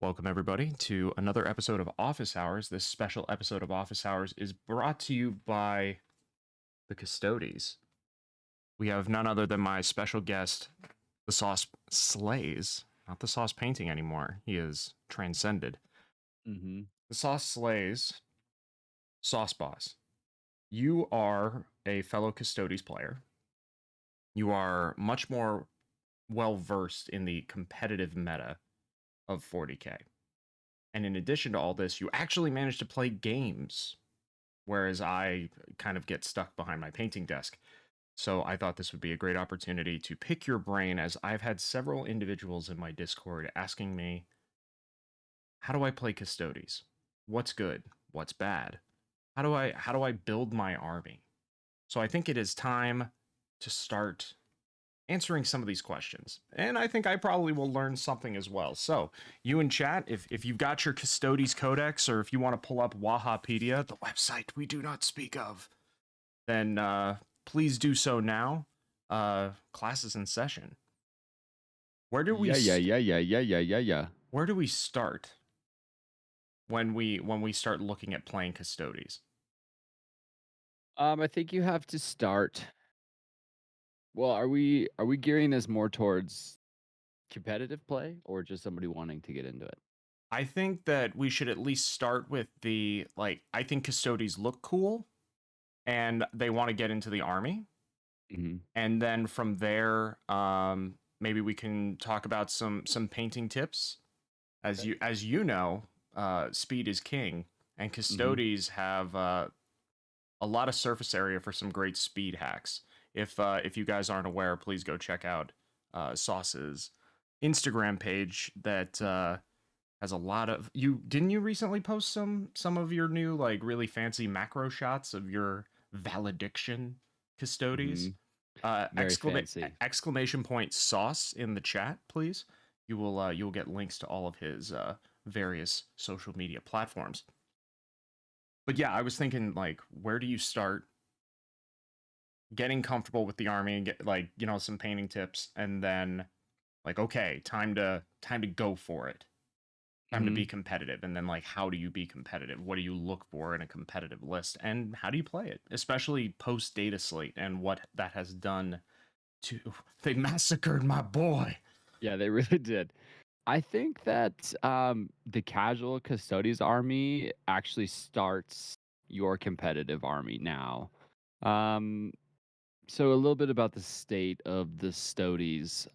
Welcome, everybody, to another episode of Office Hours. This special episode of Office Hours is brought to you by the Custodes. We have none other than my special guest, the Sauce Slays, not the Sauce Painting anymore. He is transcended. Mm-hmm. The Sauce Slays, Sauce Boss. You are a fellow Custodes player. You are much more well versed in the competitive meta of 40K. And in addition to all this, you actually managed to play games, whereas I kind of get stuck behind my painting desk. So I thought this would be a great opportunity to pick your brain, as I've had several individuals in my Discord asking me, how do I play Custodes? What's good? What's bad? How do I build my army? So I think it is time to start answering some of these questions. And I think I probably will learn something as well. So, you in chat, if you've got your Custodes Codex, or if you want to pull up Wahapedia, the website we do not speak of, then please do so now. Class is in session. Where do we Yeah. where do we start when we start looking at playing Custodes? I think you have to start. Well, are we gearing this more towards competitive play or just somebody wanting to get into it? I think that we should at least start with the, like, I think Custodes look cool and they want to get into the army. Mm-hmm. And then from there, maybe we can talk about some painting tips. As you know, speed is king, and Mm-hmm. Custodes have a lot of surface area for some great speed hacks. If you guys aren't aware, please go check out Sauce's Instagram page that has a lot of you. Didn't you recently post some of your new, like, really fancy macro shots of your valediction Custodes? Mm-hmm. Very fancy. Exclamation point sauce in the chat, please. You will get links to all of his various social media platforms. But yeah, I was thinking, like, where do you start getting comfortable with the army and get, like, some painting tips, and then, like, okay, time to go for it. Time to Mm-hmm. be competitive, and then, like, how do you be competitive? What do you look for in a competitive list, and how do you play it, especially post dataslate and what that has done to they massacred my boy. Yeah, they really did. I think that the casual Custodes army actually starts your competitive army now. Um, so a little bit about the state of the Stodes.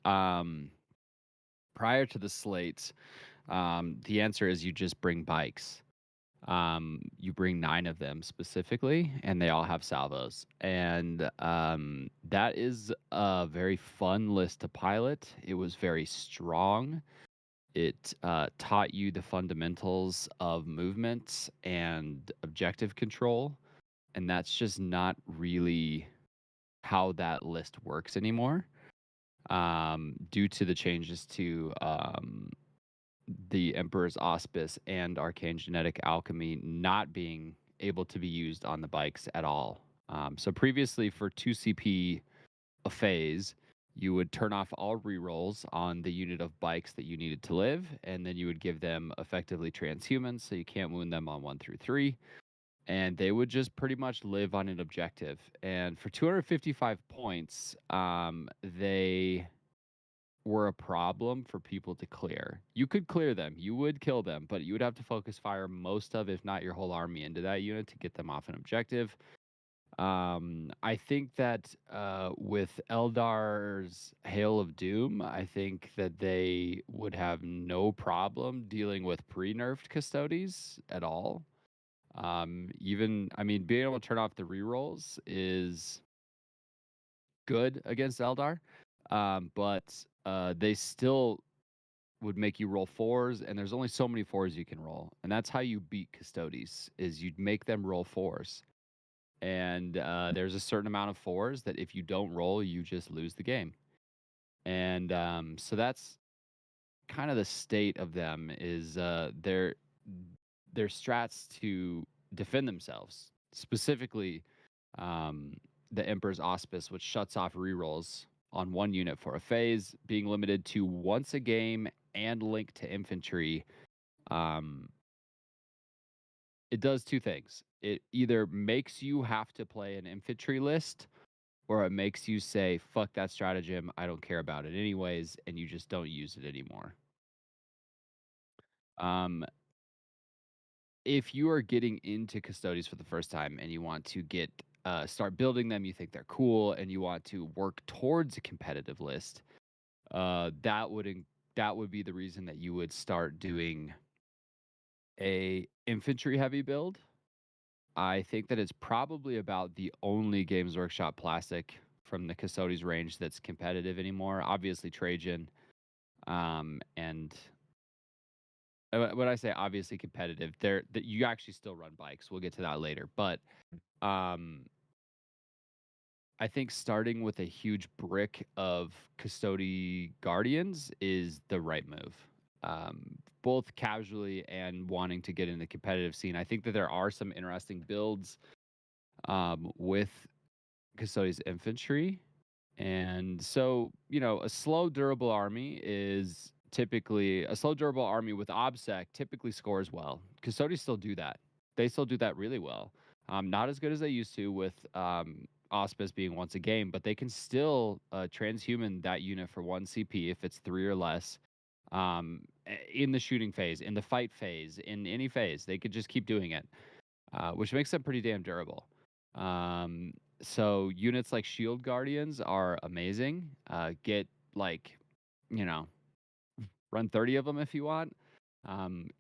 Prior to the slates, the answer is you just bring bikes. You bring 9 of them specifically, and they all have salvos. And that is a very fun list to pilot. It was very strong. It taught you the fundamentals of movement and objective control. And that's just not really how that list works anymore, due to the changes to the Emperor's Auspice and Arcane Genetic Alchemy not being able to be used on the bikes at all. So previously, for 2 CP a phase, you would turn off all rerolls on the unit of bikes that you needed to live, and then you would give them effectively transhumans, so you can't wound them on 1 through 3. And they would just pretty much live on an objective. And for 255 points, they were a problem for people to clear. You could clear them, you would kill them, but you would have to focus fire most of, if not your whole army, into that unit to get them off an objective. I think that with Eldar's Hail of Doom, I think that they would have no problem dealing with pre-nerfed Custodes at all. Even, I mean, being able to turn off the rerolls is good against Eldar, but they still would make you roll fours, and there's only so many fours you can roll, and that's how you beat Custodes, is you'd make them roll fours. And there's a certain amount of fours that if you don't roll, you just lose the game. And so that's kind of the state of them, is their strats to defend themselves, specifically um, the Emperor's Auspice, which shuts off rerolls on 1 unit for a phase, being limited to once a game and linked to infantry Um, it does two things. It either makes you have to play an infantry list, or it makes you say, "Fuck that stratagem. I don't care about it anyways," and you just don't use it anymore. Um, if you are getting into Custodes for the first time and you want to start building them, you think they're cool, and you want to work towards a competitive list, that that would be the reason that you would start doing a infantry heavy build. I think that it's probably about the only Games Workshop Classic from the Custodes range that's competitive anymore. Obviously, Trajan, and when I say obviously competitive, that you actually still run bikes. We'll get to that later, but um, I think starting with a huge brick of Custody Guardians is the right move. Both casually and wanting to get in the competitive scene. I think that there are some interesting builds with Custodes infantry. And so, a slow, durable army is typically a slow, durable army with OBSEC typically scores well. Custodes still do that. They still do that really well. Not as good as they used to with Auspice being once a game, but they can still transhuman that unit for 1 CP if it's 3 or less. In the shooting phase, in the fight phase, in any phase, they could just keep doing it, which makes them pretty damn durable. Um, so units like Shield Guardians are amazing. Get like, you know, run 30 of them if you want.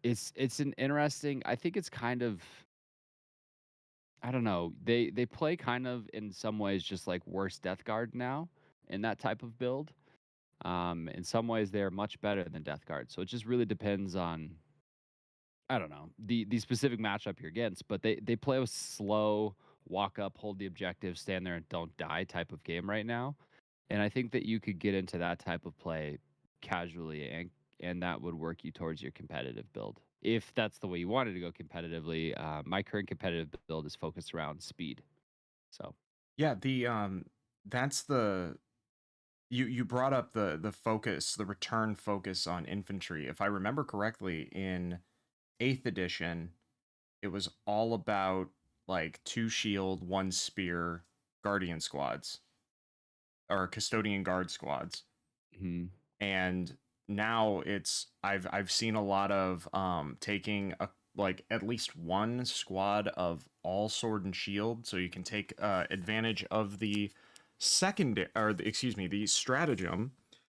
It's an interesting. I think it's kind of, I don't know. They play kind of in some ways just like worse Death Guard now in that type of build. In some ways they're much better than Death Guard. So it just really depends on, I don't know, the specific matchup you're against, but they play a slow walk up, hold the objective, stand there and don't die type of game right now. And I think that you could get into that type of play casually, and that would work you towards your competitive build. If that's the way you wanted to go competitively, my current competitive build is focused around speed. So, Yeah, that's the you brought up the focus, the return focus on infantry. If I remember correctly, in 8th edition, it was all about like 2 shield, 1 spear guardian squads or custodian guard squads. mhm. And now I've seen a lot of taking a like at least 1 squad of all sword and shield, so you can take advantage of the excuse me, the stratagem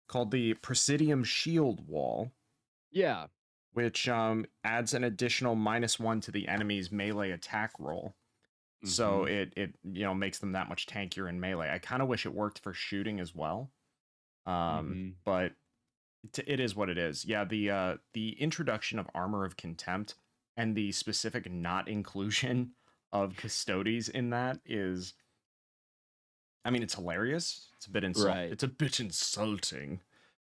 called the Presidium Shield Wall, Yeah. which adds an additional -1 to the enemy's melee attack roll. So Hmm. it makes them that much tankier in melee. I kind of wish it worked for shooting as well. Hmm. But it is what it is. Yeah, the introduction of Armor of Contempt and the specific not inclusion of Custodes in that is, I mean, it's hilarious. Right. It's a bit insulting,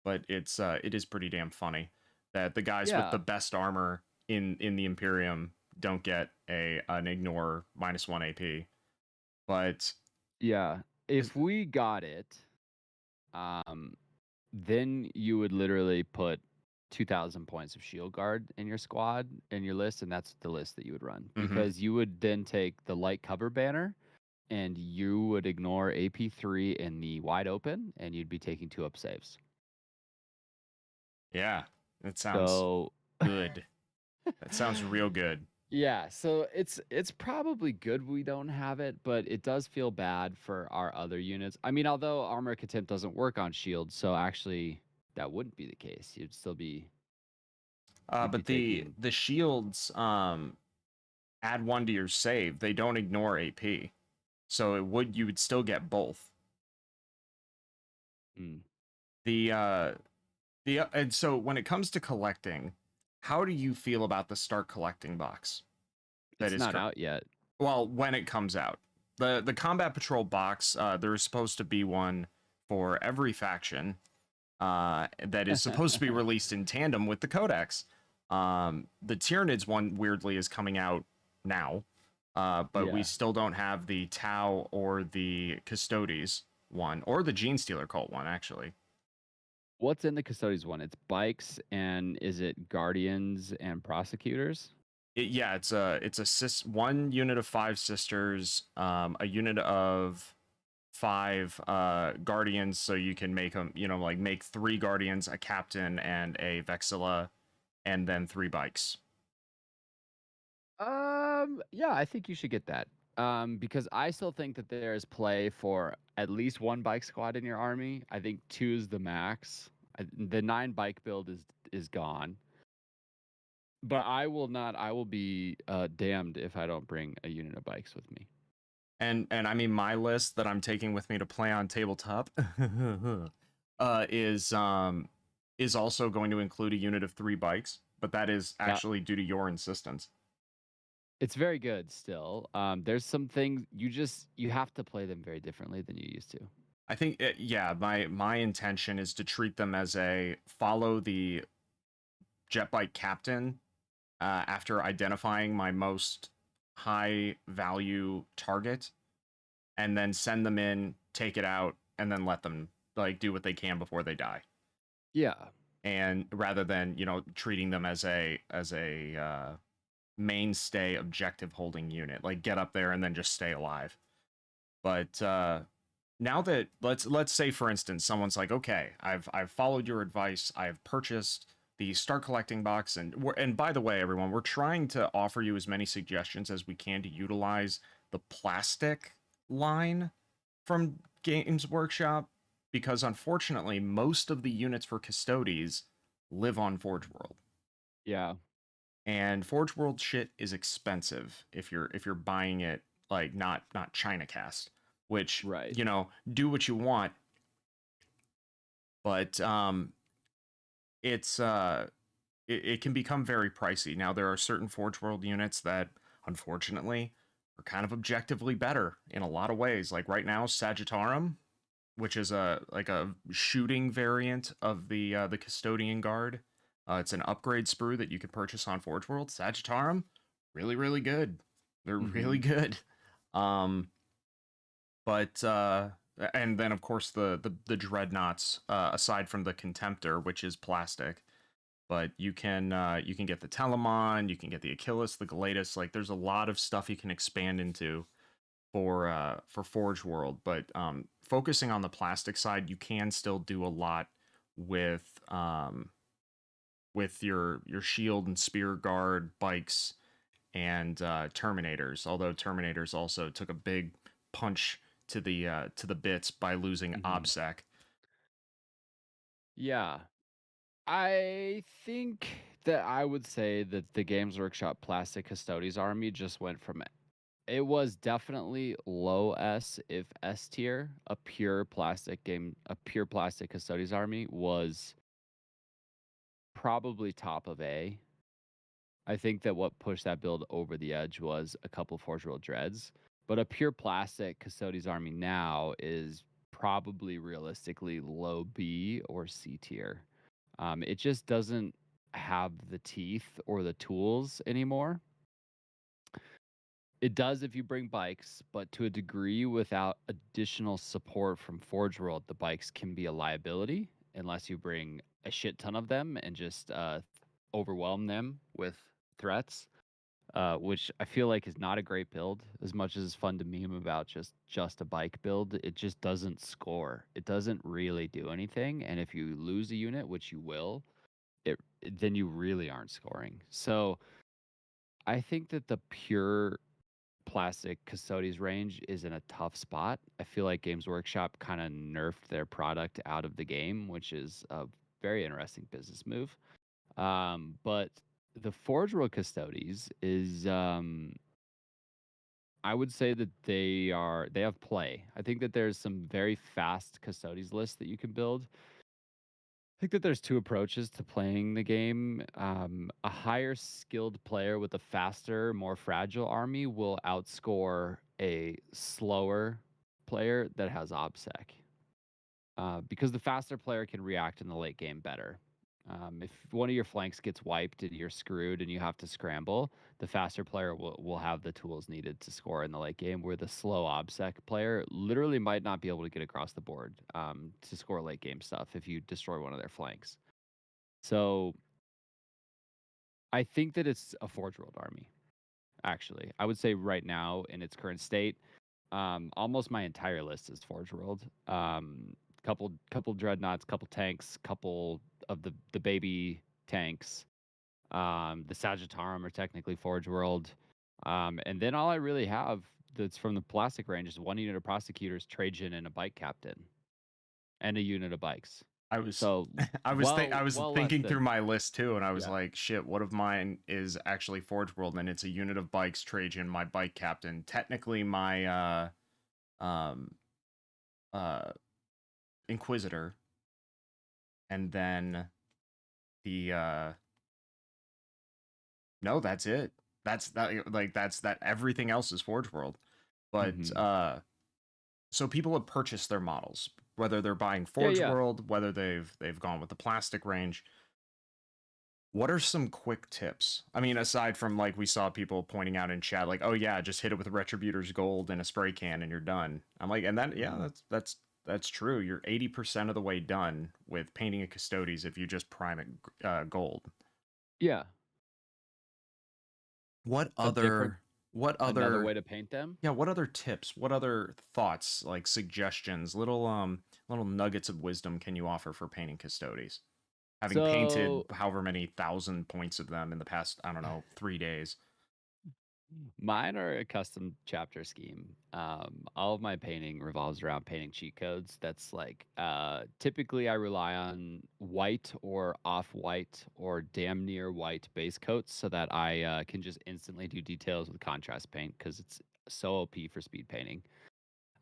but it is pretty damn funny that the guys with Yeah. the best armor in the Imperium don't get an ignore -1 AP. But Yeah. is, If we got it, um, then you would literally put 2,000 points of shield guard in your squad, in your list, and that's the list that you would run. mhm. Because you would then take the light cover banner and you would ignore AP3 in the wide open, and you'd be taking 2 up saves. Yeah, that sounds So good. That sounds real good. yeah, so it's probably good we don't have it, but it does feel bad for our other units. I mean, although armor contempt doesn't work on shields, so actually that wouldn't be the case. You'd be But the taking. the shields add 1 to your save. They don't ignore AP. So you would still get both. Mm, And so when it comes to collecting, how do you feel about the start collecting box that it's is not out yet. well, when it comes out? The combat patrol box, there's supposed to be one for every faction that is supposed to be released in tandem with the codex. The Tyranids one weirdly is coming out now, but we Yeah. still don't have the Tau or the Custodes one or the Gene Stealer cult one actually. What's in the Custodes one? It's bikes, and is it guardians and prosecutors? Yeah, it's one unit of 5 sisters, a unit of 5 guardians, so you can make them, like make 3 guardians, a captain, and a vexilla, and then 3 bikes. Yeah, I think you should get that. Because I still think that there's play for at least one bike squad in your army. I think two is the max. The 9 bike build is gone. But I will be damned if I don't bring a unit of bikes with me. And I mean, my list that I'm taking with me to play on tabletop uh, is um is also going to include a unit of 3 bikes, but that is Yeah, actually due to your insistence. it's very good still. There's some things you have to play them very differently than you used to. I think yeah, my intention is to treat them as a follow the jet bike captain after identifying my most high value target, and then send them in, take it out, and then let them like do what they can before they die. Yeah. And rather than treating them as a mainstay objective holding unit, like get up there and then just stay alive. But now that let's say for instance someone's like, okay, I've followed your advice, I've purchased the start collecting box, and by the way, everyone, we're trying to offer you as many suggestions as we can to utilize the plastic line from Games Workshop, because unfortunately most of the units for Custodes live on Forge World. Yeah. And Forge World shit is expensive if you're buying it like not China cast, which Right. do what you want, but it's it can become very pricey. Now there are certain Forge World units that unfortunately are kind of objectively better in a lot of ways. Like right now, Sagittarum, which is a shooting variant of the Custodian Guard. It's an upgrade sprue that you can purchase on Forge World. Sagittarum, really really good. They're really Mhm. good. Um, but and then of course the dreadnoughts. Aside from the Contemptor, which is plastic, but you can get the Telemon, you can get the Achilles, the Galatus. Like there's a lot of stuff you can expand into for Forge World, but focusing on the plastic side, you can still do a lot with your shield and spear guard bikes and Terminators. Although Terminators also took a big punch to the bits by losing Mhm. OBSEC. Yeah. I think that I would say that the Games Workshop Plastic Custodes army just went from it was definitely low S, if S tier. A pure plastic Custodes army was probably top of A. I think that what pushed that build over the edge was a couple Forge World Dreads, but a pure plastic Custodes army now is probably realistically low B or C tier. It just doesn't have the teeth or the tools anymore. It does if you bring bikes, but to a degree, without additional support from Forge World, the bikes can be a liability unless you bring a shit ton of them and just overwhelm them with threats, which I feel like is not a great build. As much as it's fun to meme about just a bike build, it just doesn't score. It doesn't really do anything, and if you lose a unit, which you will, then you really aren't scoring. So I think that the pure plastic Custodes range is in a tough spot. I feel like Games Workshop kind of nerfed their product out of the game, which is a very interesting business move. But the Forge World Custodes is I would say that they have play. I think that there's some very fast Custodes lists that you can build. I think that there's two approaches to playing the game. A higher skilled player with a faster, more fragile army will outscore a slower player that has OBSEC. Because the faster player can react in the late game better. If one of your flanks gets wiped and you're screwed and you have to scramble, the faster player will have the tools needed to score in the late game, where the slow obsec player literally might not be able to get across the board to score late game stuff if you destroy one of their flanks. So I think that it's a Forge World army, actually. I would say right now in its current state, almost my entire list is Forge World. Couple dreadnoughts, couple tanks, couple of the baby tanks. The Sagittarum are technically Forge World. And then all I really have that's from the plastic range is one unit of prosecutors, Trajan, and a bike captain, and a unit of bikes. I was So I was well less thinking through than my list too, and I was yeah. like, shit, what of mine is actually Forge World, and it's a unit of bikes, Trajan, my bike captain. Technically my um uh Inquisitor, and then the no, that's it. That's that like that's that everything else is Forge World. But Mhm. so people have purchased their models, whether they're buying Yeah, Forge yeah. World, whether they've gone with the plastic range. What are some quick tips? I mean, aside from like we saw people pointing out in chat, like, oh yeah, just hit it with Retributor's Gold and a spray can and you're done. I'm like, and that yeah, Mhm. that's true. You're 80% of the way done with painting a Custodes if you just prime it gold. Yeah. What A different other what Another other way to paint them? yeah, what other tips, what other thoughts, like suggestions, little nuggets of wisdom can you offer for painting Custodes? Having painted So however many thousand points of them in the past, I don't know, 3 days. mine are a custom chapter scheme. All of my painting revolves around painting cheat codes. That's like typically I rely on white or off-white or damn near white base coats so that I can just instantly do details with contrast paint because it's so OP for speed painting.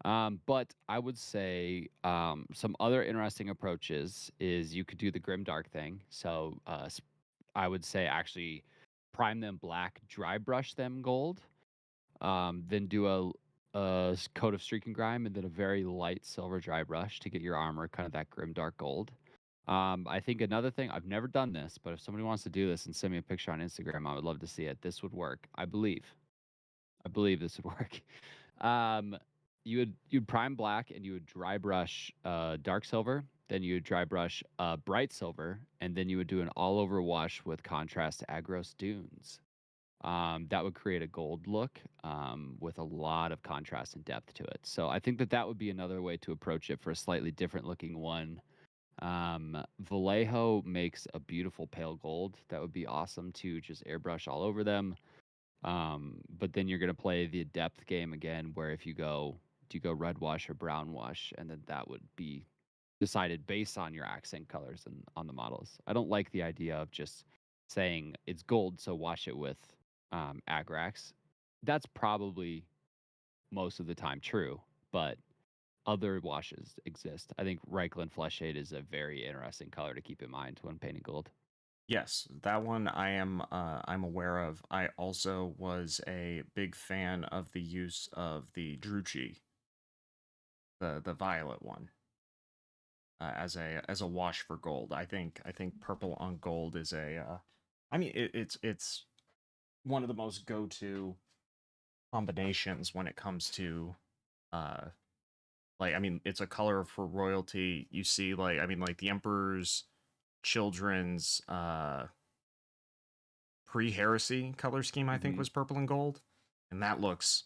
But I would say some other interesting approaches is you could do the grim dark thing. So I would say actually prime them black, dry brush them gold, then do a coat of streak and grime, and then a very light silver dry brush to get your armor kind of that grim dark gold. I think another thing, I've never done this, but if somebody wants to do this and send me a picture on Instagram, I would love to see it. This would work. I believe. I believe this would work. Um, you'd prime black and you would dry brush dark silver, then you would dry brush bright silver, and then you would do an all over wash with contrast Agros dunes. That would create a gold look with a lot of contrast and depth to it. So I think that that would be another way to approach it for a slightly different looking one. Vallejo makes a beautiful pale gold. That would be awesome to just airbrush all over them. But then you're gonna play the depth game again, where if you go, do you go red wash or brown wash, and then that would be decided based on your accent colors and on the models. I don't like the idea of just saying it's gold, so wash it with Agrax. That's probably most of the time true, but other washes exist. I think Reichland Fleshshade is a very interesting color to keep in mind when painting gold. Yes, that one I'm aware of. I also was a big fan of the use of the Druchii, the violet one, as a wash for gold. I think purple on gold is I mean it's one of the most go-to combinations when it comes to uh like I mean it's a color for royalty. You see like I mean like the Emperor's Children's pre-heresy color scheme I think Hmm. was purple and gold, and that looks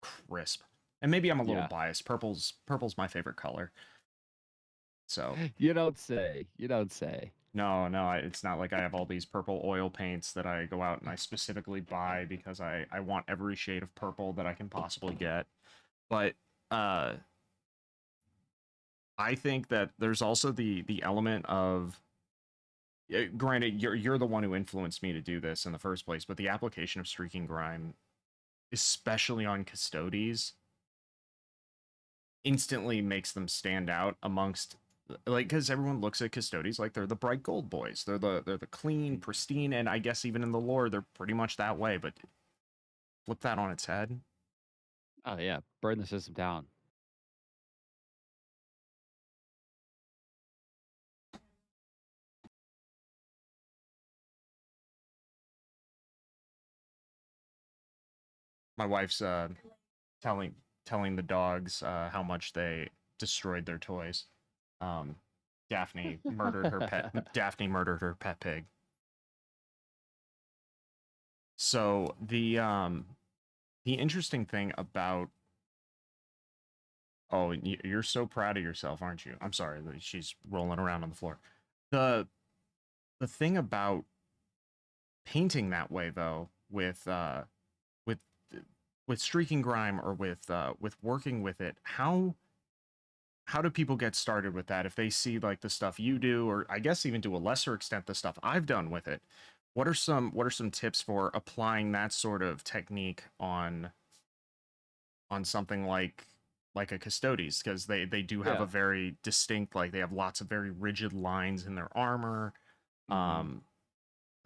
crisp. And maybe I'm a little Yeah. biased. Purple's my favorite color. So You don't say. You don't say. no, no, it's not like I have all these purple oil paints that I go out and I specifically buy because I want every shade of purple that I can possibly get. But uh I think that there's also the element of granted you're the one who influenced me to do this in the first place, but the application of streaking grime, especially on Custodes, instantly makes them stand out amongst like because everyone looks at Custodes like they're the bright gold boys. They're the clean, pristine, and I guess even in the lore they're pretty much that way. But flip that on its head. Oh yeah, burn the system down. My wife's telling telling the dogs how much they destroyed their toys. Um, Daphne murdered her pet. Daphne murdered her pet pig. So the interesting thing about oh, you're so proud of yourself, aren't you? I'm sorry, she's rolling around on the floor. The the thing about painting that way though, with with streaking grime or with working with it, how do people get started with that if they see like the stuff you do, or I guess even to a lesser extent the stuff I've done with it? What are some tips for applying that sort of technique on something like a Custodes, because they do have a Yeah. very distinct, like they have lots of very rigid lines in their armor, Mhm. um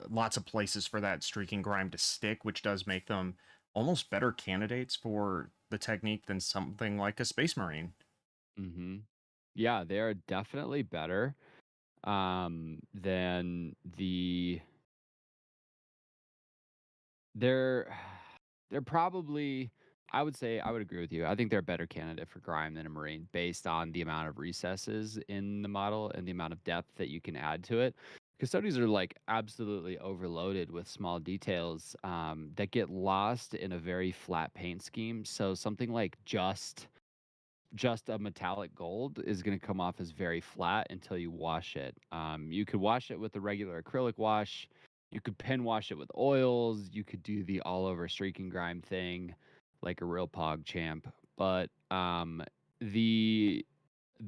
lots of places for that streaking grime to stick, which does make them almost better candidates for the technique than something like a space marine. Mhm. Yeah, they are definitely better than they're they're probably I would say I would agree with you. I think they're a better candidate for grime than a marine based on the amount of recesses in the model and the amount of depth that you can add to it. Custodies are like absolutely overloaded with small details that get lost in a very flat paint scheme. So something like just a metallic gold is going to come off as very flat until you wash it. You could wash it with a regular acrylic wash. You could pen wash it with oils. You could do the all over streaking grime thing like a real pog champ. But the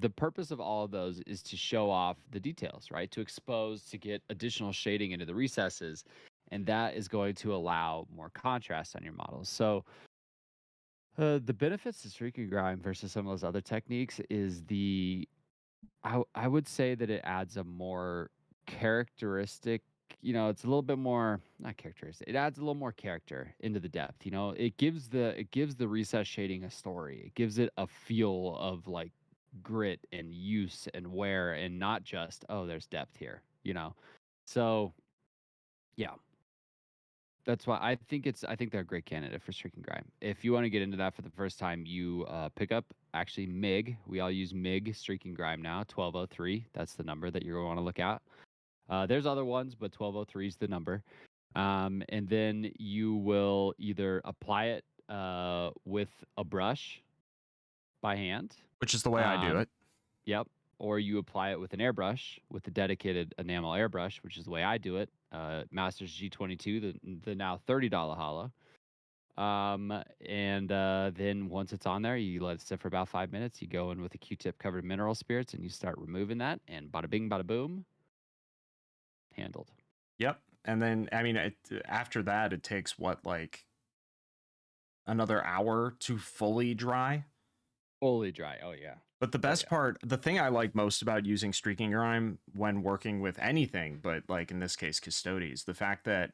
the purpose of all of those is to show off the details, right? To expose, to get additional shading into the recesses. And that is going to allow more contrast on your models. So the benefits to streaking grime versus some of those other techniques is I would say that it adds a more characteristic, it's a little bit more not characteristic. It adds a little more character into the depth. It gives the recess shading a story. It gives it a feel of like grit and use and wear and not just, oh, there's depth here. So yeah, that's why I think they're a great candidate for streaking grime. If you want to get into that for the first time, you pick up actually MIG. We all use MIG streaking grime now, 1203. That's the number that you're going to want to look at. There's other ones, but 1203 is the number. And then you will either apply it with a brush by hand. Which is the way I do Um, it. Yep. Or you apply it with an airbrush, with the dedicated enamel airbrush, which is the way I do it. Masters G22, the now $30 hollow. And then once it's on there, you let it sit for about 5 minutes. You go in with a Q-tip covered mineral spirits and you start removing that. And bada bing, bada boom, handled. Yep. And then I mean, after that, it takes what, like another hour to fully dry. Fully dry. Oh, yeah. But the Oh, best yeah. part, the thing I like most about using streaking grime when working with anything, but like in this case, Custodes, the fact that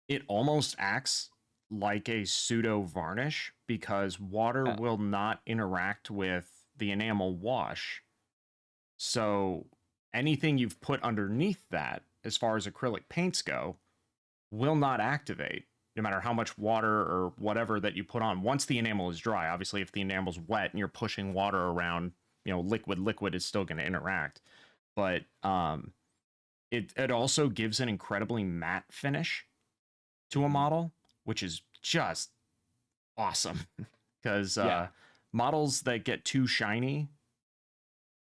it almost acts like a pseudo varnish because water Yeah. will not interact with the enamel wash. So anything you've put underneath that, as far as acrylic paints go, will not activate no matter how much water or whatever that you put on once the enamel is dry. Obviously, if the enamel's wet and you're pushing water around, liquid is still going to interact. But it also gives an incredibly matte finish to a Mhm. model, which is just awesome. Because Yeah. models that get too shiny,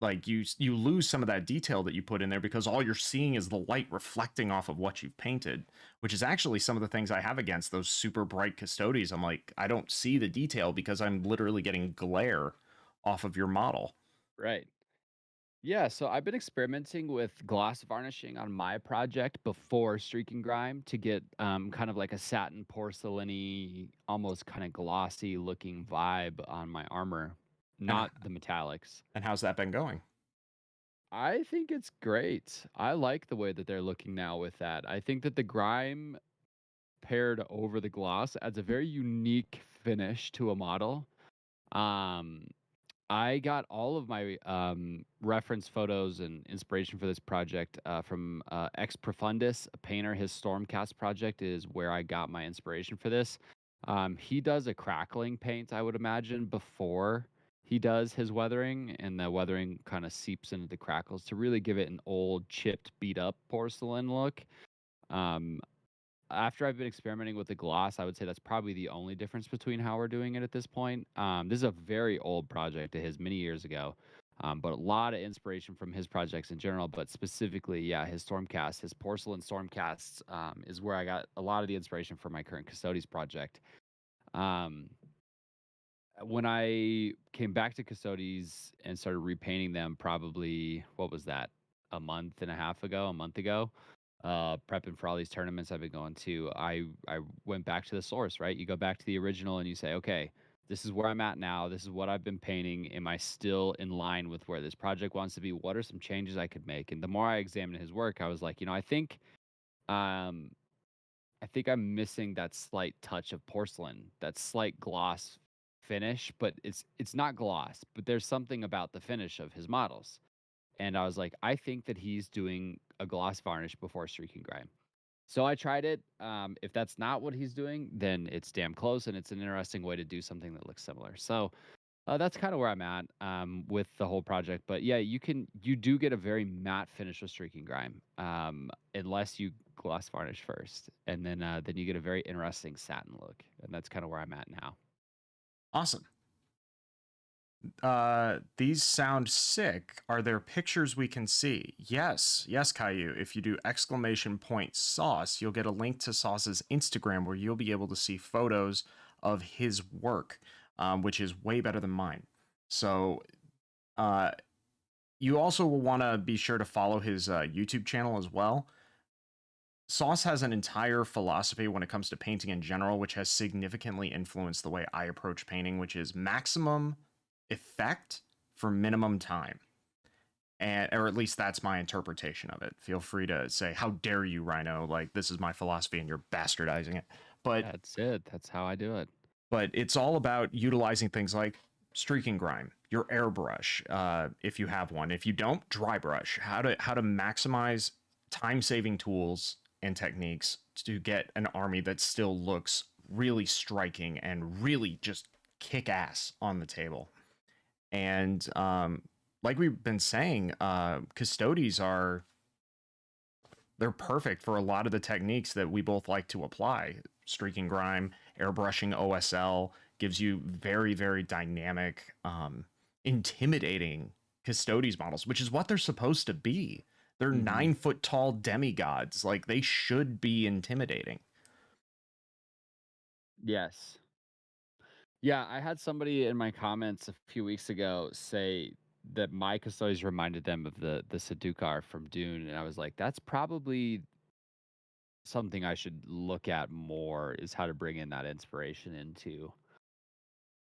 like you lose some of that detail that you put in there because all you're seeing is the light reflecting off of what you've painted, which is actually some of the things I have against those super bright Custodes. I'm like, I don't see the detail because I'm literally getting glare off of your model. Right. Yeah, so I've been experimenting with gloss varnishing on my project before streaking grime to get kind of like a satin porcelainy, almost kind of glossy looking vibe on my armor, and not the metallics. and how's that been going? I think it's great. I like the way that they're looking now with that. I think that the grime paired over the gloss adds a very unique finish to a model. Um, I got all of my reference photos and inspiration for this project from Ex Profundis, a painter. His Stormcast project is where I got my inspiration for this. He does a crackling paint, I would imagine, before he does his weathering, and the weathering kind of seeps into the crackles to really give it an old, chipped, beat up porcelain look. Um, After I've been experimenting with the gloss, I would say that's probably the only difference between how we're doing it at this point. This is a very old project of his many years ago, but a lot of inspiration from his projects in general, but specifically, yeah, his Stormcast, his porcelain Stormcasts, is where I got a lot of the inspiration for my current Custodes project. Um, when I came back to Custodes and started repainting them, probably what was that, a month and a half ago, a month ago, prepping for all these tournaments I've been going to, I went back to the source, right? You go back to the original and you say, okay, this is where I'm at now. This is what I've been painting. Am I still in line with where this project wants to be? What are some changes I could make? And the more I examined his work, I was like, um, I think I'm missing that slight touch of porcelain, that slight gloss finish, but it's not gloss, but there's something about the finish of his models. And I was like, I think that he's doing a gloss varnish before streaking grime. So I tried it. If that's not what he's doing, then it's damn close, and it's an interesting way to do something that looks similar. So that's kind of where I'm at with the whole project. But yeah, you do get a very matte finish with streaking grime, unless you gloss varnish first, and then you get a very interesting satin look, and that's kind of where I'm at now. Awesome. These sound sick. Are there pictures we can see? Yes, Caillou. If you do !sauce, you'll get a link to Sauce's Instagram where you'll be able to see photos of his work, which is way better than mine. So, you also will want to be sure to follow his YouTube channel as well. Sauce has an entire philosophy when it comes to painting in general, which has significantly influenced the way I approach painting, which is maximum effect for minimum time. And or at least that's my interpretation of it. Feel free to say, how dare you, Rhino? Like, this is my philosophy and you're bastardizing it. But That's it. That's how I do it. it's all about utilizing things like streaking grime, your airbrush, if you have one. If you don't, dry brush. How to maximize time-saving tools and techniques to get an army that still looks really striking and really just kick ass on the table. And like we've been saying, Custodes they're perfect for a lot of the techniques that we both like to apply. Streaking grime, airbrushing OSL gives you very, very dynamic, intimidating Custodes models, which is what they're supposed to be. They're Hmm. 9 foot tall demigods. Like, they should be intimidating. Yes. Yeah, I had somebody in my comments a few weeks ago say that my Custodes reminded them of the Sedukar from Dune, and I was like, that's probably something I should look at more, is how to bring in that inspiration into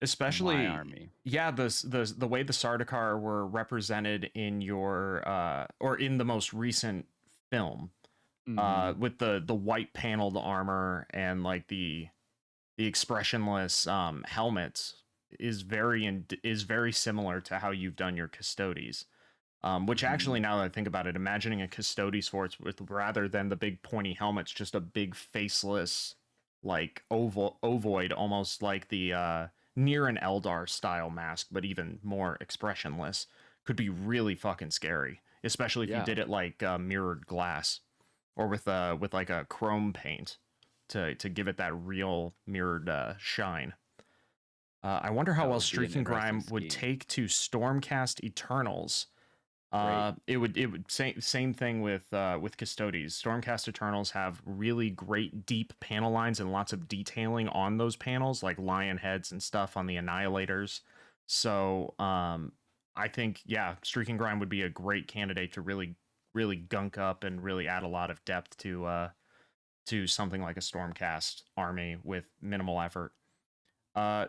my Especially, army. yeah, the way the Sardaukar were represented in your or in the most recent film, Mhm. with the white paneled armor and like the expressionless helmets is very similar to how you've done your Custodes. Which actually, Mhm. now that I think about it, imagining a Custodes force with, rather than the big pointy helmets, just a big faceless, like ovoid, almost like the near an Eldar style mask, but even more expressionless, could be really fucking scary. Especially if you Yeah, did it like mirrored glass, or with like a chrome paint to give it that real mirrored shine. I wonder how that well would be an Streaking interesting Grime would scheme. take to Stormcast Eternals. Great. It would same thing with Custodes. Stormcast Eternals have really great deep panel lines and lots of detailing on those panels, like lion heads and stuff on the Annihilators. So I think, yeah, Streaking Grime would be a great candidate to really gunk up and really add a lot of depth to something like a Stormcast army with minimal effort.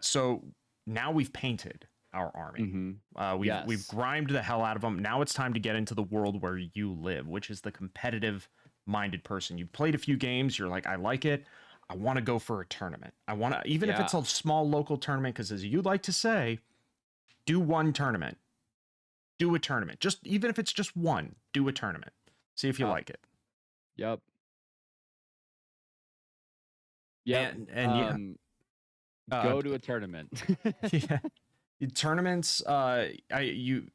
So now we've painted our army. Mhm. We've Yes. grimed the hell out of them. Now it's time to get into the world where you live, which is the competitive minded person. You've played a few games. You're like, I like it. I want to go for a tournament. I want to, even if Yeah. it's a small local tournament, because as you like to say, do one tournament. Do a tournament. Just even if it's just one, do a tournament. See if you Yep. like it. Yep. Yep. And yeah, Um Uh, Go to a tournament. yeah, tournaments. You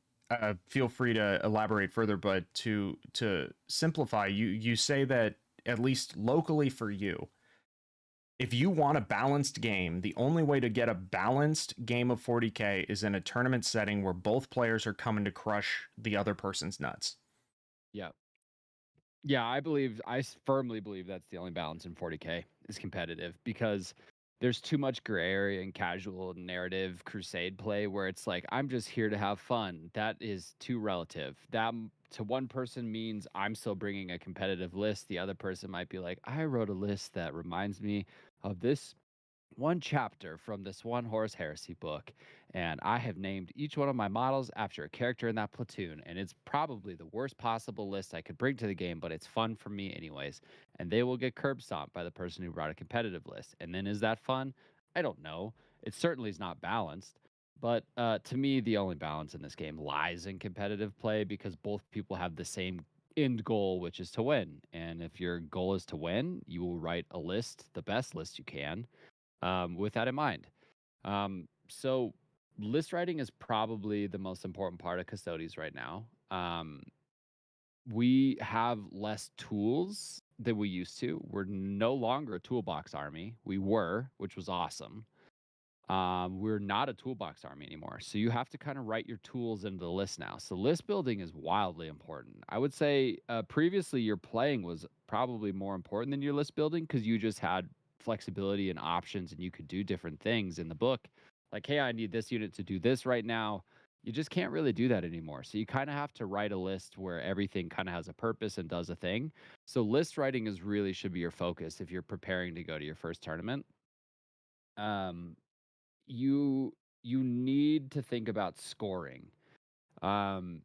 feel free to elaborate further, but to simplify, you say that at least locally for you, if you want a balanced game, the only way to get a balanced game of 40K is in a tournament setting where both players are coming to crush the other person's nuts. Yeah. Yeah, I firmly believe that's the only balance in 40K is competitive because there's too much gray area and casual narrative crusade play where it's like I'm just here to have fun. That is too relative. To one person means I'm still bringing a competitive list. The other person might be like, I wrote a list that reminds me of this one chapter from this one Horus Heresy book, and I have named each one of my models after a character in that platoon, and it's probably the worst possible list I could bring to the game, but it's fun for me anyways. And they will get curb stomped by the person who brought a competitive list. And then is that fun? I don't know. It certainly is not balanced. But to me, the only balance in this game lies in competitive play because both people have the same end goal, which is to win. And if your goal is to win, you will write a list, the best list you can, with that in mind. So list writing is probably the most important part of Custodes right now. We have less tools than we used to. We're no longer a toolbox army. We were, which was awesome. We're not a toolbox army anymore. So you have to kind of write your tools into the list now. So list building is wildly important. I would say previously your playing was probably more important than your list building because you just had flexibility and options and you could do different things in the book. Like, hey, I need this unit to do this right now. You just can't really do that anymore. So you kind of have to write a list where everything kind of has a purpose and does a thing. So list writing is really should be your focus if you're preparing to go to your first tournament. Um, you you need to think about scoring. Um,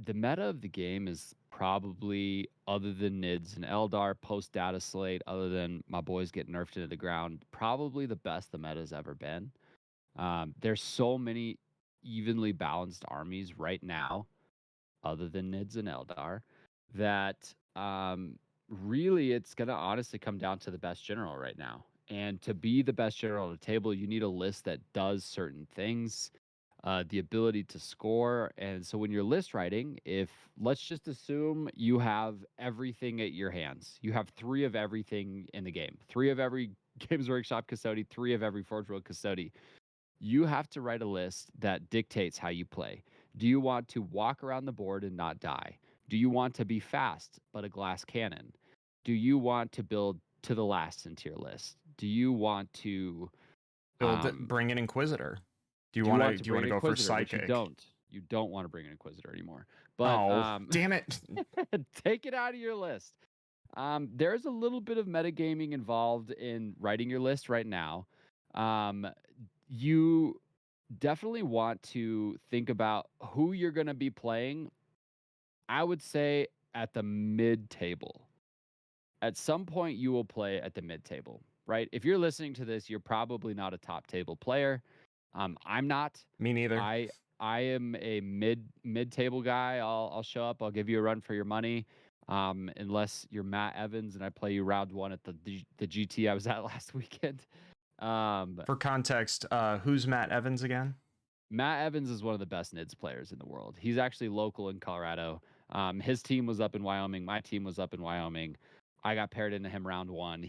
the meta of the game is probably, other than Nids and Eldar post data slate, other than my boys get nerfed into the ground, probably the best the meta's ever been. There's so many evenly balanced armies right now, other than Nids and Eldar, that really it's going to honestly come down to the best general right now. And to be the best general on the table, you need a list that does certain things, the ability to score. And so when you're list writing, if let's just assume you have everything at your hands, you have three of everything in the game, three of every Games Workshop custody, three of every Forge World custody. You have to write a list that dictates how you play. Do you want to walk around the board and not die? Do you want to be fast but a glass cannon? Do you want to build to the last into your list? Do you want to um bring an Inquisitor. Do you do you want want to to do you want bring to an go for Inquisitor, which you psychic? don't. You don't want to bring an Inquisitor anymore. But Oh, damn it. take it out of your list. There's a little bit of metagaming involved in writing your list right now. You definitely want to think about who you're going to be playing. I would say at the mid table. At some point, you will play at the mid table, right? If you're listening to this, you're probably not a top table player. I'm not. Me neither. I I am a mid table guy. I'll show up. I'll give you a run for your money. Unless you're Matt Evans and I play you round one at the GT I was at last weekend. Um, For context, who's Matt Evans again? Matt Evans is one of the best NIDS players in the world. He's actually local in Colorado. His team was up in Wyoming. My team was up in Wyoming. I got paired into him round one.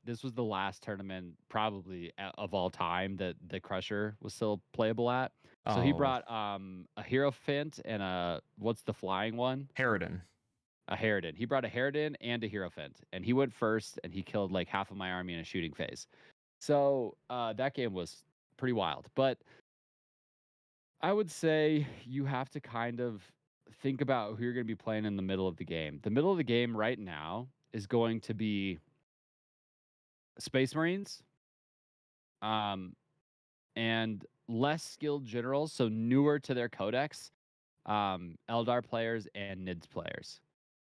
This was the last tournament probably of all time that the Crusher was still playable at. So he Oh, brought a Hierophant and what's the flying one? Harridan. A Harridan. He brought a Harridan and a Hierophant, and he went first and he killed like half of my army in a shooting phase. So that game was pretty wild. But I would say you have to kind of think about who you're going to be playing in the middle of the game. The middle of the game right now is going to be Space Marines, um, and less skilled generals, so newer to their codex, Eldar players and Nids players.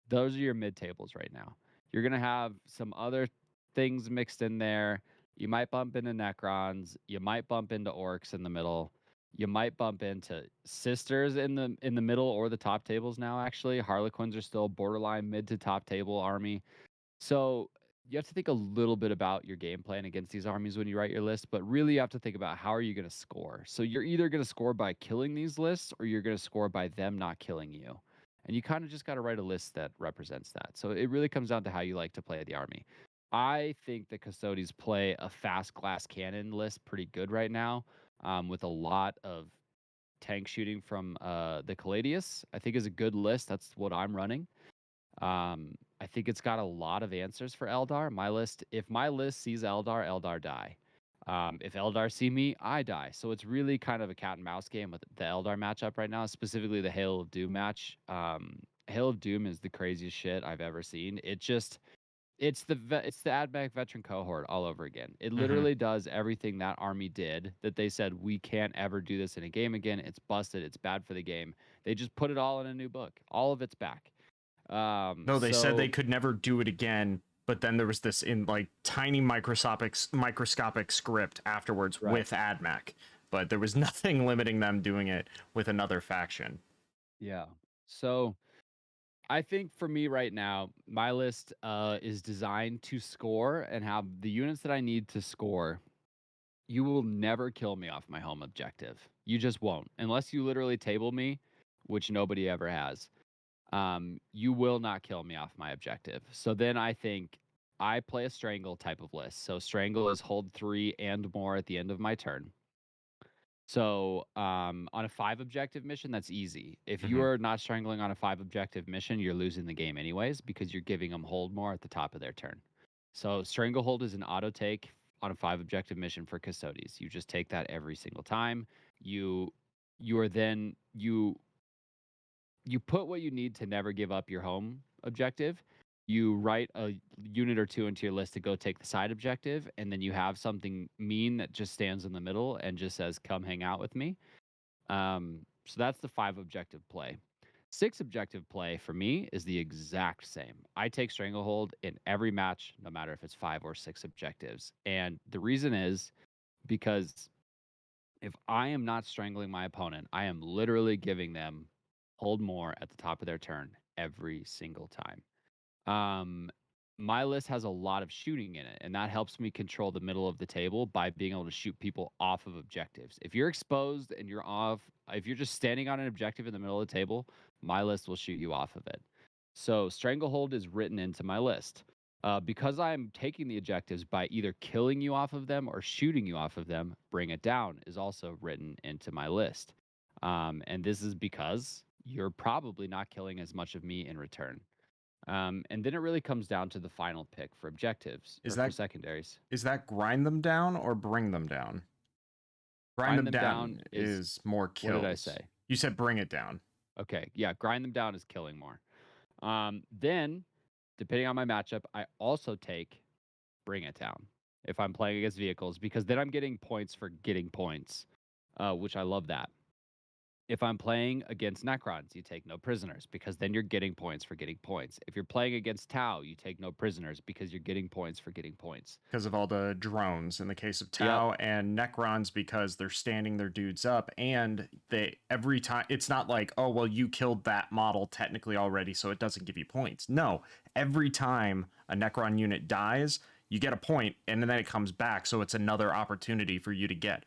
Those are your mid tables right now. You're going to have some other things mixed in there. You might bump into Necrons. You might bump into Orcs in the middle. You might bump into Sisters in the middle or the top tables now. Actually, Harlequins are still borderline mid to top table army. So you have to think a little bit about your game plan against these armies when you write your list, but really you have to think about how are you going to score. So you're either going to score by killing these lists or you're going to score by them not killing you. And you kind of just got to write a list that represents that. So it really comes down to how you like to play the army. I think the Custodes play a fast glass cannon list pretty good right now, with a lot of tank shooting from the Caladius. I think is a good list. That's what I'm running. I think it's got a lot of answers for Eldar. If my list sees Eldar, Eldar die. If Eldar see me, I die. So it's really kind of a cat and mouse game with the Eldar matchup right now, specifically the Hail of Doom match. Hail of Doom is the craziest shit I've ever seen. It's the AdMech veteran cohort all over again. It Hmm. literally does everything that army did that they said we can't ever do this in a game again. It's busted. It's bad for the game. They just put it all in a new book. All of it's back. No, they said they So could never do it again, but then there was this in like tiny microscopic script afterwards right. with AdMech, but there was nothing limiting them doing it with another faction. Yeah. So I think for me right now, my list is designed to score and have the units that I need to score. You will never kill me off my home objective. You just won't, unless you literally table me, which nobody ever has. You will not kill me off my objective. So then I think I play a strangle type of list. So strangle is hold 3 and more at the end of my turn. So, on a 5 objective mission, that's easy. If you Hmm. are not strangling on a 5 objective mission, you're losing the game anyways because you're giving them hold more at the top of their turn. So, stranglehold is an auto take on a 5 objective mission for Custodes. You just take that every single time. You you are then you put what you need to never give up your home objective. You write a unit or two into your list to go take the side objective, and then you have something mean that just stands in the middle and just says, "Come hang out with me." So that's the 5 objective play. 6 objective play for me is the exact same. I take Stranglehold in every match, no matter if it's 5 or 6 objectives. And the reason is because if I am not strangling my opponent, I am literally giving them hold more at the top of their turn every single time. Um, my list has a lot of shooting in it, and that helps me control the middle of the table by being able to shoot people off of objectives. If you're exposed and you're off, if you're just standing on an objective in the middle of the table, my list will shoot you off of it. So Stranglehold is written into my list. Because I'm taking the objectives by either killing you off of them or shooting you off of them, Bring It Down is also written into my list. And this is because you're probably not killing as much of me in return. And then it really comes down to the final pick for objectives Is or for that secondaries. is that grind them down or bring them down? Grind Grind them them down down is is more what did I kills. say? You said bring it down. Okay, yeah, grind them down is killing more. Then, depending on my matchup, I also take Bring It Down if I'm playing against vehicles because then I'm getting points for getting points, which I love that. If I'm playing against Necrons, you take no prisoners because then you're getting points for getting points. If you're playing against Tau, you take no prisoners because you're getting points for getting points. Because of all the drones in the case of Yep. Tau and Necrons because they're standing their dudes up and they every time it's not like, oh well you killed that model technically already so it doesn't give you points. No, every time a Necron unit dies, you get a point and then it comes back so it's another opportunity for you to get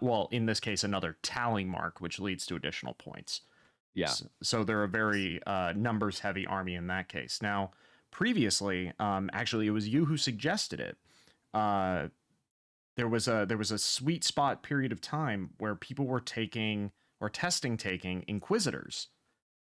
well in this case another tally mark which leads to additional points. Yeah. So they're a very numbers heavy army in that case. Now, previously, actually, it was you who suggested it. Uh, there was a sweet spot period of time where people were taking or testing taking Inquisitors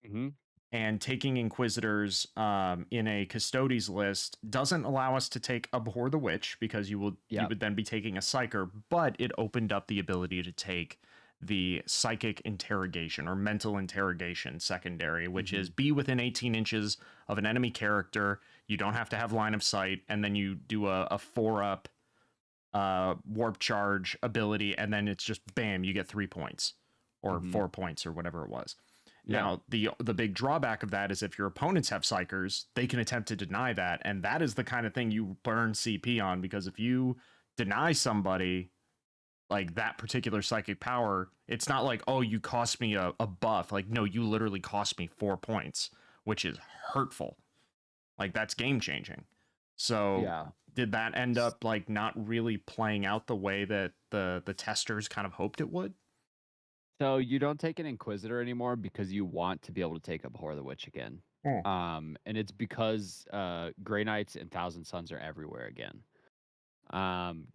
Hmm. and taking Inquisitors in a Custodes list doesn't allow us to take Abhor the Witch because you Yep. would then be taking a Psyker, but it opened up the ability to take the Psychic Interrogation or Mental Interrogation secondary, which is Hmm. be within 18 inches of an enemy character. You don't have to have line of sight, and then you do a 4-up warp charge ability, and then it's just bam, you get 3 points or Hmm. 4 points or whatever it was. Yeah. Now, the big drawback of that is if your opponents have psychers, they can attempt to deny that, and that is the kind of thing you burn CP on because if you deny somebody like that particular psychic power, it's not like, oh, you cost me a buff. Like, no, you literally cost me 4 points, which is hurtful. Like that's game changing. So Yeah. did that end up like not really playing out the way that the testers kind of hoped it would? So you don't take an Inquisitor anymore because you want to be able to take up Horror of the Witch again. Hmm. And it's because Grey Knights and Thousand Sons are everywhere again.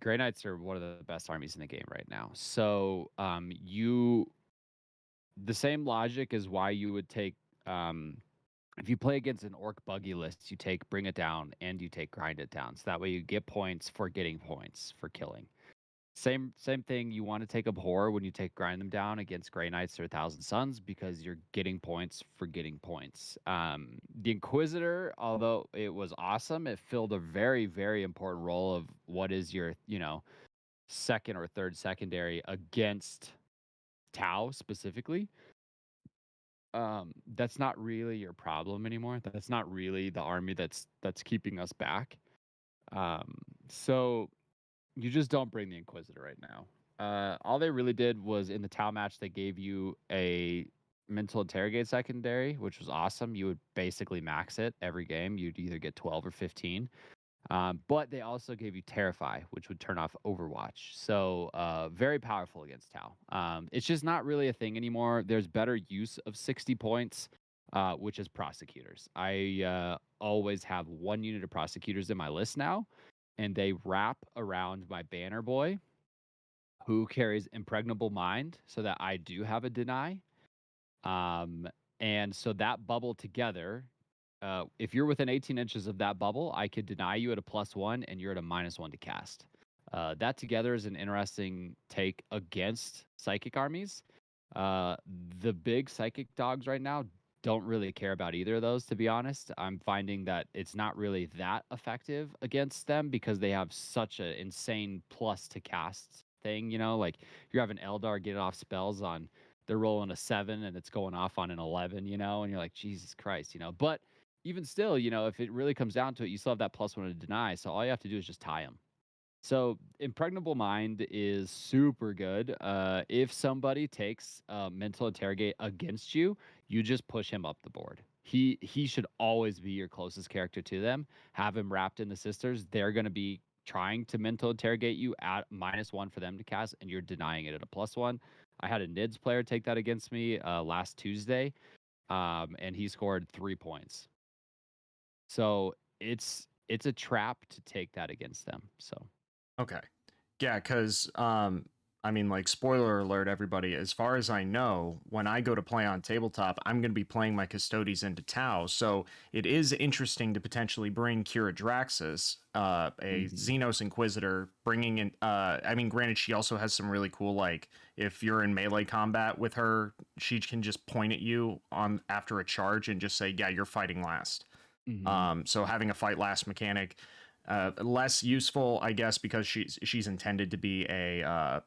Grey Knights are one of the best armies in the game right now. So the same logic is why you would take if you play against an orc buggy list, you take bring it down and you take grind it down. So that way you get points for getting points for killing. Same thing. You want to take up horror when you take grind them down against Grey Knights or Thousand Sons because you're getting points for getting points. The Inquisitor, although it was awesome, it filled a very very important role of what is your second or third secondary against Tau specifically. That's not really your problem anymore. That's not really the army that's keeping us back. Um, so you just don't bring the Inquisitor right now. All they really did was in the Tau match, they gave you a mental interrogate secondary, which was awesome. You would basically max it every game. You'd either get 12 or 15. But they also gave you Terrify, which would turn off Overwatch. So very powerful against Tau. It's just not really a thing anymore. There's better use of 60 points, which is Prosecutors. I always have one unit of Prosecutors in my list now, and they wrap around my Banner Boy, who carries Impregnable Mind, so that I do have a deny. Um, and so that bubble together, if you're within 18 inches of that bubble, I could deny you at a +1 and you're at a -1 to cast. That together is an interesting take against psychic armies. Uh, the big psychic dogs right now don't really care about either of those, to be honest. I'm finding that it's not really that effective against them because they have such an insane plus to cast thing. Like you have an Eldar get off spells on, they're rolling a 7 and it's going off on an 11, and you're like, Jesus Christ. But even still, if it really comes down to it, you still have that +1 to deny. So all you have to do is just tie them. So Impregnable Mind is super good. If somebody takes mental interrogate against you, you just push him up the board. He should always be your closest character to them. Have him wrapped in the sisters. They're going to be trying to mental interrogate you at -1 for them to cast, and you're denying it at a +1. I had a NIDS player take that against me last Tuesday, and he scored 3 points. So it's a trap to take that against them. So. Okay. Yeah, because I mean, like, spoiler alert, everybody. As far as I know, when I go to play on tabletop, I'm going to be playing my Custodes into Tau. So it is interesting to potentially bring Kira Draxus, a Mhm. Xenos Inquisitor, bringing in. I mean, granted, she also has some really cool, like, if you're in melee combat with her, she can just point at you on after a charge and just say, "Yeah, you're fighting last." Mhm. So having a fight last mechanic, less useful, I guess, because she's intended to be a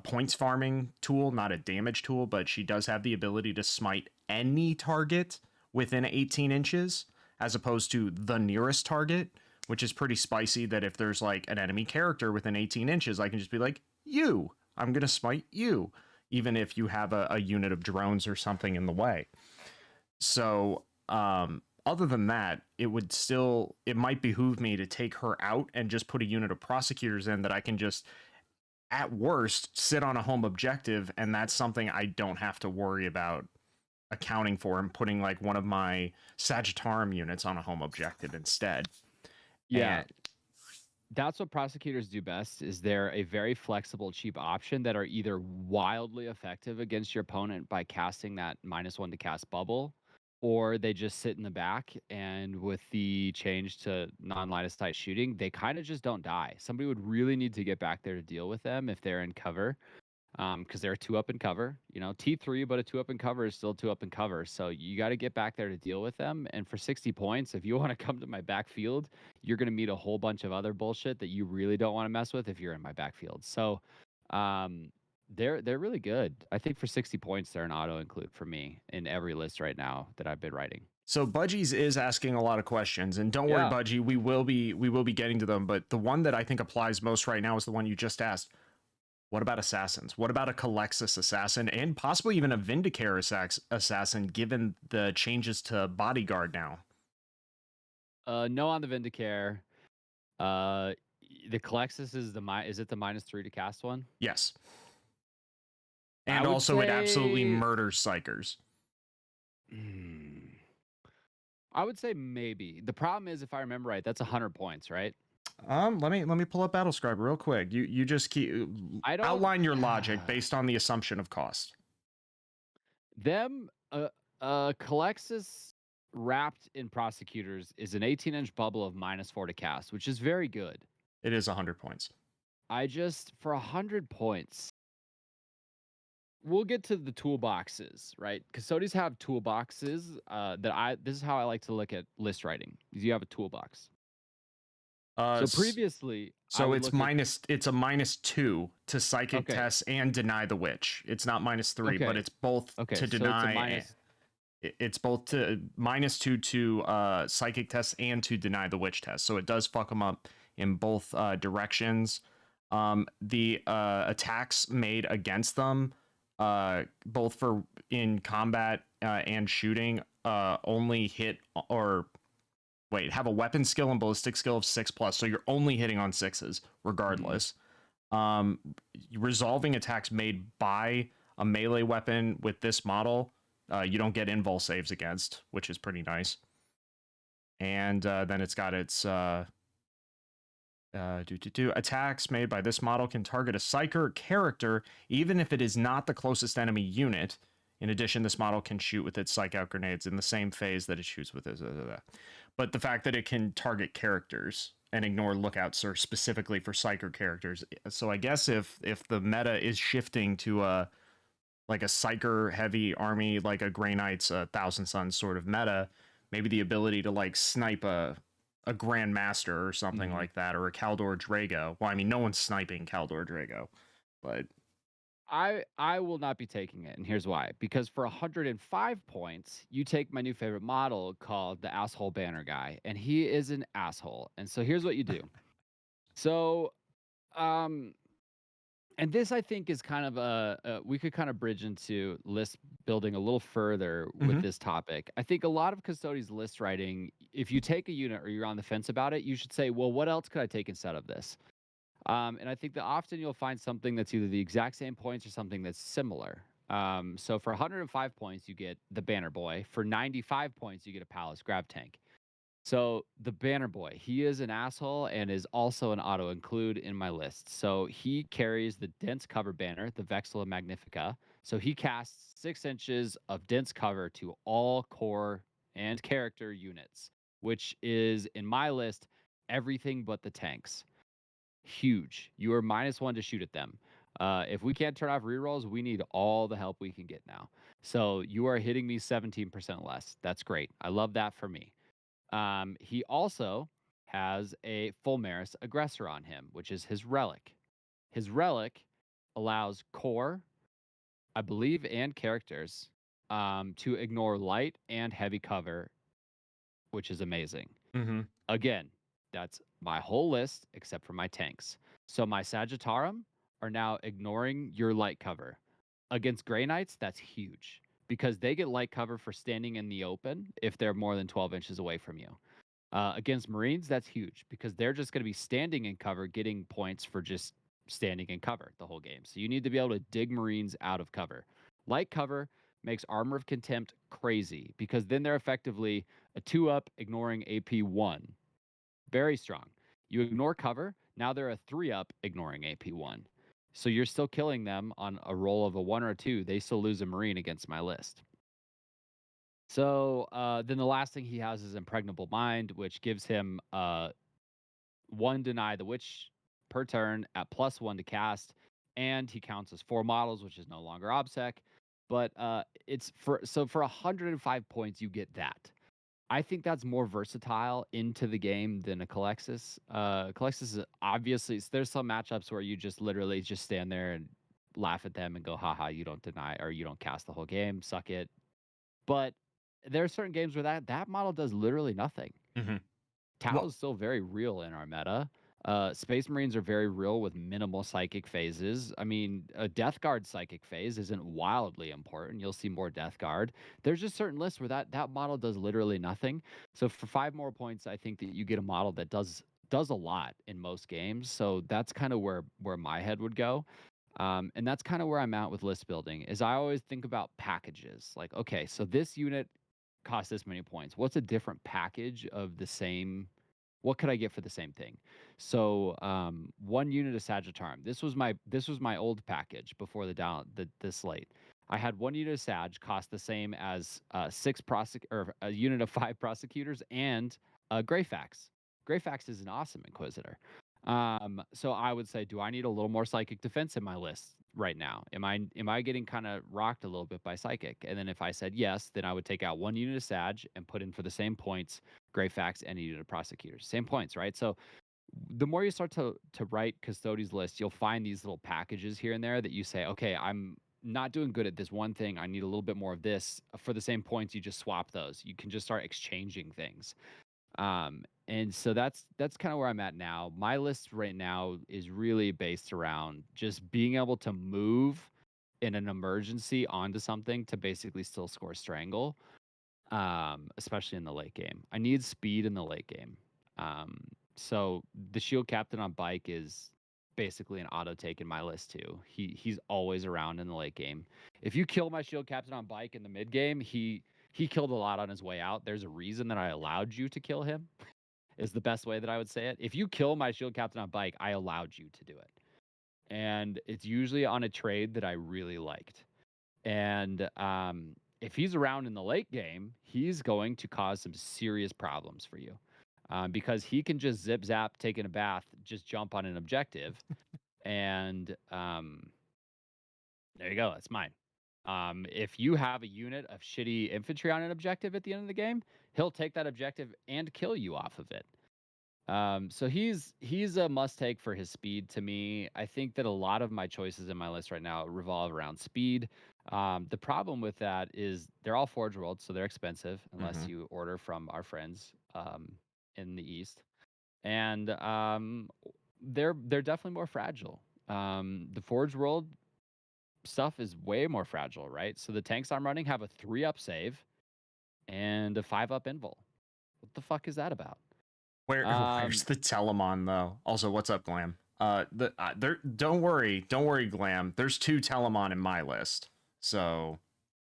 points farming tool, not a damage tool. But she does have the ability to smite any target within 18 inches, as opposed to the nearest target, which is pretty spicy. That if there's like an enemy character within 18 inches, I can just be like, "You, I'm gonna smite you," even if you have a unit of drones or something in the way. So, other than that, it might behoove me to take her out and just put a unit of prosecutors in that I can just, at worst, sit on a home objective, and that's something I don't have to worry about accounting for and putting like one of my Sagittarium units on a home objective instead. Yeah, And that's what prosecutors do best. Is they're a very flexible, cheap option that are either wildly effective against your opponent by casting that -1 to cast bubble, or they just sit in the back and with the change to non-line of sight shooting, they kind of just don't die. Somebody would really need to get back there to deal with them if they're in cover. Because they're 2 up in cover. T3, but a 2 up in cover is still 2 up in cover. So you got to get back there to deal with them. And for 60 points, if you want to come to my backfield, you're going to meet a whole bunch of other bullshit that you really don't want to mess with if you're in my backfield. So um, they're really good. I think for 60 points, they're an auto include for me in every list right now that I've been writing. so Budgies is asking a lot of questions, and don't worry, Yeah. Budgie, we will be getting to them. But the one that I think applies most right now is the one you just asked. What about assassins? What about a Calexis assassin and possibly even a Vindicare assassin, given the changes to bodyguard now? No on the Vindicare. Uh, the Calexis is is it the -3 to cast one? Yes. I And would also, it absolutely say murders psychers. mm, I would say maybe. The problem is, if I remember right, that's 100 points, right? Let me pull up Battlescribe real quick. You just keep I don't outline your logic based on the assumption of cost. them Calexis wrapped in prosecutors is an 18-inch bubble of -4 to cast, which is very good. It is 100 points. I just for 100 points. We'll get to the toolboxes, right? Custodes have toolboxes this is how I like to look at list writing. Is you have a toolbox. Uh, So previously, I so would look at it's a -2 to psychic okay, tests and deny the witch. It's not -3, but okay, it's both okay. to So it's a deny. minus. It's both to -2 to psychic tests and to deny the witch test. So it does fuck them up in both directions. The attacks made against them, both for in combat and shooting, only hit or wait, have a weapon skill and ballistic skill of 6+, so you're only hitting on 6s Mhm. regardless. Um, Resolving attacks made by a melee weapon with this model, you don't get invul saves against, which is pretty nice. And then it's got its attacks made by this model can target a psyker character, even if it is not the closest enemy unit. In addition, this model can shoot with its psych out grenades in the same phase that it shoots with its. But the fact that it can target characters and ignore lookouts are specifically for psyker characters. So I guess if the meta is shifting to a like a psyker heavy army, like a Grey Knights, a Thousand Suns sort of meta, maybe the ability to like snipe a Grandmaster or something Mhm. like that, or a Kaldor Drago. Well, I mean, no one's sniping Kaldor Drago, but I will not be taking it, and here's why. Because for 105 points, you take my new favorite model called the Asshole Banner Guy, and he is an asshole. And so here's what you do. So, um, and this I think is kind of we could kind of bridge into list building a little further with mm-hmm. this topic. I think a lot of Custodes list writing, if you take a unit or you're on the fence about it, you should say, well, what else could I take instead of this? And I think that often you'll find something that's either the exact same points or something that's similar. So for 105 points, you get the Banner Boy. For 95 points, you get a Palace Grab Tank. So the Banner Boy, he is an asshole and is also an auto include in my list. So he carries the dense cover banner, the Vexilla Magnifica. So he casts 6 inches of dense cover to all core and character units, which is in my list everything but the tanks. Huge. You are -1 to shoot at them. If we can't turn off rerolls, we need all the help we can get now. So you are hitting me 17% less. That's great. I love that for me. He also has a full Maris aggressor on him, which is his relic. His relic allows core, I believe, and characters to ignore light and heavy cover, which is amazing. Mm-hmm. Again, that's my whole list except for my tanks. So my Sagittarum are now ignoring your light cover. Against Grey Knights, that's huge because they get light cover for standing in the open if they're more than 12 inches away from you. Against Marines, that's huge because they're just going to be standing in cover, getting points for just standing in cover the whole game. So you need to be able to dig Marines out of cover. Light cover makes Armor of Contempt crazy because then they're effectively a 2-up ignoring AP1. Very strong. You ignore cover, now they're a 3-up ignoring AP1. So you're still killing them on a roll of a 1 or a 2. They still lose a Marine against my list. So then the last thing he has is Impregnable Mind, which gives him 1 deny the witch per turn at +1 to cast, and he counts as 4 models, which is no longer OBSEC. But it's for 105 points, you get that. I think that's more versatile into the game than a Calexis. Calexis is obviously there's some matchups where you just literally just stand there and laugh at them and go, haha, you don't deny or you don't cast the whole game, suck it. But there are certain games where that model does literally nothing. Mm-hmm. Tau Well, is still very real in our meta. Space Marines are very real with minimal psychic phases. I mean, a Death Guard psychic phase isn't wildly important. You'll see more Death Guard. There's just certain lists where that model does literally nothing. So for 5 more points, I think that you get a model that does does a lot in most games. So that's kind of where my head would go. And that's kind of where I'm at with list building is I always think about packages. Like, okay, so this unit costs this many points. What's a different package of the same? What could I get for the same thing? So one unit of Sagittarium. This was my old package before the slate. I had one unit of Sag cost the same as or a unit of 5 prosecutors and a Greyfax. Greyfax is an awesome Inquisitor. So I would say, do I need a little more psychic defense in my list right now? Am I getting kind of rocked a little bit by psychic? And then if I said yes, then I would take out one unit of Sag and put in for the same points Greyfax and a unit of prosecutors. Same points, right? So the more you start to write Custodes lists, you'll find these little packages here and there that you say, okay, I'm not doing good at this one thing. I need a little bit more of this. For the same points, you just swap those. You can just start exchanging things. And so that's kind of where I'm at now. My list right now is really based around just being able to move in an emergency onto something to basically still score strangle, especially in the late game. I need speed in the late game. So the shield captain on bike is basically an auto take in my list too. He's always around in the late game. If you kill my shield captain on bike in the mid game, he killed a lot on his way out. There's a reason that I allowed you to kill him. Is the best way that I would say it. If you kill my shield captain on bike, I allowed you to do it. And it's usually on a trade that I really liked. And if he's around in the late game, he's going to cause some serious problems for you because he can just zip zap, taking a bath, just jump on an objective. And there you go. That's mine. If you have a unit of shitty infantry on an objective at the end of the game, he'll take that objective and kill you off of it. So he's a must take for his speed to me. I think that a lot of my choices in my list right now revolve around speed. The problem with that is they're all Forge World, so they're expensive unless Mm-hmm. you order from our friends in the East, and they're definitely more fragile. The Forge World stuff is way more fragile, right? So the tanks I'm running have a 3-up save and a 5-up invul. What the fuck is that about? Where's the Telemon though? Also, what's up, Glam? There. Don't worry, Glam. There's 2 Telemon in my list. So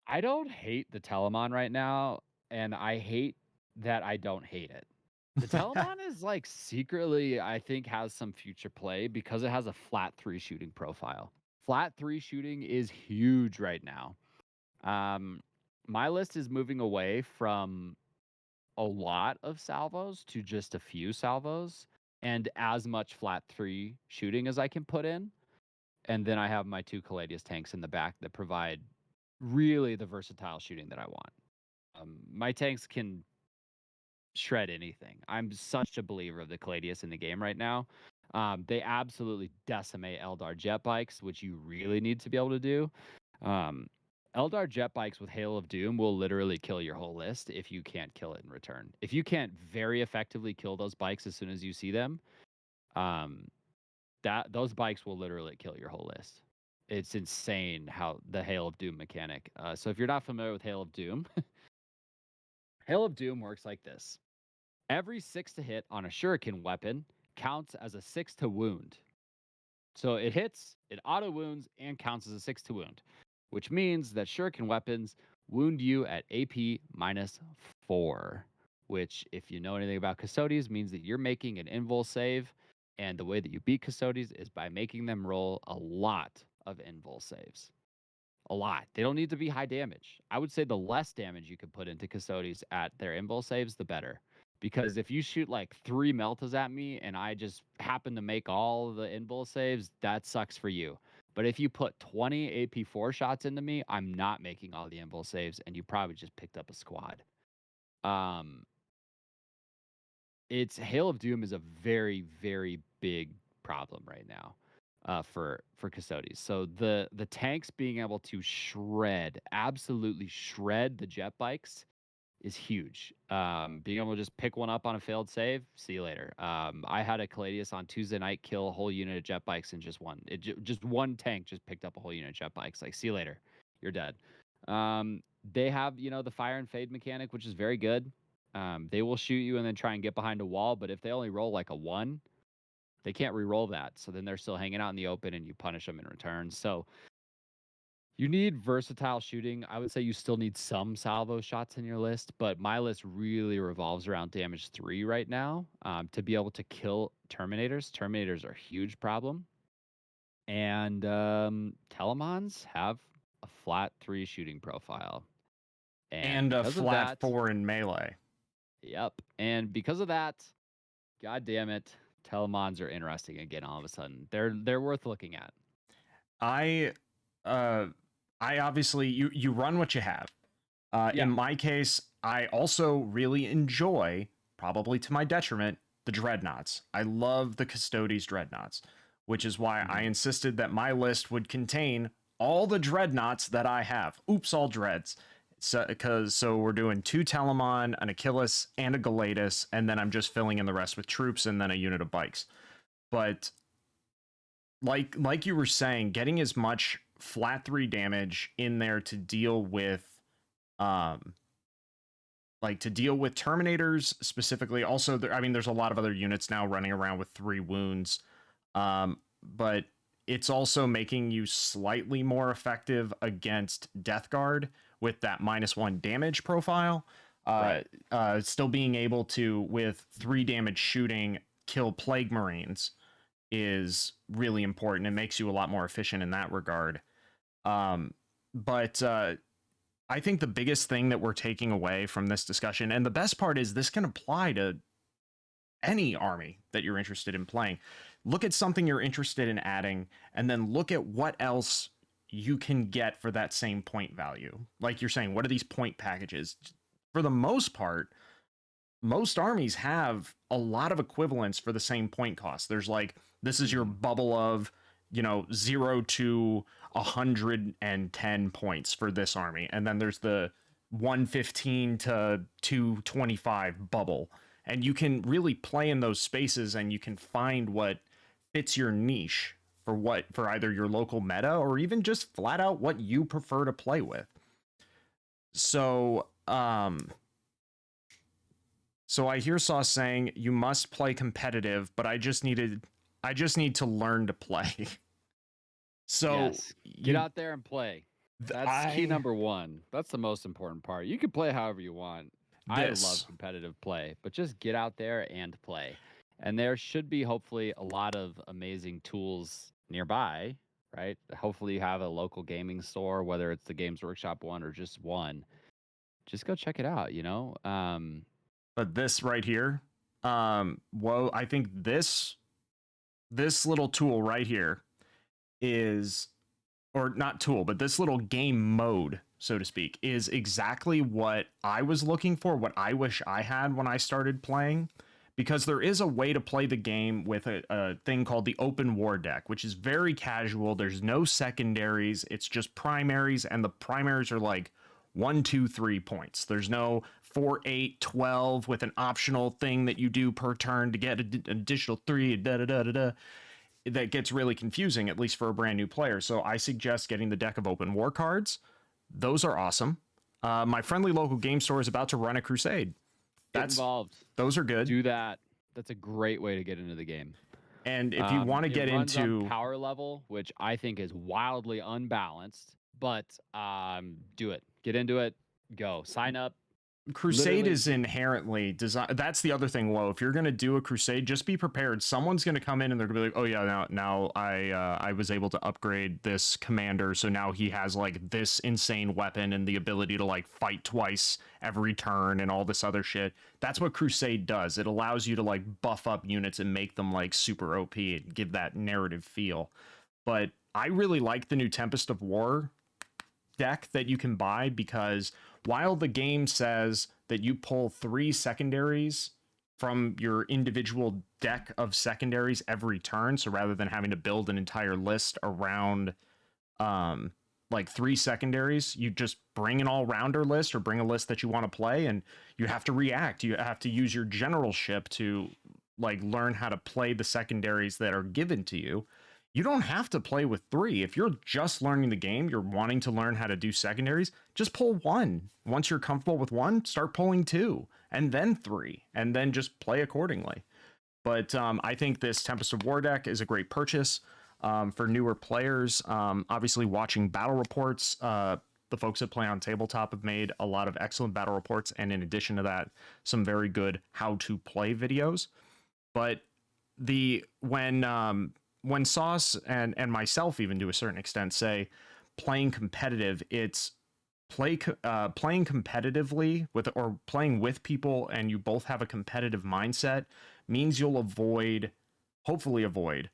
I don't hate the Telemon right now, and I hate that I don't hate it. The Telemon is like secretly, I think, has some future play because it has a flat 3 shooting profile. Flat 3 shooting is huge right now. Um, my list is moving away from a lot of salvos to just a few salvos and as much flat 3 shooting as I can put in. And then I have my 2 Caladius tanks in the back that provide really the versatile shooting that I want. My tanks can shred anything. I'm such a believer of the Caladius in the game right now. They absolutely decimate Eldar jet bikes, which you really need to be able to do. Eldar jet bikes with Hail of Doom will literally kill your whole list if you can't kill it in return. If you can't very effectively kill those bikes as soon as you see them, um, that those bikes will literally kill your whole list. It's insane how the Hail of Doom mechanic. So if you're not familiar with Hail of Doom, Hail of Doom works like this. Every 6 to hit on a shuriken weapon counts as a 6 to wound. So it hits, it auto wounds, and counts as a 6 to wound, which means that shuriken weapons wound you at AP -4, which, if you know anything about Custodes, means that you're making an invul save. And the way that you beat Custodes is by making them roll a lot of invul saves. A lot. They don't need to be high damage. I would say the less damage you can put into Custodes at their invul saves, the better. Because if you shoot like 3 Meltas at me and I just happen to make all the invul saves, that sucks for you. But if you put 20 AP4 shots into me, I'm not making all the invul saves, and you probably just picked up a squad. Um, it's Hail of Doom is a very, very big problem right now for Custodes. So the tanks being able to shred, absolutely shred the jet bikes is huge. Being able to just pick one up on a failed save, see you later. I had a Caladius on Tuesday night kill a whole unit of jet bikes in just one. Just one tank just picked up a whole unit of jet bikes. Like, see you later, you're dead. They have the fire and fade mechanic, which is very good. They will shoot you and then try and get behind a wall, but if they only roll like a 1, they can't re-roll that. So then they're still hanging out in the open and you punish them in return. So you need versatile shooting. I would say you still need some salvo shots in your list, but my list really revolves around damage 3 right now, to be able to kill Terminators. Terminators are a huge problem. And Telemons have a flat 3 shooting profile. And And a because of flat that, 4 in melee. yep. And because of that, god damn it, Telemons are interesting again all of a sudden. They're worth looking at. I uh I obviously you run what you have. Yeah. In my case, I also really enjoy, probably to my detriment, the dreadnoughts. I love the Custodes dreadnoughts, which is why I insisted that my list would contain all the dreadnoughts that I have. Oops, all dreads. So we're doing 2 Telemon, an Achilles, and a Galatus, and then I'm just filling in the rest with troops and then a unit of bikes. But like you were saying, getting as much flat 3 damage in there to deal with um to deal with Terminators specifically. Also, I mean, there's a lot of other units now running around with 3 wounds, but it's also making you slightly more effective against Death Guard with that -1 damage profile. Right. Still being able to, with 3 damage shooting, kill Plague Marines is really important. It makes you a lot more efficient in that regard. But I think the biggest thing that we're taking away from this discussion, and the best part is this can apply to any army that you're interested in playing. Look at something you're interested in adding, and then look at what else you can get for that same point value. Like you're saying, what are these point packages? For the most part, most armies have a lot of equivalents for the same point cost. There's like, this is your bubble of, 0 to 110 points for this army. And then there's the 115 to 225 bubble. And you can really play in those spaces and you can find what fits your niche for either your local meta or even just flat out what you prefer to play with. So, so I hear Sauce saying you must play competitive, but I just need to learn to play. So yes, get out there and play. That's key number 1. That's the most important part. You can play however you want. I love competitive play, but just get out there and play. And there should be hopefully a lot of amazing tools nearby, right? Hopefully you have a local gaming store, whether it's the Games Workshop one or just one. Just go check it out, But this right here, I think this little tool right here is, or not tool, but this little game mode, so to speak, is exactly what I was looking for, what I wish I had when I started playing, because there is a way to play the game with a thing called the open war deck, which is very casual. There's no secondaries. It's just primaries, and the primaries are like 1, 2, 3 points. There's no 4, 8, 12 with an optional thing that you do per turn to get an additional 3, da da da da da. That gets really confusing, at least for a brand new player. So I suggest getting the deck of open war cards. Those are awesome. My friendly local game store is about to run a crusade. Get involved. Those are good. Do that. That's a great way to get into the game. And if you want to get into power level, which I think is wildly unbalanced, but do it. Get into it. Go. Sign up. Crusade is inherently designed. That's the other thing. Well, if you're going to do a crusade, just be prepared. Someone's going to come in and they're going to be like, "Oh yeah, now I was able to upgrade this commander, so now he has like this insane weapon and the ability to like fight twice every turn and all this other shit." That's what crusade does. It allows you to like buff up units and make them like super OP and give that narrative feel. But I really like the new Tempest of War deck that you can buy, because while the game says that you pull 3 secondaries from your individual deck of secondaries every turn, so rather than having to build an entire list around like 3 secondaries, you just bring an all-rounder list or bring a list that you want to play, and you have to react. You have to use your generalship to like learn how to play the secondaries that are given to you. you don't have to play with 3. If you're just learning the game, you're wanting to learn how to do secondaries, just pull 1. Once you're comfortable with 1, start pulling 2, and then 3, and then just play accordingly. But I think this Tempest of War deck is a great purchase for newer players. Obviously, watching battle reports, the folks that play on tabletop have made a lot of excellent battle reports, and in addition to that, some very good how to play videos. But when Sauce and myself, even to a certain extent, say playing competitive, it's playing competitively with, or playing with people, and you both have a competitive mindset, means you'll hopefully avoid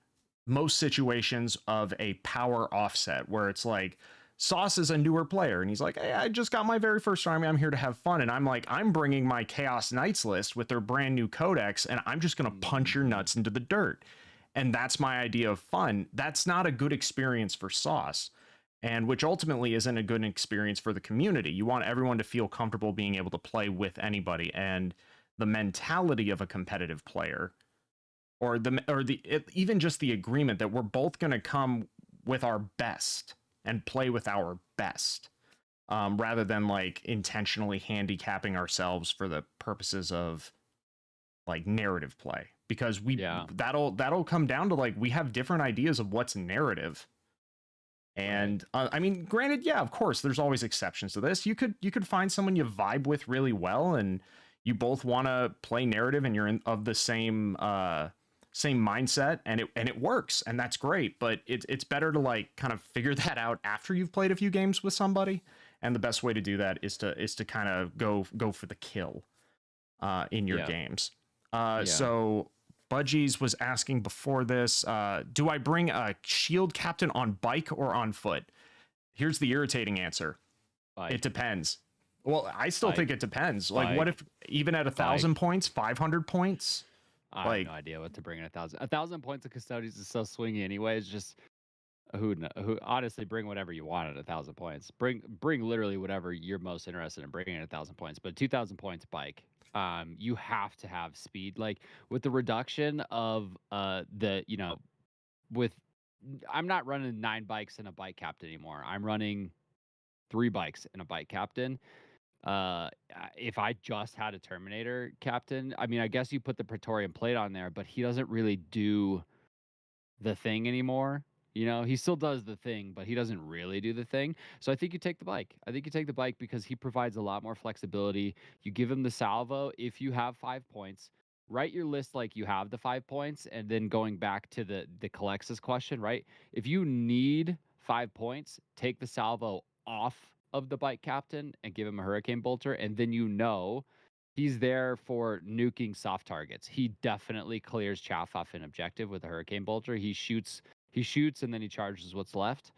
most situations of a power offset where it's like Sauce is a newer player and he's like, hey, I just got my very first army, I'm here to have fun, and I'm like, I'm bringing my Chaos Knights list with their brand new codex and I'm just going to punch your nuts into the dirt, and that's my idea of fun. That's not a good experience for Sauce, and which ultimately isn't a good experience for the community. You want everyone to feel comfortable being able to play with anybody, and the mentality of a competitive player, or even just the agreement that we're both going to come with our best and play with our best, rather than like intentionally handicapping ourselves for the purposes of like narrative play, because that'll come down to like we have different ideas of what's narrative. And I mean, granted, yeah, of course, there's always exceptions to this. You could find someone you vibe with really well, and you both want to play narrative, and you're of the same mindset, and it works, and that's great. But it's better to like kind of figure that out after you've played a few games with somebody, and the best way to do that is to kind of go for the kill in your games. So Budgies was asking before this, do I bring a shield captain on bike or on foot? Here's the irritating answer. Bike. It depends. Well, I still think it depends. Bike. Like, what if even at 1,000 points, 500 points? I have no idea what to bring in 1,000. 1,000 points of Custodes is so swingy anyway. It's just who honestly, bring whatever you want at 1,000 points. Bring literally whatever you're most interested in bringing at 1,000 points. But 2,000 points bike. You have to have speed. Like with the reduction of with I'm not running 9 bikes and a bike captain anymore. I'm running 3 bikes and a bike captain. If I just had a Terminator captain, I mean, I guess you put the Praetorian plate on there, but he doesn't really do the thing anymore. You know, he still does the thing, but he doesn't really do the thing. So I think you take the bike. I think you take the bike because he provides a lot more flexibility. You give him the salvo if you have 5 points. Write your list like you have the 5 points, and then going back to the Calexis question, right? If you need 5 points, take the salvo off of the bike captain and give him a hurricane bolter, and then he's there for nuking soft targets. He definitely clears chaff off an objective with a hurricane bolter. He shoots, and then he charges what's left.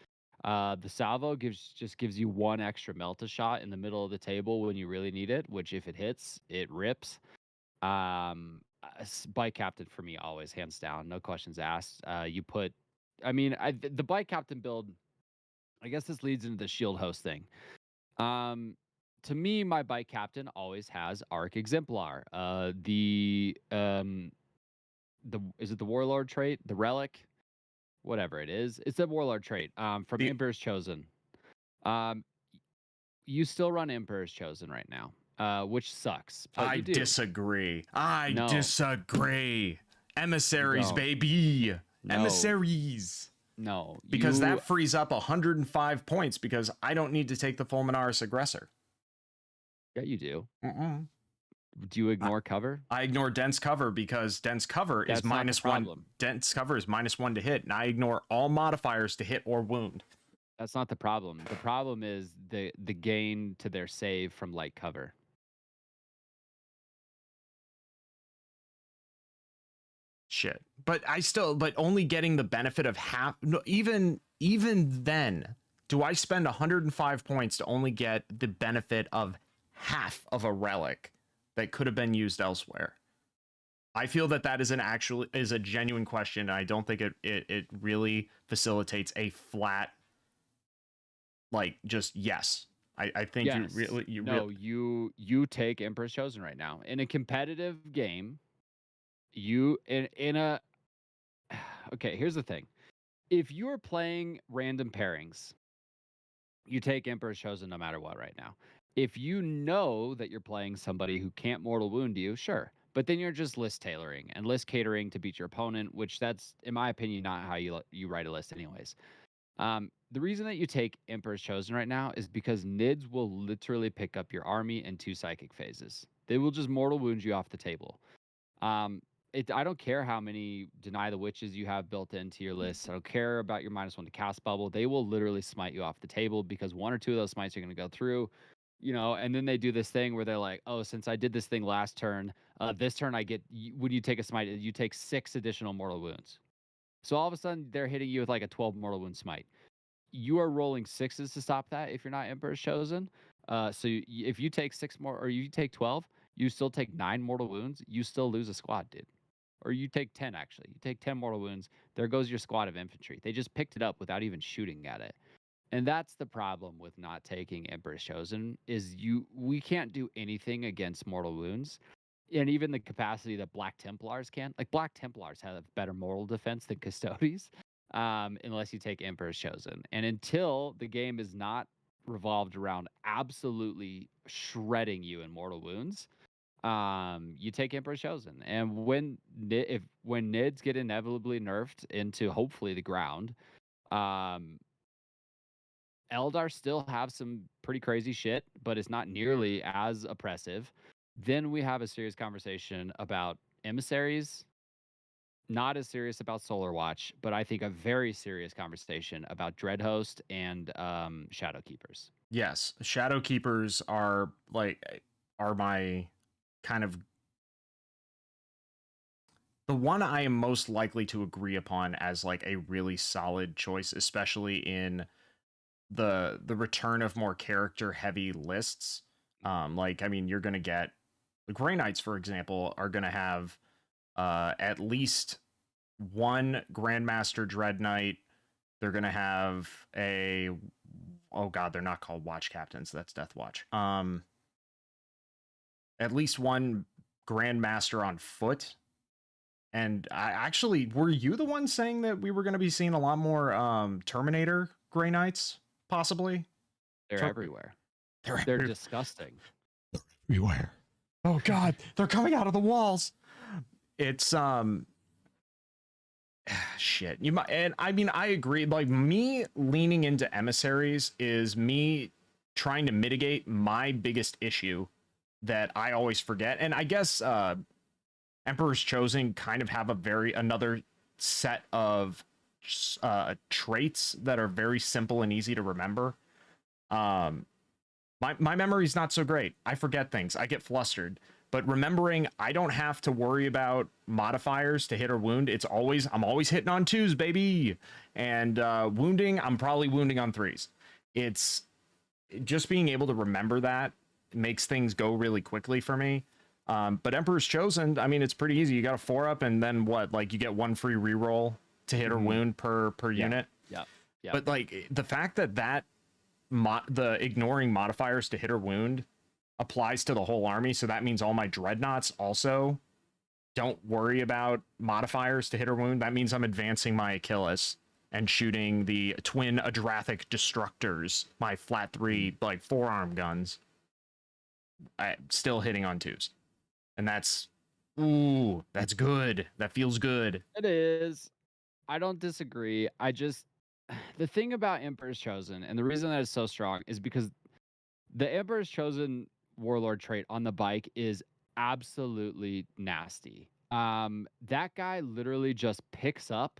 The salvo just gives you 1 extra melta shot in the middle of the table when you really need it, which if it hits, it rips. Bike captain for me always, hands down, no questions asked. The bike captain build, I guess this leads into the shield host thing. To me, my bike captain always has Arc Exemplar. Is it the Warlord trait? The Relic? Whatever it is. It's the Warlord trait from Emperor's Chosen. You still run Emperor's Chosen right now, which sucks. I disagree. Emissaries, baby. No. Emissaries. No. Because that frees up 105 points because I don't need to take the Fulminaris Aggressor. Yeah, you do. Mm-mm. Do you ignore cover? I ignore dense cover because dense cover is -1. Dense cover is -1 to hit, and I ignore all modifiers to hit or wound. That's not the problem. The problem is the gain to their save from light cover. Shit. But only getting the benefit of half. No, even then, do I spend 105 points to only get the benefit of half of a relic that could have been used elsewhere? I feel that is a genuine question. And I don't think it really facilitates a flat, like, just yes. I think yes. you take Emperor's Chosen right now in a competitive game. Okay, here's the thing. If you're playing random pairings, you take Emperor's Chosen no matter what right now. If you know that you're playing somebody who can't mortal wound you, sure. But then you're just list tailoring and list catering to beat your opponent, which that's, in my opinion, not how you write a list, anyways. The reason that you take Emperor's Chosen right now is because Nids will literally pick up your army in 2 psychic phases. They will just mortal wound you off the table. Um, I don't care how many Deny the Witches you have built into your list. I don't care about your -1 to cast bubble. They will literally smite you off the table because 1 or 2 of those smites are going to go through, and then they do this thing where they're like, "Oh, since I did this thing last turn, this turn I get when you take a smite, you take 6 additional mortal wounds." So all of a sudden they're hitting you with like a 12 mortal wound smite. You are rolling sixes to stop that if you're not Emperor's Chosen. If you take 6 more or you take 12, you still take 9 mortal wounds, you still lose a squad, dude. Or you take 10 actually. You take 10 mortal wounds, there goes your squad of infantry. They just picked it up without even shooting at it. And that's the problem with not taking Emperor's Chosen is we can't do anything against mortal wounds. And even the capacity that Black Templars can. Like Black Templars have better mortal defense than Custodes, unless you take Emperor's Chosen. And until the game is not revolved around absolutely shredding you in mortal wounds, you take Emperor's Chosen. And when Nids get inevitably nerfed into hopefully the ground, um, Eldar still have some pretty crazy shit, but it's not nearly as oppressive. Then we have a serious conversation about emissaries, not as serious about Solar Watch, but I think a very serious conversation about Dreadhost and Shadow Keepers. Yes, Shadow Keepers are my kind of the one I am most likely to agree upon as like a really solid choice, especially in the return of more character heavy lists. Like I mean, you're gonna get the Grey Knights, for example, are gonna have at least one Grandmaster Dread Knight. They're gonna have a oh god, they're not called Watch Captains. That's Death Watch. At least one Grandmaster on foot. And I actually, were you the one saying that we were going to be seeing a lot more Terminator Grey Knights, possibly? They're Ter- everywhere. they're They're disgusting. everywhere. Oh god, they're coming out of the walls. It's shit. You might, and I mean, I agree. Like me leaning into emissaries is me trying to mitigate my biggest issue that I always forget. And I guess Emperor's Chosen kind of have another set of traits that are very simple and easy to remember. Um, my memory's not so great. I forget things. I get flustered. But remembering I don't have to worry about modifiers to hit or wound. I'm always hitting on 2s, baby. And wounding, I'm probably wounding on 3s. It's just being able to remember that makes things go really quickly for me. But Emperor's Chosen, I mean, it's pretty easy. You got a 4-up, and then what? Like you get 1 free reroll to hit or wound per unit. Yeah. But like the fact that the ignoring modifiers to hit or wound applies to the whole army, so that means all my dreadnoughts also don't worry about modifiers to hit or wound. That means I'm advancing my Achilles and shooting the twin Adrathic Destructors, my flat 3 like forearm guns, still hitting on 2s. And that's good. That feels good. It is. I don't disagree. The thing about Emperor's Chosen, and the reason that it's so strong is because the Emperor's Chosen warlord trait on the bike is absolutely nasty. That guy literally just picks up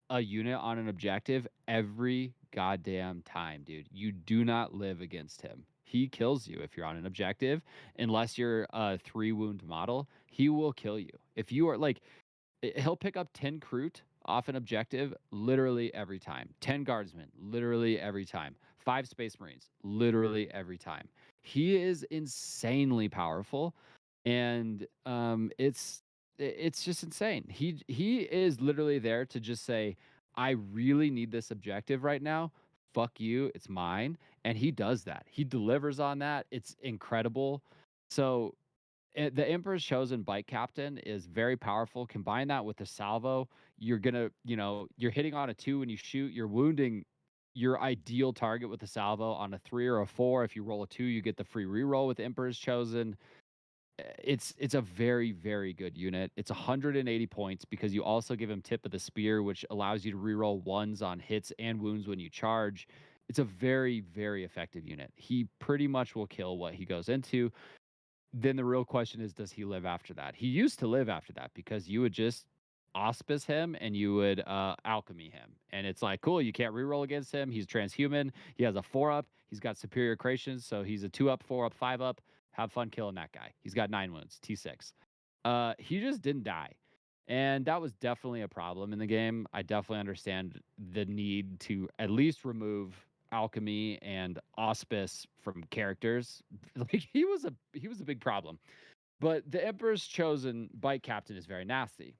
a unit on an objective every goddamn time, dude. You do not live against him. He kills you if you're on an objective, unless you're a 3 wound model. He will kill you. If you are like, he'll pick up 10 Kroot off an objective literally every time. 10 guardsmen literally every time. 5 space marines literally every time. He is insanely powerful, and it's just insane. He is literally there to just say, I really need this objective right now. Fuck you, it's mine. And he does that. He delivers on that. It's incredible. So The Emperor's Chosen Bike Captain is very powerful. Combine that with the salvo, you're gonna, you're hitting on a 2 when you shoot, you're wounding your ideal target with the salvo on a 3 or a 4. If you roll a 2, you get the free reroll with Emperor's Chosen. It's a very, very good unit. It's 180 points because you also give him Tip of the Spear, which allows you to reroll ones on hits and wounds when you charge. It's a very, very effective unit. He pretty much will kill what he goes into. Then the real question is, does he live after that? He used to live after that because you would just auspice him and you would alchemy him. And it's like, cool, you can't reroll against him. He's transhuman. He has a 4-up. He's got superior creations. So he's a 2-up, 4-up, 5-up. Have fun killing that guy. He's got 9 wounds, T6. He just didn't die. And that was definitely a problem in the game. I definitely understand the need to at least remove alchemy and auspice from characters. Like he was a big problem. But the Emperor's Chosen Bike Captain is very nasty.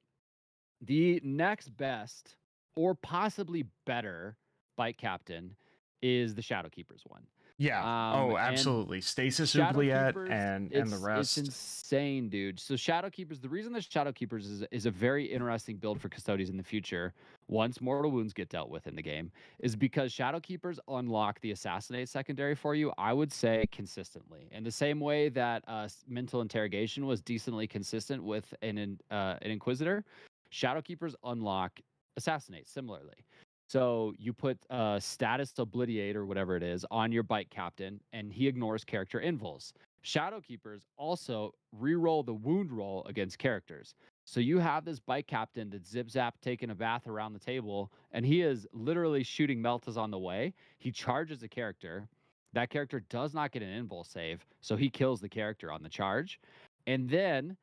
The next best or possibly better bike captain is the Shadowkeepers one. Yeah. Oh, And absolutely. Stasis Oubliette Shadowkeepers, and the it's rest. insane, dude. So Shadowkeepers, the reason that Shadowkeepers is a very interesting build for Custodes in the future, once Mortal Wounds get dealt with in the game, is because Shadowkeepers unlock the Assassinate secondary for you, I would say consistently. In the same way that Mental Interrogation was decently consistent with an Inquisitor, Shadowkeepers unlock Assassinate similarly. So you put status obliterate or whatever it is on your bike captain, and he ignores character invuls. Shadowkeepers also re-roll the wound roll against characters. So you have this bike captain that zip zap taking a bath around the table, and he is literally shooting Meltas on the way. He charges a character. That character does not get an invul save, so he kills the character on the charge. And then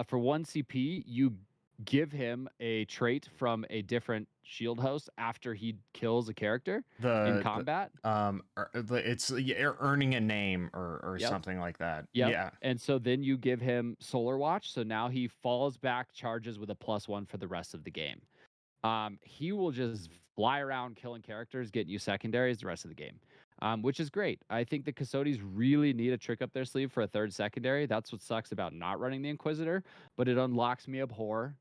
for 1 CP, you give him a trait from a different shield host after he kills a character in The combat. it's earning a name or Yep. something like that. Yep. Yeah. And so then you give him Solar Watch. So now he falls back, charges with a +1 for the rest of the game. He will just fly around killing characters, getting you secondaries the rest of the game, which is great. I think the Custodes really need a trick up their sleeve for a third secondary. That's what sucks about not running the Inquisitor, but it unlocks me Abhor,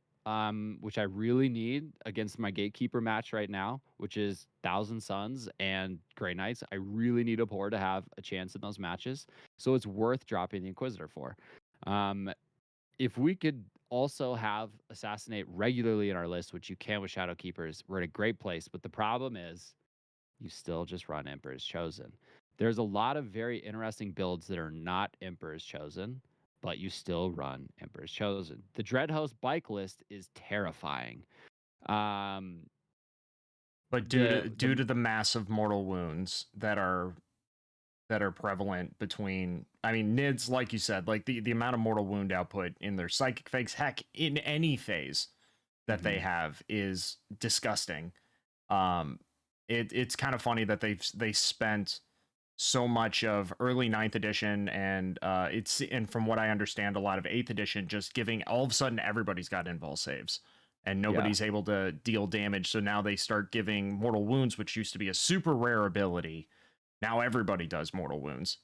which I really need against my Gatekeeper match right now, which is Thousand Suns and Grey Knights. I really need Abhor to have a chance in those matches, so it's worth dropping the Inquisitor for. If we could also have Assassinate regularly in our list, which you can with Shadowkeepers, we're in a great place. But the problem is you still just run Emperor's Chosen. There's a lot of very interesting builds that are not Emperor's Chosen, but you still run Emperor's Chosen. The Dreadhost bike list is terrifying. Um, But the due to the massive mortal wounds that are prevalent between, I mean, NIDs, like you said, like the amount of mortal wound output in their psychic phase, heck, in any phase that they have is disgusting. It's kind of funny that they spent so much of early ninth edition and from what I understand, a lot of 8th edition just giving, all of a sudden everybody's got invul saves and nobody's able to deal damage. So now they start giving mortal wounds, which used to be a super rare ability. Now everybody does mortal wounds.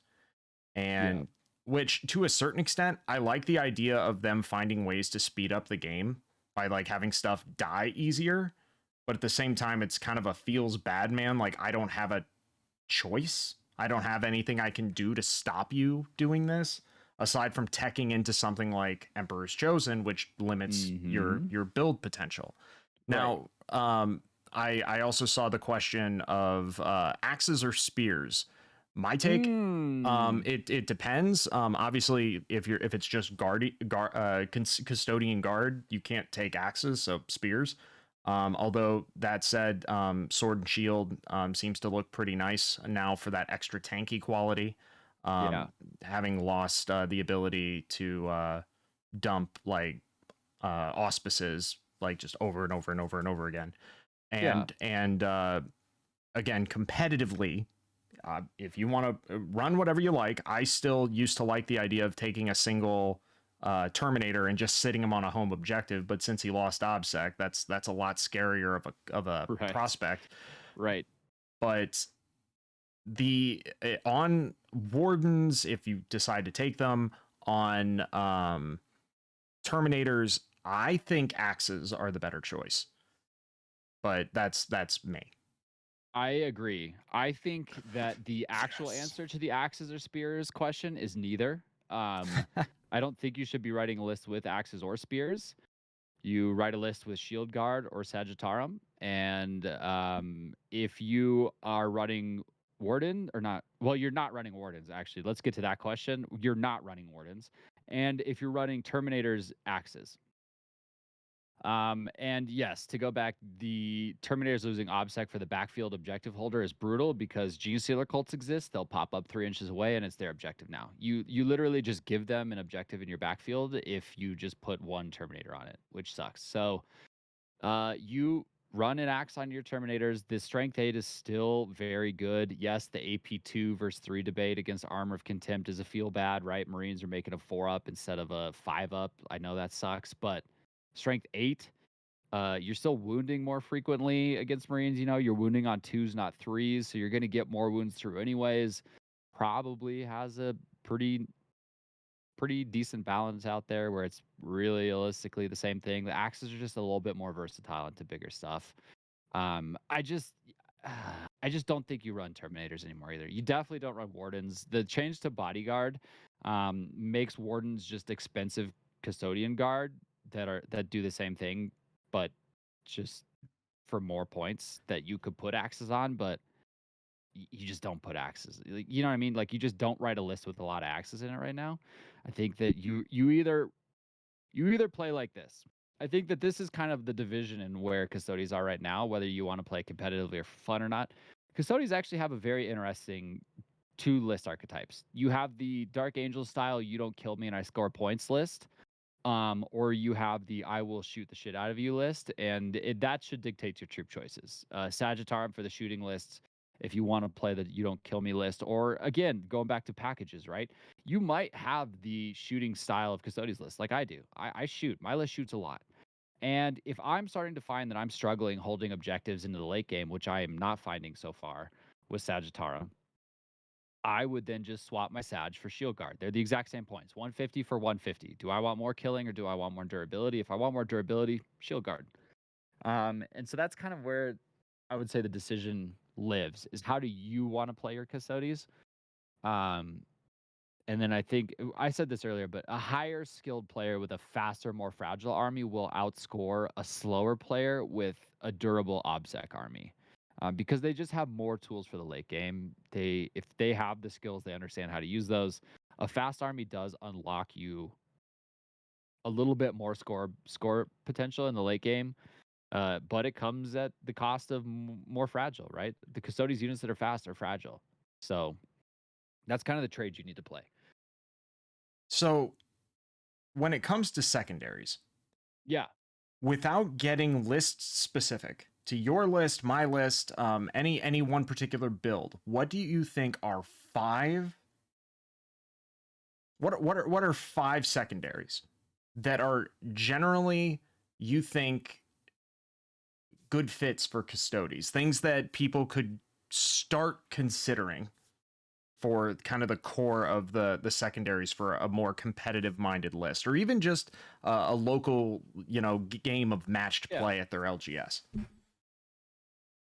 And which to a certain extent, I like the idea of them finding ways to speed up the game by like having stuff die easier. But at the same time, it's kind of a feels bad, man. Like I don't have a choice. I don't have anything I can do to stop you doing this aside from teching into something like Emperor's Chosen, which limits your build potential. Now, I also saw the question of axes or spears. My take, it depends. Obviously, if it's just custodian guard, you can't take axes, so spears. Although that said, sword and shield seems to look pretty nice now for that extra tanky quality. Having lost the ability to dump like auspices like just over and over and over and over again. And again, competitively, if you want to run whatever you like, I still used to like the idea of taking a single Terminator and just sitting him on a home objective. But since he lost OBSEC, that's a lot scarier of a prospect. Right. But the on wardens, if you decide to take them, On Terminators, I think axes are the better choice, but that's me. I agree. I think that the actual Yes. answer to the axes or spears question is neither. I don't think you should be writing a list with axes or spears. You write a list with Shield Guard or Sagittarum, and if you are running Warden or not, well, you're not running Wardens actually. Let's get to that question. You're not running Wardens, and if you're running Terminators, axes. And yes, to go back, the Terminators losing OBSEC for the backfield objective holder is brutal because Gene Stealer cults exist. They'll pop up 3 inches away, and it's their objective now. You literally just give them an objective in your backfield if you just put one Terminator on it, which sucks. So you run an axe on your Terminators. The Strength 8 is still very good. Yes, the AP2 versus 3 debate against Armor of Contempt is a feel bad, right? Marines are making a 4-up instead of a 5-up. I know that sucks, but Strength 8, you're still wounding more frequently against Marines. You know, you're wounding on 2s, not 3s, so you're going to get more wounds through anyways. Probably has a pretty decent balance out there where it's really realistically the same thing. The axes are just a little bit more versatile into bigger stuff. I just I just don't think you run Terminators anymore either. You definitely don't run Wardens. The change to Bodyguard makes Wardens just expensive custodian guard that do the same thing, but just for more points that you could put axes on, but you just don't put axes. Like, you know what I mean? Like you just don't write a list with a lot of axes in it right now. I think that you either play like this. I think that this is kind of the division in where Custodes are right now, whether you want to play competitively or for fun or not. Custodes actually have a very interesting two list archetypes. You have the Dark Angel style, you don't kill me and I score points list. Or you have the I will shoot the shit out of you list, and that should dictate your troop choices. Sagittarium for the shooting lists, if you want to play the you don't kill me list, or again, going back to packages, right? You might have the shooting style of Custodes list, like I do. I shoot, my list shoots a lot. And if I'm starting to find that I'm struggling holding objectives into the late game, which I am not finding so far with Sagittarium, I would then just swap my Sag for Shield Guard. They're the exact same points, 150 for 150. Do I want more killing or do I want more durability? If I want more durability, Shield Guard. And so that's kind of where I would say the decision lives is how do you want to play your Custodes? Um, and then I think I said this earlier, but a higher skilled player with a faster, more fragile army will outscore a slower player with a durable OBSEC army. Because they just have more tools for the late game. If they have the skills, they understand how to use those. A fast army does unlock you a little bit more score potential in the late game, but it comes at the cost of more fragile, right? The Custodes units that are fast are fragile, so that's kind of the trade you need to play. So when it comes to secondaries, Yeah, without getting list specific to your list, my list, any one particular build, what do you think are five? What are five secondaries that are generally you think good fits for Custodes? Things that people could start considering for kind of the core of the secondaries for a more competitive minded list, or even just a local game of matched yeah. play at their LGS.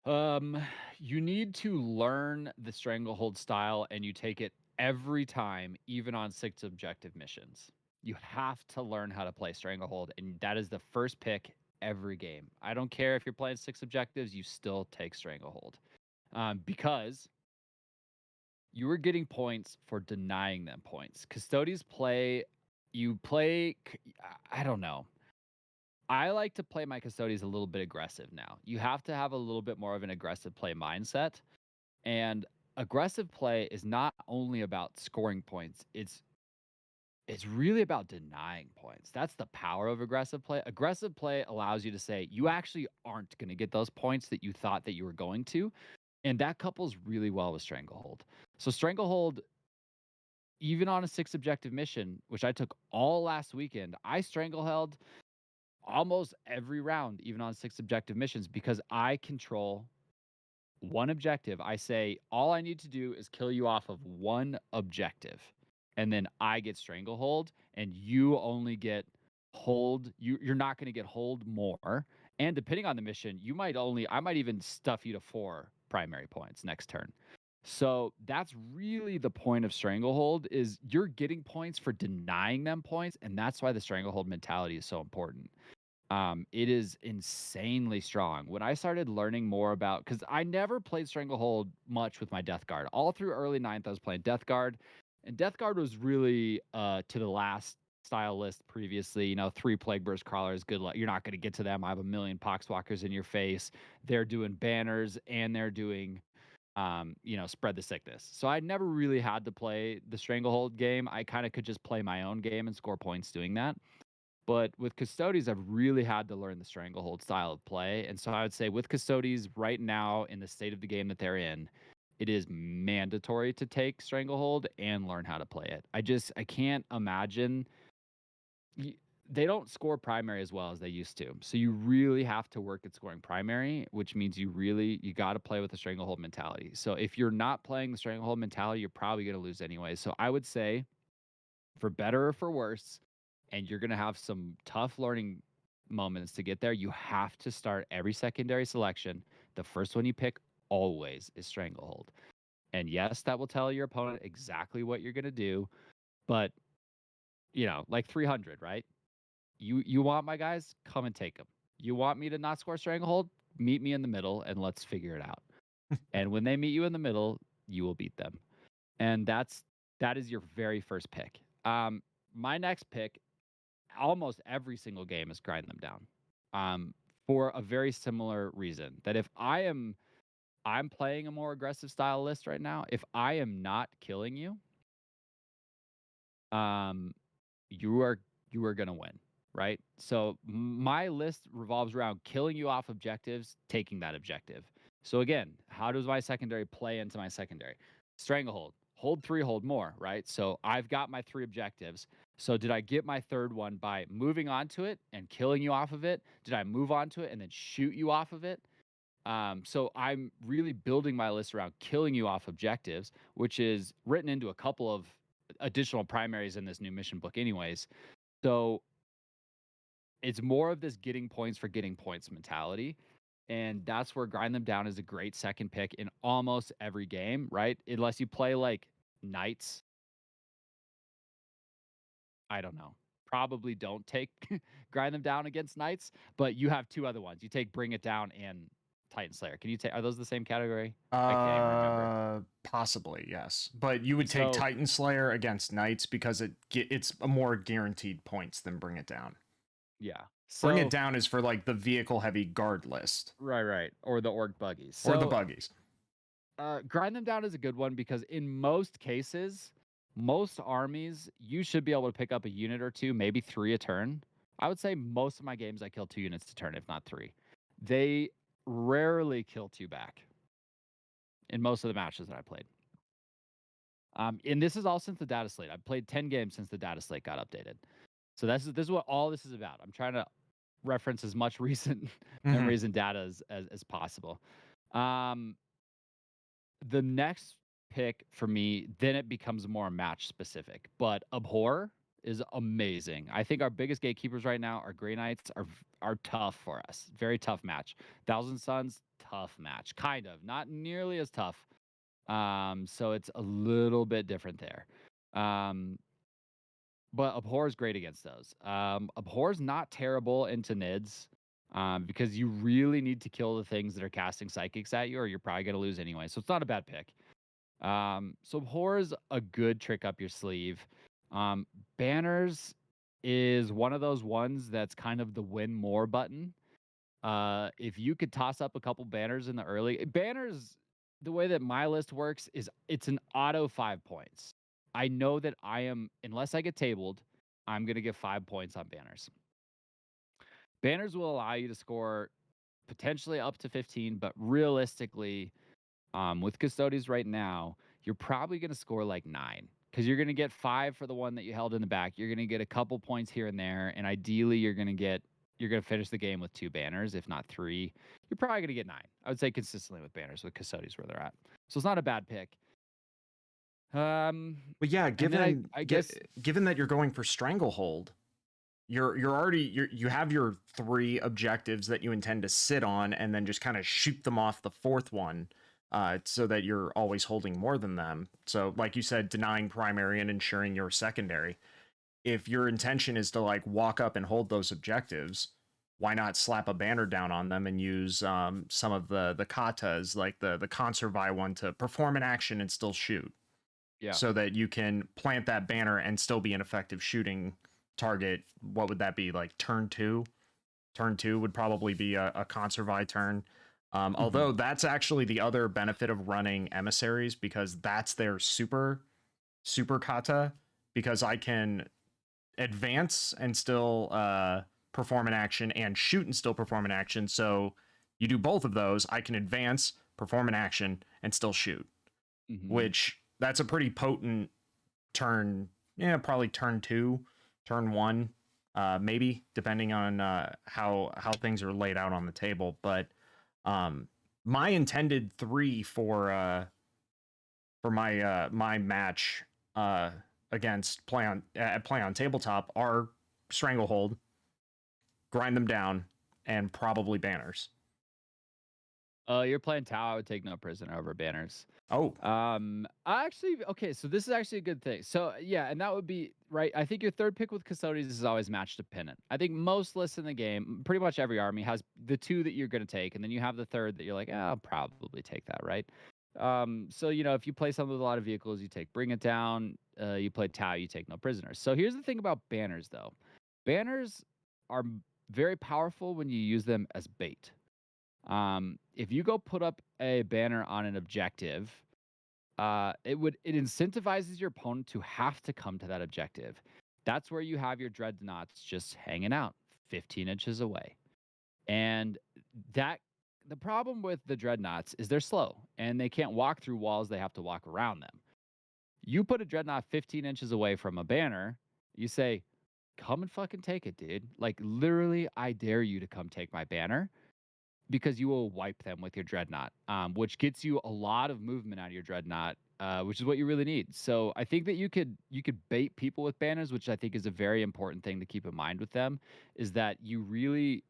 You need to learn the stranglehold style and you take it every time, even on 6 objective missions. You have to learn how to play stranglehold, and that is the first pick every game. I don't care if you're playing 6 objectives, you still take stranglehold. Because you are getting points for denying them points. Custodes play, you play, I don't know. I like to play my Custodes a little bit aggressive now. You have to have a little bit more of an aggressive play mindset. And aggressive play is not only about scoring points, it's really about denying points. That's the power of aggressive play. Aggressive play allows you to say you actually aren't going to get those points that you thought that you were going to, and that couples really well with stranglehold. So stranglehold, even on a 6 objective mission, which I took all last weekend, I strangleheld almost every round, even on 6 objective missions, because I control one objective. I say all I need to do is kill you off of one objective. and then I get Stranglehold, and you only get hold. You're not going to get hold more. And depending on the mission, I might even stuff you to 4 primary points next turn. So that's really the point of Stranglehold is you're getting points for denying them points, and that's why the Stranglehold mentality is so important. It is insanely strong. When I started learning more about, because I never played Stranglehold much with my Death Guard. All through early ninth, I was playing Death Guard, and Death Guard was really to the last style list previously. 3 Plague Burst Crawlers, good luck. You're not going to get to them. I have a million Poxwalkers in your face. They're doing banners and they're doing spread the sickness. So I never really had to play the Stranglehold game. I kind of could just play my own game and score points doing that. But with Custodes, I've really had to learn the Stranglehold style of play. And so I would say with Custodes right now in the state of the game that they're in, it is mandatory to take Stranglehold and learn how to play it. I can't imagine they don't score primary as well as they used to. So you really have to work at scoring primary, which means you got to play with the Stranglehold mentality. So if you're not playing the Stranglehold mentality, you're probably going to lose anyway. So I would say for better or for worse, and you're going to have some tough learning moments to get there, you have to start every secondary selection. The first one you pick always is Stranglehold. And yes, that will tell your opponent exactly what you're going to do, but like 300, right? You want my guys? Come and take them. You want me to not score Stranglehold? Meet me in the middle and let's figure it out. And when they meet you in the middle, you will beat them. And that is your very first pick. My next pick, almost every single game is grind them down. For a very similar reason. That if I'm playing a more aggressive style list right now, if I am not killing you, um, you are gonna win, right? So my list revolves around killing you off objectives, taking that objective. So again, how does my secondary play into my secondary? Stranglehold, hold 3, hold more, right? So I've got my 3 objectives. So did I get my third one by moving onto it and killing you off of it? Did I move onto it and then shoot you off of it? So I'm really building my list around killing you off objectives, which is written into a couple of additional primaries in this new mission book, anyways. So it's more of this getting points for getting points mentality. And that's where grind them down is a great second pick in almost every game, right? Unless you play like knights. I don't know. Probably don't take grind them down against knights, but you have 2 other ones. You take bring it down and Titan Slayer. Can you take are those the same category? I can't even remember. Possibly, yes. But you would take So Titan Slayer against Knights because it's a more guaranteed points than Bring It Down. yeah. Bring It So Down is for like the vehicle heavy guard list right. Or the orc buggies. or the So buggies. grind them down is a good one because in most cases, most armies, you should be able to pick up a unit or 2, maybe 3 a turn. I would say most of my games I kill 2 units a turn, if not 3. They rarely kill 2 back in most of the matches that I played. And this is all since the data slate. I've played 10 games since the data slate got updated. So this is what all this is about. I'm trying to reference as much recent Mm-hmm. memories and data as possible. Um, the next pick for me, then it becomes more match specific. But Abhor is amazing. I think our biggest gatekeepers right now, our Grey Knights, are tough for us. Very tough match. Thousand Suns, tough match. Kind of. Not nearly as tough. So it's a little bit different there. But Abhor is great against those. Abhor's not terrible into NIDs. Because you really need to kill the things that are casting psychics at you, or you're probably going to lose anyway. So it's not a bad pick. So Abhor is a good trick up your sleeve. Um, Banners is one of those ones that's kind of the win more button. If you could toss up a couple banners in the early banners, the way that my list works is it's an auto 5 points. I know that unless I get tabled, I'm gonna get 5 points on banners. Banners will allow you to score potentially up to 15, but realistically, with Custodes right now, you're probably going to score like 9 because you're going to get 5 for the one that you held in the back. You're going to get a couple points here and there, and ideally, you're going to finish the game with 2 banners, if not 3. You're probably going to get 9. I would say consistently with banners with Custodes where they're at. So it's not a bad pick. But yeah, And then I guess given that you're going for stranglehold, you're already you have your three objectives that you intend to sit on, and then just kind of shoot them off the fourth one, so that you're always holding more than them. So, like you said, denying primary and ensuring your secondary. If your intention is to like walk up and hold those objectives, why not slap a banner down on them and use some of the katas, like the conservi one, to perform an action and still shoot, yeah. so that you can plant that banner and still be an effective shooting target. What would that be, like turn two? Turn two would probably be a conservi turn. Hmm. Although that's actually the other benefit of running emissaries, because that's their super kata, because I can advance and still perform an action, and shoot and still perform an action. So you do both of those, I can advance, perform an action, and still shoot, Hmm. which that's a pretty potent turn. Yeah, probably turn two, turn one, maybe depending on how things are laid out on the table. But um, my intended three for my match uh, against play on tabletop are stranglehold, grind them down, and probably banners. You're playing Tau. I would take no prisoner over banners. Oh, I actually okay, so this is actually a good thing. So yeah, and that would be right. I think your third pick with Custodes is always match dependent. I think most lists in the game, pretty much every army has the two that you're going to take, and then you have the third that you're like, I'll probably take that, right? So if you play something with a lot of vehicles, you take bring it down. You play Tau, you take no prisoners. So here's the thing about banners, though. Banners are very powerful when you use them as bait. If you go put up a banner on an objective, it incentivizes your opponent to have to come to that objective. That's where you have your dreadnoughts just hanging out 15 inches away. And that the problem with the dreadnoughts is they're slow and they can't walk through walls, they have to walk around them. You put a dreadnought 15 inches away from a banner, you say, "Come and fucking take it, dude. Like literally, I dare you to come take my banner." Because you will wipe them with your dreadnought, which gets you a lot of movement out of your dreadnought, which is what you really need. So I think that you could bait people with banners, which I think is a very important thing to keep in mind with them. Is that you really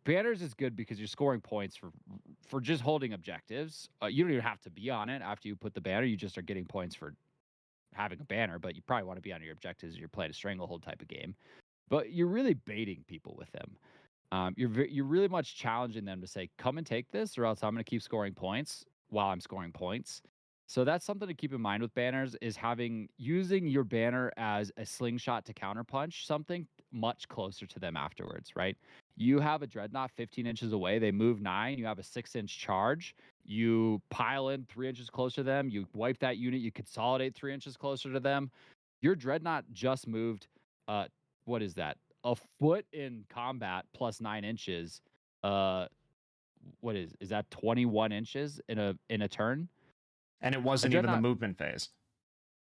banners is good because you're scoring points for just holding objectives. You don't even have to be on it after you put the banner. You just are getting points for having a banner, but you probably want to be on your objectives. You're playing a stranglehold type of game, but you're really baiting people with them. You're really much challenging them to say, "Come and take this, or else I'm going to keep scoring points while I'm scoring points." So that's something to keep in mind with banners is using your banner as a slingshot to counterpunch something much closer to them afterwards, right? You have a dreadnought 15 inches away, they move 9, you have a 6-inch charge, you pile in 3 inches closer to them, you wipe that unit, you consolidate 3 inches closer to them. Your dreadnought just moved, uh, what is that? A foot in combat plus 9 inches. Uh, what is that 21 inches in a turn? and it A wasn't even the dreadnought. movement phase.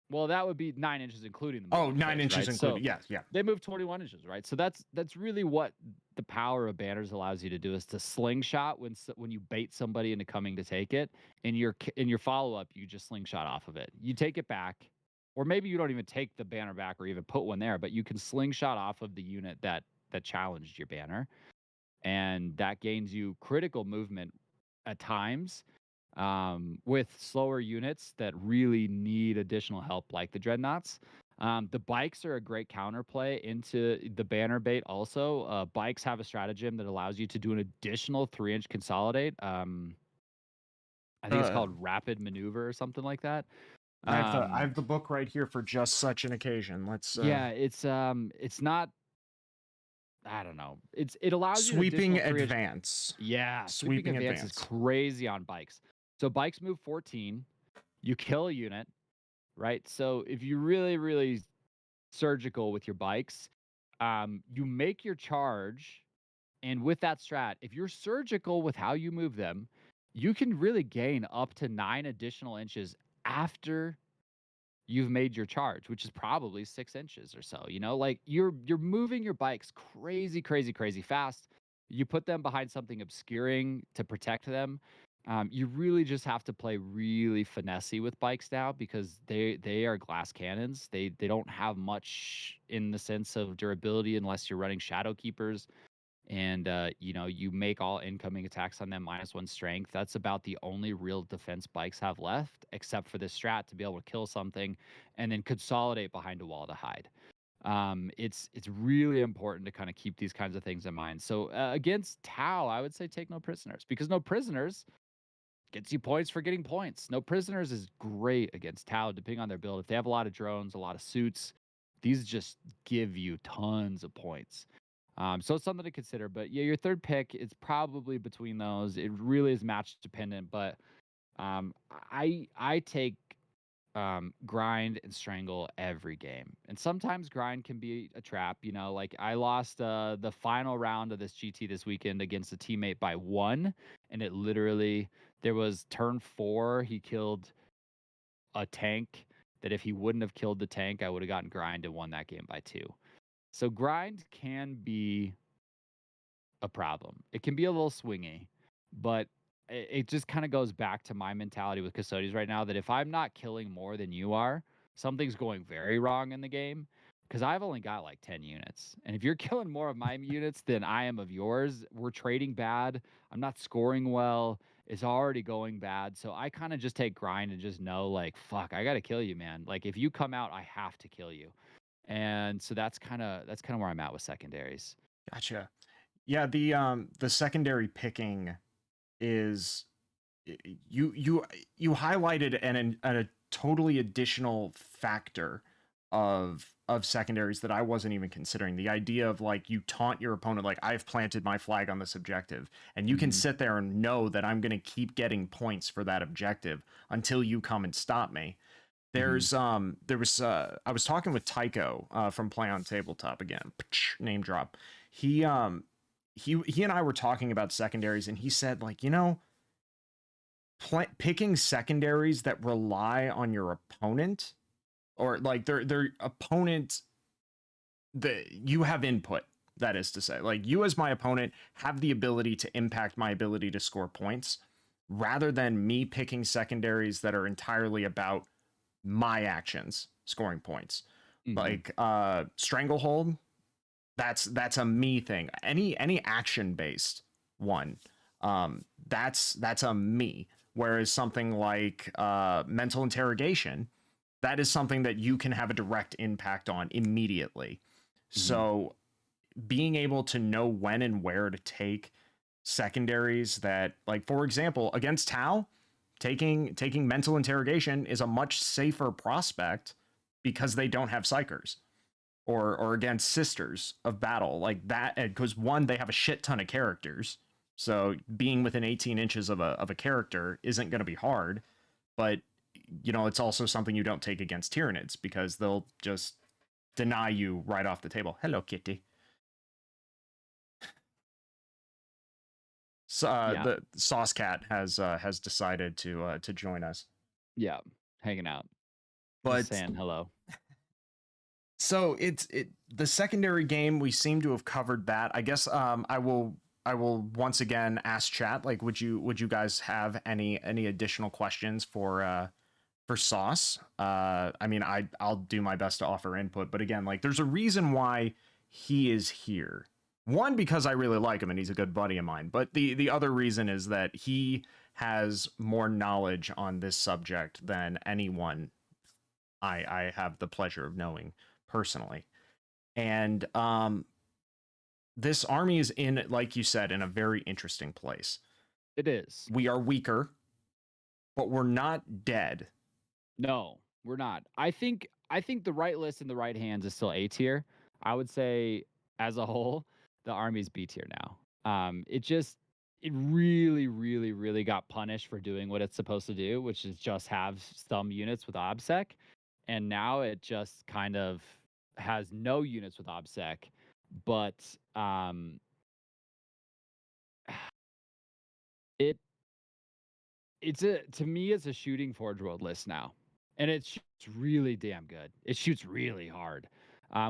Well, that would be 9 inches including the Oh, movement 9 inches phase, right? included. So Yes, yeah. they move 21 inches, right? So that's really what the power of banners allows you to do is to slingshot when you bait somebody into coming to take it. In your follow up, you just slingshot off of it. You take it back, or maybe you don't even take the banner back or even put one there, but you can slingshot off of the unit that challenged your banner, and that gains you critical movement at times with slower units that really need additional help, like the dreadnoughts. The bikes are a great counterplay into the banner bait. Also, bikes have a stratagem that allows you to do an additional 3-inch consolidate. I think it's Uh, called rapid maneuver or something like that. I Um, have the book right here for just such an occasion. Let's yeah, it's not. I don't know. It allows you an sweeping additional 3-inch. advance. Yeah, sweeping Sweeping advance is advance. crazy on bikes. So bikes move 14. You kill a unit, right? So if you really surgical with your bikes, you make your charge, and with that strat, if you're surgical with how you move them, you can really gain up to 9 additional inches after you've made your charge, which is probably 6 inches or so. Like you're moving your bikes crazy fast. You put them behind something obscuring to protect them, You really just have to play really finessey with bikes now because they are glass cannons. They don't have much in the sense of durability unless you're running shadow keepers and you make all incoming attacks on them -1 strength. That's about the only real defense bikes have left, except for this strat to be able to kill something and then consolidate behind a wall to hide. It's really important to kind of keep these kinds of things in mind. So against Tau, I would say take no prisoners because no prisoners gets you points for getting points. No prisoners is great against Tau, depending on their build. If they have a lot of drones, a lot of suits, these just give you tons of points. So it's something to consider. But yeah, your third pick is probably between those. It really is match dependent, but I take grind and strangle every game. And sometimes grind can be a trap. Like I lost the final round of this GT this weekend against a teammate by 1, and it literally there was turn 4, he killed a tank that if he wouldn't have killed the tank, I would have gotten grind and won that game by 2. So grind can be a problem. It can be a little swingy, but it just kind of goes back to my mentality with Custodes right now that if I'm not killing more than you are, something's going very wrong in the game because I've only got like 10 units. And if you're killing more of my units than I am of yours, we're trading bad. I'm not scoring well. It's already going bad. So I kind of just take grind and just know like, fuck, I got to kill you, man. Like if you come out, I have to kill you. And so that's kind of where I'm at with secondaries. Gotcha. Yeah, the secondary picking is you highlighted a totally additional factor of secondaries that I wasn't even considering. The idea of like you taunt your opponent like I've planted my flag on this objective and you can Hmm. sit there and know that I'm going to keep getting points for that objective until you come and stop me. Hmm. I was talking with Tycho from Play on Tabletop again, name drop. He um he and I were talking about secondaries and he said like, picking secondaries that rely on your opponent or like their opponent that you have input, that is to say like you as my opponent have the ability to impact my ability to score points rather than me picking secondaries that are entirely about my actions scoring points Hmm. like stranglehold. That's a me thing. Any action based one, that's a me. Whereas something like mental interrogation, that is something that you can have a direct impact on immediately. Hmm. So being able to know when and where to take secondaries that, like for example, against Tau, taking mental interrogation is a much safer prospect because they don't have psychers or against sisters of battle like that because one they have a shit ton of characters, so being within 18 inches of a character isn't going to be hard, but it's also something you don't take against Tyranids because they'll just deny you right off the table. Hello, Kitty. So, Yeah. the Sauce Cat has decided to join us, Yeah. Hanging out. Just but saying hello. so it the secondary game we seem to have covered that. I guess I will once again ask chat like would you guys have any additional questions for Sauce? I mean I'll do my best to offer input, but again like there's a reason why he is here. One, because I really like him and he's a good buddy of mine, but the other reason is that he has more knowledge on this subject than anyone I have the pleasure of knowing personally. And this army is in, like you said, in a very interesting place. It is. We are weaker, but we're not dead. No, we're not. I think the right list in the right hands is still A tier. I would say as a whole, the army's B tier now. It really, really, really got punished for doing what it's supposed to do, which is just have some units with OBSEC. And now it just kind of has no units with OBSEC, but it to me, it's a shooting Forge World list now, and it shoots really damn good. It shoots really hard,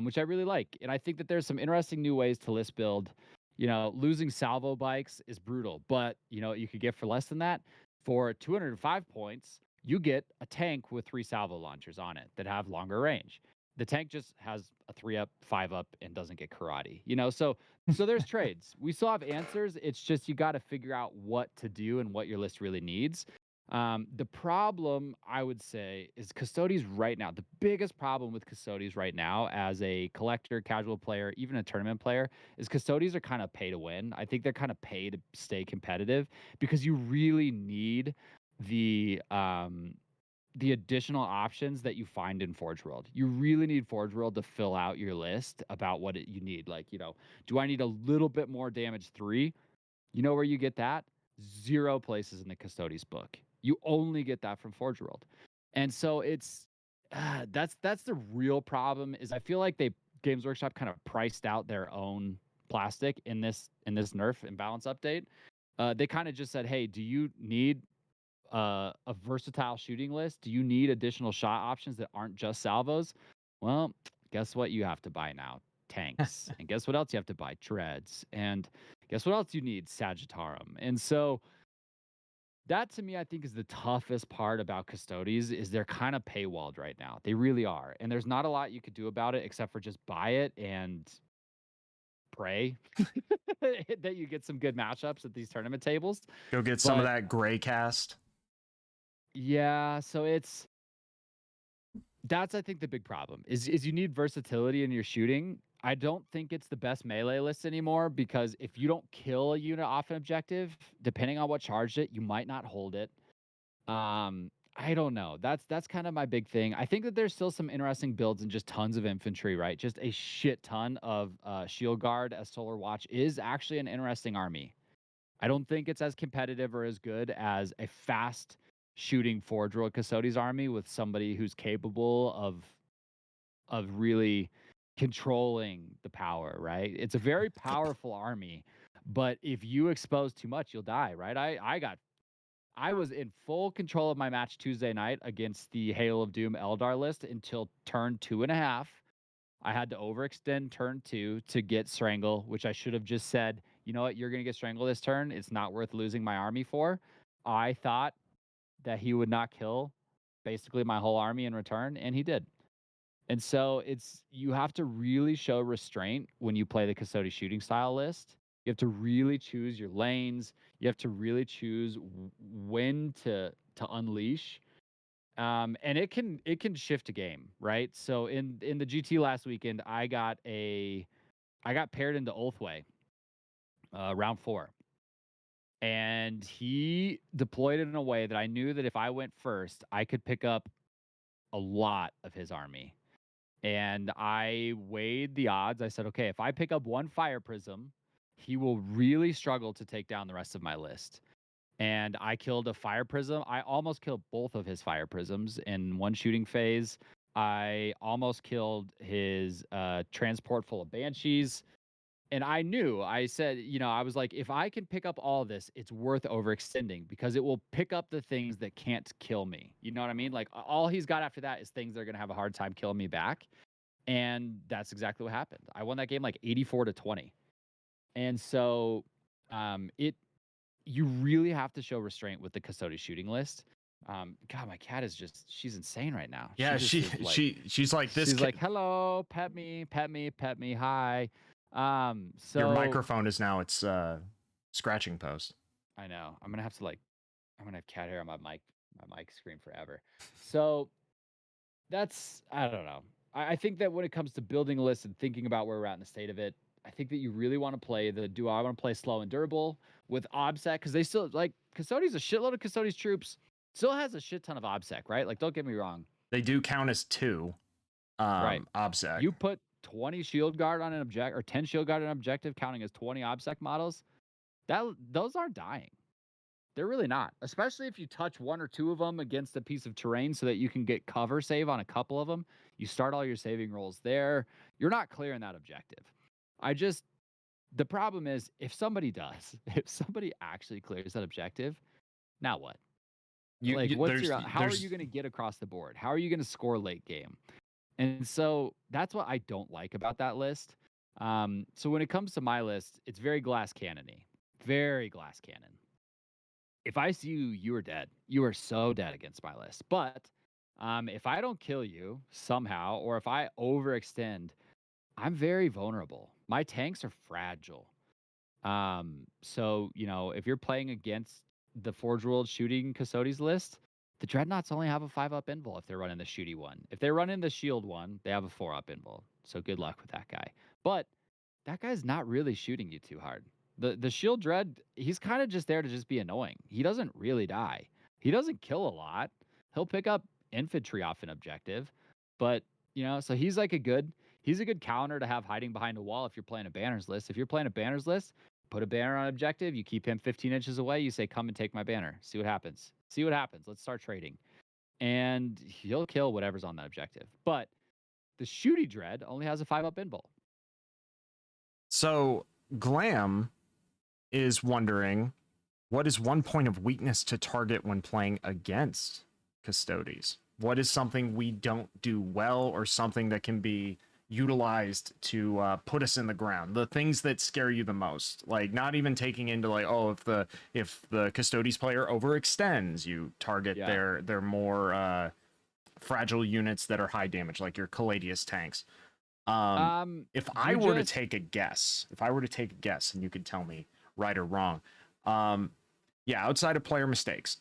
which I really like, and I think that there's some interesting new ways to list build. Losing salvo bikes is brutal, but what you could get for less than that? For 205 points, you get a tank with 3 salvo launchers on it that have longer range. The tank just has a 3 up, 5 up, and doesn't get karate. So there's trades. We still have answers. It's just you got to figure out what to do and what your list really needs. The problem I would say is Custodes right now. The biggest problem with Custodes right now, as a collector, casual player, even a tournament player, is Custodes are kind of pay to win. I think they're kind of pay to stay competitive because you really need the um the additional options that you find in Forge World. You really need Forge World to fill out your list about what you need. Like, do I need a little bit more damage 3? You know where you get that? 0 places in the Custodes book. You only get that from Forge World. And so that's the real problem. Is I feel like Games Workshop kind of priced out their own plastic in this nerf and balance update. They kind of just said, "Hey, do you need a versatile shooting list? Do you need additional shot options that aren't just salvos? Well, guess what you have to buy now? Tanks. And guess what else you have to buy? Dreads. And guess what else you need? Sagittarum." And so that, to me, I think, is the toughest part about Custodes is they're kind of paywalled right now. They really are. And there's not a lot you could do about it except for just buy it and pray that you get some good matchups at these tournament tables. Go get some of But that gray cast. yeah, so that's, I think, the big problem is you need versatility in your shooting. I don't think it's the best melee list anymore because if you don't kill a unit off an objective, depending on what charged it, you might not hold it. I don't know. That's kind of my big thing. I think that there's still some interesting builds and just tons of infantry, right? Just a shit ton of shield guard as Solar Watch is actually an interesting army. I don't think it's as competitive or as good as a fast shooting Forge World Custodes army with somebody who's capable of really controlling the power, right? It's a very powerful army, but if you expose too much, you'll die, right? I was in full control of my match Tuesday night against the Hail of Doom Eldar list until turn 2.5. I had to overextend turn 2 to get Strangle, which I should have just said, you know what, you're going to get Strangle this turn. It's not worth losing my army for. I thought that he would not kill basically my whole army in return, and he did. And so you have to really show restraint when you play the Custodes shooting style list. You have to really choose your lanes. You have to really choose when to unleash. And it can shift a game, right? So in the GT last weekend, I got paired into Oathway, round 4. And he deployed it in a way that I knew that if I went first, I could pick up a lot of his army. And I weighed the odds. I said, okay, if I pick up 1 Fire Prism, he will really struggle to take down the rest of my list. And I killed a Fire Prism. I almost killed both of his Fire Prisms in one shooting phase. I almost killed his transport full of Banshees. And I said, I was like, if I can pick up all of this, it's worth overextending because it will pick up the things that can't kill me. You know what I mean? Like all he's got after that is things that are going to have a hard time killing me back. And that's exactly what happened. I won that game like 84-20. And so it you really have to show restraint with the Custodes shooting list. God, my cat she's insane right now. Yeah, She just is like she's like this. she's like, hello, pet me, pet me, pet me, hi. Your So microphone is now its scratching post. I know I'm gonna have cat hair on my mic screen forever. So I don't know. I think that when it comes to building a list and thinking about where we're at in the state of it, I think that you really want to play do I want to play slow and durable with OBSEC because they still like Custodes, a shitload of Custodes troops still has a shit ton of OBSEC, right? Like, don't get me wrong. They do count as 2 Right. OBSEC. You put 20 shield guard on an object or 10 shield guard on an objective, counting as 20 OBSEC models. Those aren't dying. They're really not, especially if you touch 1 or 2 of them against a piece of terrain so that you can get cover save on a couple of them. You start all your saving rolls there. You're not clearing that objective. The problem is if somebody actually clears that objective, now what? Like, how are you going to get across the board? How are you going to score late game? And so that's what I don't like about that list. So when it comes to my list, it's very glass cannony, very glass cannon. If I see you, you are dead. You are so dead against my list. But if I don't kill you somehow, or if I overextend, I'm very vulnerable. My tanks are fragile. So if you're playing against the Forge World shooting Custodes list, the Dreadnoughts only have a 5-up invul if they're running the shooty one. If they're running the shield one, they have a 4-up invul. So good luck with that guy. But that guy's not really shooting you too hard. The shield dread, he's kind of just there to just be annoying. He doesn't really die. He doesn't kill a lot. He'll pick up infantry off an objective, but so he's a good counter to have hiding behind a wall if you're playing a banners list. If you're playing a banners list, put a banner on objective, you keep him 15 inches away, you say, "Come and take my banner." See what happens. See what happens. Let's start trading. And he'll kill whatever's on that objective. But the shooty dread only has a 5-up invul. So Glam is wondering, what is one point of weakness to target when playing against Custodes? What is something we don't do well, or something that can be utilized to put us in the ground? The things that scare you the most, like not even taking into like, oh, if the Custodes player overextends, you target their more fragile units that are high damage, like your Caladius tanks. If I were to take a guess, and you could tell me right or wrong, outside of player mistakes,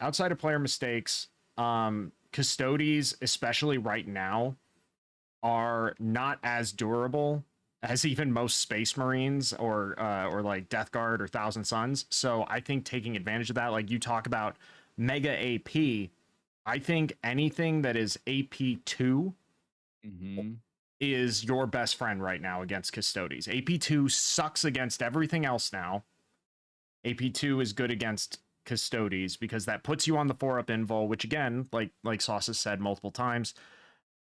Custodes, especially right now, are not as durable as even most Space Marines or like Death Guard or Thousand Suns. So I think taking advantage of that, like you talk about Mega AP, I think anything that is AP2 is your best friend right now against Custodes. AP2 sucks against everything else now. AP2 is good against Custodes because that puts you on the 4-up invul, which again, like Sauce has said multiple times,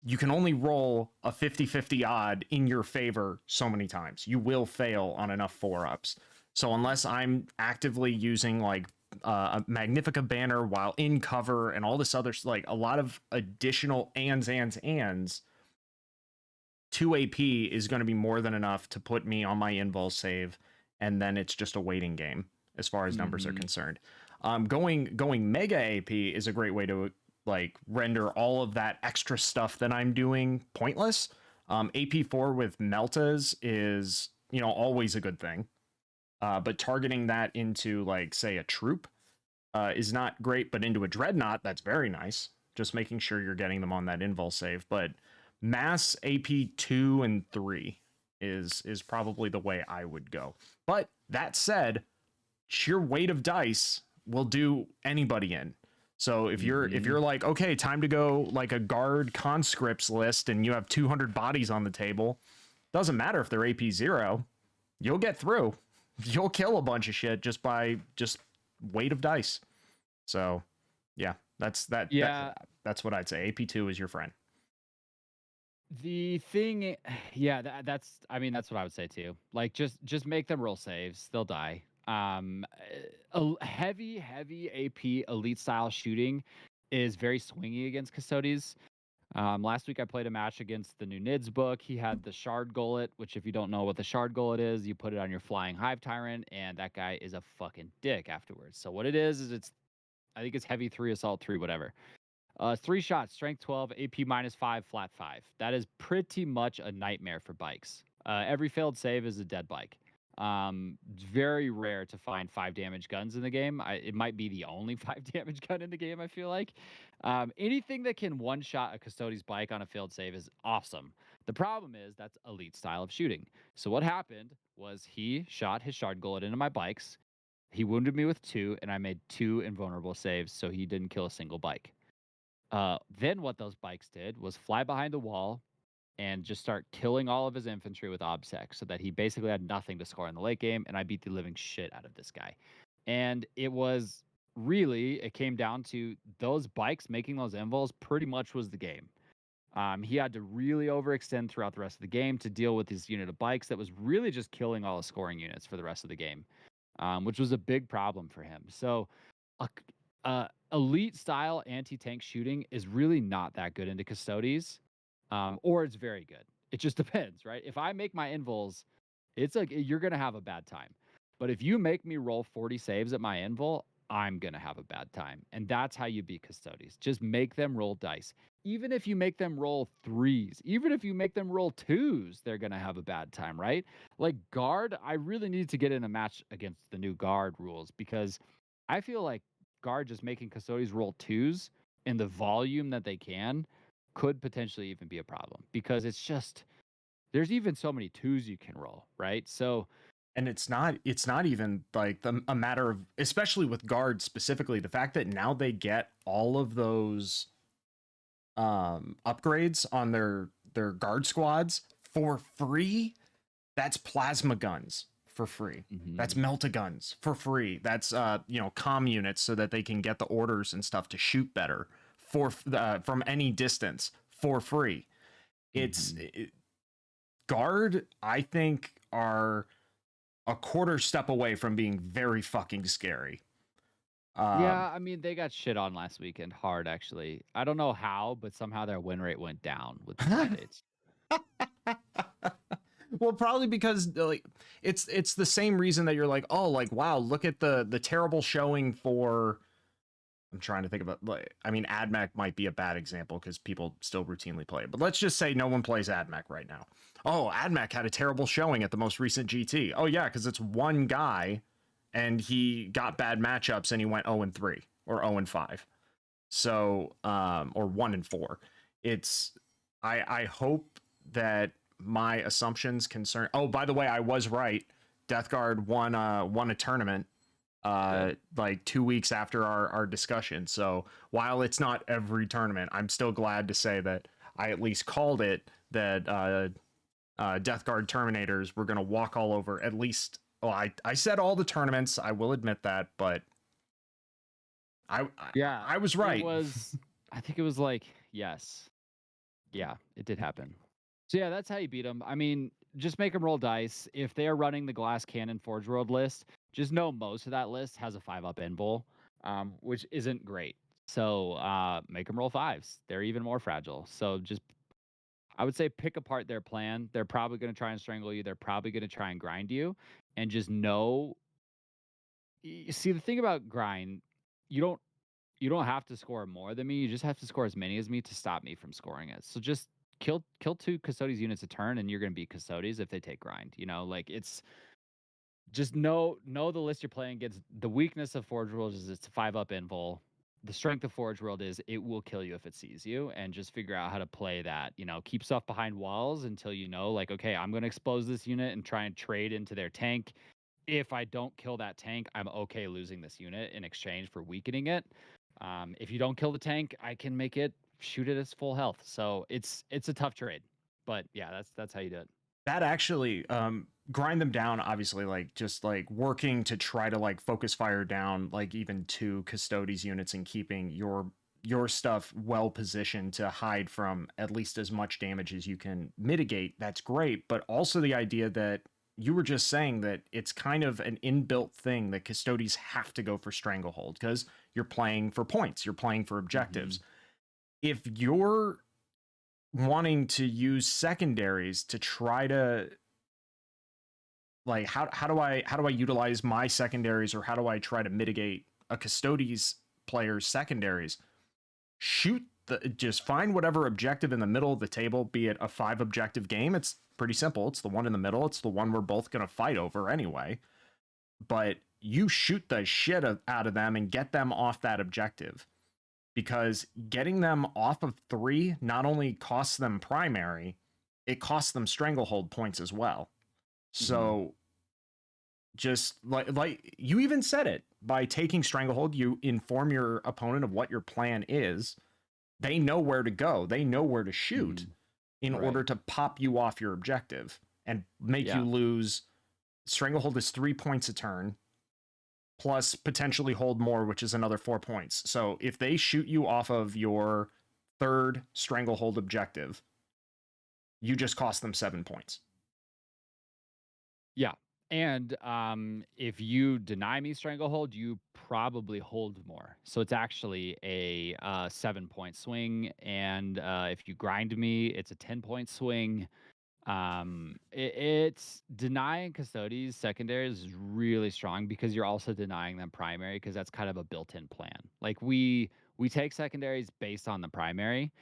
you can only roll a 50-50 odd in your favor so many times. You will fail on enough 4-ups. So unless I'm actively using like a Magnifica banner while in cover and all this other, like a lot of additional ands, 2 AP is going to be more than enough to put me on my invul save, and then it's just a waiting game as far as numbers are concerned. Going Mega AP is a great way to like render all of that extra stuff that I'm doing pointless. AP4 with Meltas is always a good thing, but targeting that into like say a troop is not great, but into a Dreadnought, that's very nice. Just making sure you're getting them on that invul save, but mass AP 2 and 3 is probably the way I would go. But that said, sheer weight of dice will do anybody in. So if you're like, okay, time to go like a guard conscripts list and you have 200 bodies on the table, doesn't matter if they're AP 0, you'll get through. You'll kill a bunch of shit just by weight of dice. So yeah, that's what I'd say. AP2 is your friend. The thing, that's what I would say too. Like just make them roll saves; they'll die. A heavy AP elite style shooting is very swingy against Custodes. Last week I played a match against the new Nids book. He had the Shard Gullet, which if you don't know what the Shard Gullet is, you put it on your Flying Hive Tyrant, and that guy is a fucking dick afterwards. So what it is I think it's heavy 3, assault 3, whatever. 3 shots, strength 12, AP -5, flat 5. That is pretty much a nightmare for bikes. Every failed save is a dead bike. It's very rare to find 5 damage guns in the game. It might be the only 5 damage gun in the game, I feel like. Anything that can one-shot a Custodes bike on a failed save is awesome. The problem is that's elite style of shooting. So what happened was he shot his Shard Gullet into my bikes. He wounded me with 2, and I made 2 invulnerable saves, so he didn't kill a single bike. Then what those bikes did was fly behind a wall and just start killing all of his infantry with obsec, so that he basically had nothing to score in the late game, and I beat the living shit out of this guy. And it came down to those bikes making those invuls pretty much was the game. He had to really overextend throughout the rest of the game to deal with this unit of bikes that was really just killing all the scoring units for the rest of the game, which was a big problem for him. So, elite style anti-tank shooting is really not that good into Custodes, or it's very good. It just depends, right? If I make my invuls It's like you're gonna have a bad time. But if you make me roll 40 saves at my invul, I'm gonna have a bad time. And that's how you beat Custodes. Just make them roll dice. Even if you make them roll threes, even if you make them roll twos, they're gonna have a bad time, right? Like guard, I really need to get in a match against the new guard rules because I feel like guard just making Custodes roll twos in the volume that they can could potentially even be a problem because it's just there's even so many twos you can roll, right? So And it's not even like a matter of, especially with guards specifically, the fact that now they get all of those upgrades on their guard squads for free. That's plasma guns for free. That's mhm. melta guns for free. That's comm units so that they can get the orders and stuff to shoot better from any distance for free. It's Mhm. guard, I think, are a quarter step away from being very fucking scary. Um, Yeah, I mean, they got shit on last weekend hard, actually. I don't know how, but somehow their win rate went down with the mandates. well, probably because like it's the same reason that you're like, oh, like wow, look at the terrible showing for. I'm trying to think about, like, I mean, AdMech might be a bad example because people still routinely play it, but let's just say no one plays AdMech right now. Oh, AdMech had a terrible showing at the most recent GT. Oh yeah, because it's one guy, and he got bad matchups and he went 0-3 or 0-5. So, or 1-4. It's I hope that my assumptions concern. Oh, by the way, I was right. Death Guard won a tournament Good. like 2 weeks after our discussion. So while it's not every tournament, I'm still glad to say that I at least called it that Death Guard Terminators were going to walk all over at least. Well, I said all the tournaments. I will admit that, but I Yeah, I was it right. was, I think it was like, yes. Yeah, it did happen. So yeah, that's how you beat them. I mean, just make them roll dice. If they are running the Glass Cannon Forge World list, just know most of that list has a 5-up invul, which isn't great. So make them roll fives. They're even more fragile. So just, I would say pick apart their plan. They're probably going to try and strangle you. They're probably going to try and grind you. And just know, see, the thing about grind, you don't you don't have to score more than me. You just have to score as many as me to stop me from scoring it. So just kill two Custodes units a turn, and you're going to beat Custodes if they take grind. You know, like it's just know the list you're playing against. The weakness of Forge World is it's a 5-up invul. The strength of Forge World is it will kill you if it sees you, and just figure out how to play that. You know, keep stuff behind walls until you know, like, okay, I'm going to expose this unit and try and trade into their tank. If I don't kill that tank, I'm okay losing this unit in exchange for weakening it. If you don't kill the tank, I can make it shoot it as full health. So it's a tough trade, but yeah, that's how you do it. That actually grind them down, obviously, like just like working to try to like focus fire down like even two Custodes units and keeping your stuff well positioned to hide from at least as much damage as you can mitigate. That's great, but also the idea that you were just saying that it's kind of an inbuilt thing that Custodes have to go for stranglehold because you're playing for points, you're playing for Mm-hmm. objectives. If you're wanting to use secondaries to try to, like, how do I utilize my secondaries, or how do I try to mitigate a Custodes player's secondaries? Shoot the Just find whatever objective in the middle of the table, be it a 5 objective game. It's pretty simple. It's the one in the middle. It's the one we're both going to fight over anyway. But you shoot the shit out of them and get them off that objective, because getting them off of 3 not only costs them primary, it costs them stranglehold points as well. Mm-hmm. So just like you even said it, by taking stranglehold, you inform your opponent of what your plan is. They know where to go, they know where to shoot Mm-hmm. in Right. order to pop you off your objective and make you Yeah. lose. Stranglehold is 3 points a turn, plus potentially hold more, which is another 4 points. So if they shoot you off of your third stranglehold objective, you just cost them 7 points. Yeah. And if you deny me stranglehold, you probably hold more. So it's actually a 7-point swing. And if you grind me, it's a 10-point swing. It's denying Custodes secondaries is really strong because you're also denying them primary because that's kind of a built-in plan. Like we take secondaries based on the primary,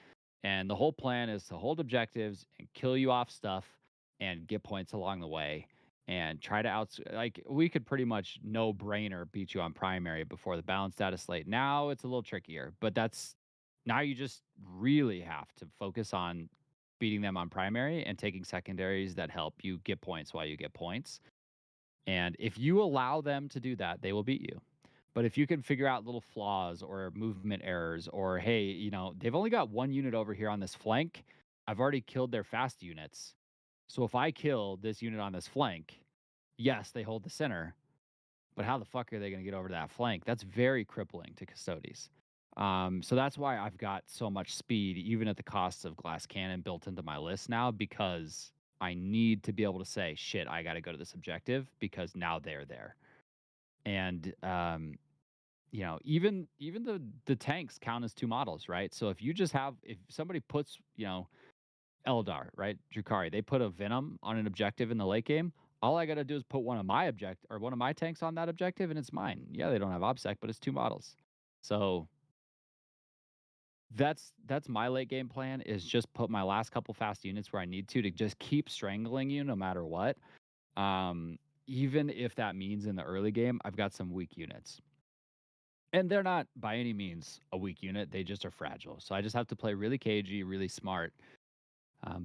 and the whole plan is to hold objectives and kill you off stuff and get points along the way and try to like we could pretty much no brainer beat you on primary before the balanced data slate. Now it's a little trickier, but that's now you just really have to focus on beating them on primary and taking secondaries that help you get points while you get points. And if you allow them to do that, they will beat you. But if you can figure out little flaws or movement errors, or hey, they've only got one unit over here on this flank. I've already killed their fast units. So if I kill this unit on this flank, yes, they hold the center, but how the fuck are they going to get over to that flank? That's very crippling to Custodes. So that's why I've got so much speed, even at the cost of glass cannon built into my list now, because I need to be able to say, shit, I got to go to this objective because now they're there. And even the tanks count as two models, right? So if somebody puts, Eldar, right? Drukari, they put a Venom on an objective in the late game. All I got to do is put one of my tanks on that objective and it's mine. Yeah, they don't have OBSEC, but it's two models. So that's my late game plan is just put my last couple fast units where I need to just keep strangling you no matter what. Even if that means in the early game, I've got some weak units. And they're not by any means a weak unit. They just are fragile. So I just have to play really cagey, really smart.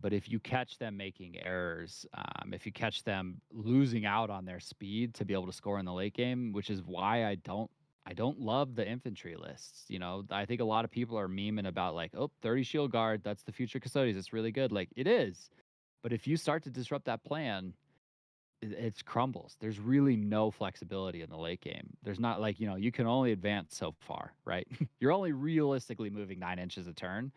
But if you catch them making errors, if you catch them losing out on their speed to be able to score in the late game, which is why I don't love the infantry lists. I think a lot of people are memeing about like, oh, 30 shield guard, that's the future Custodes. It's really good. Like it is. But if you start to disrupt that plan, it crumbles. There's really no flexibility in the late game. There's not like, you can only advance so far, right? You're only realistically moving 9 inches a turn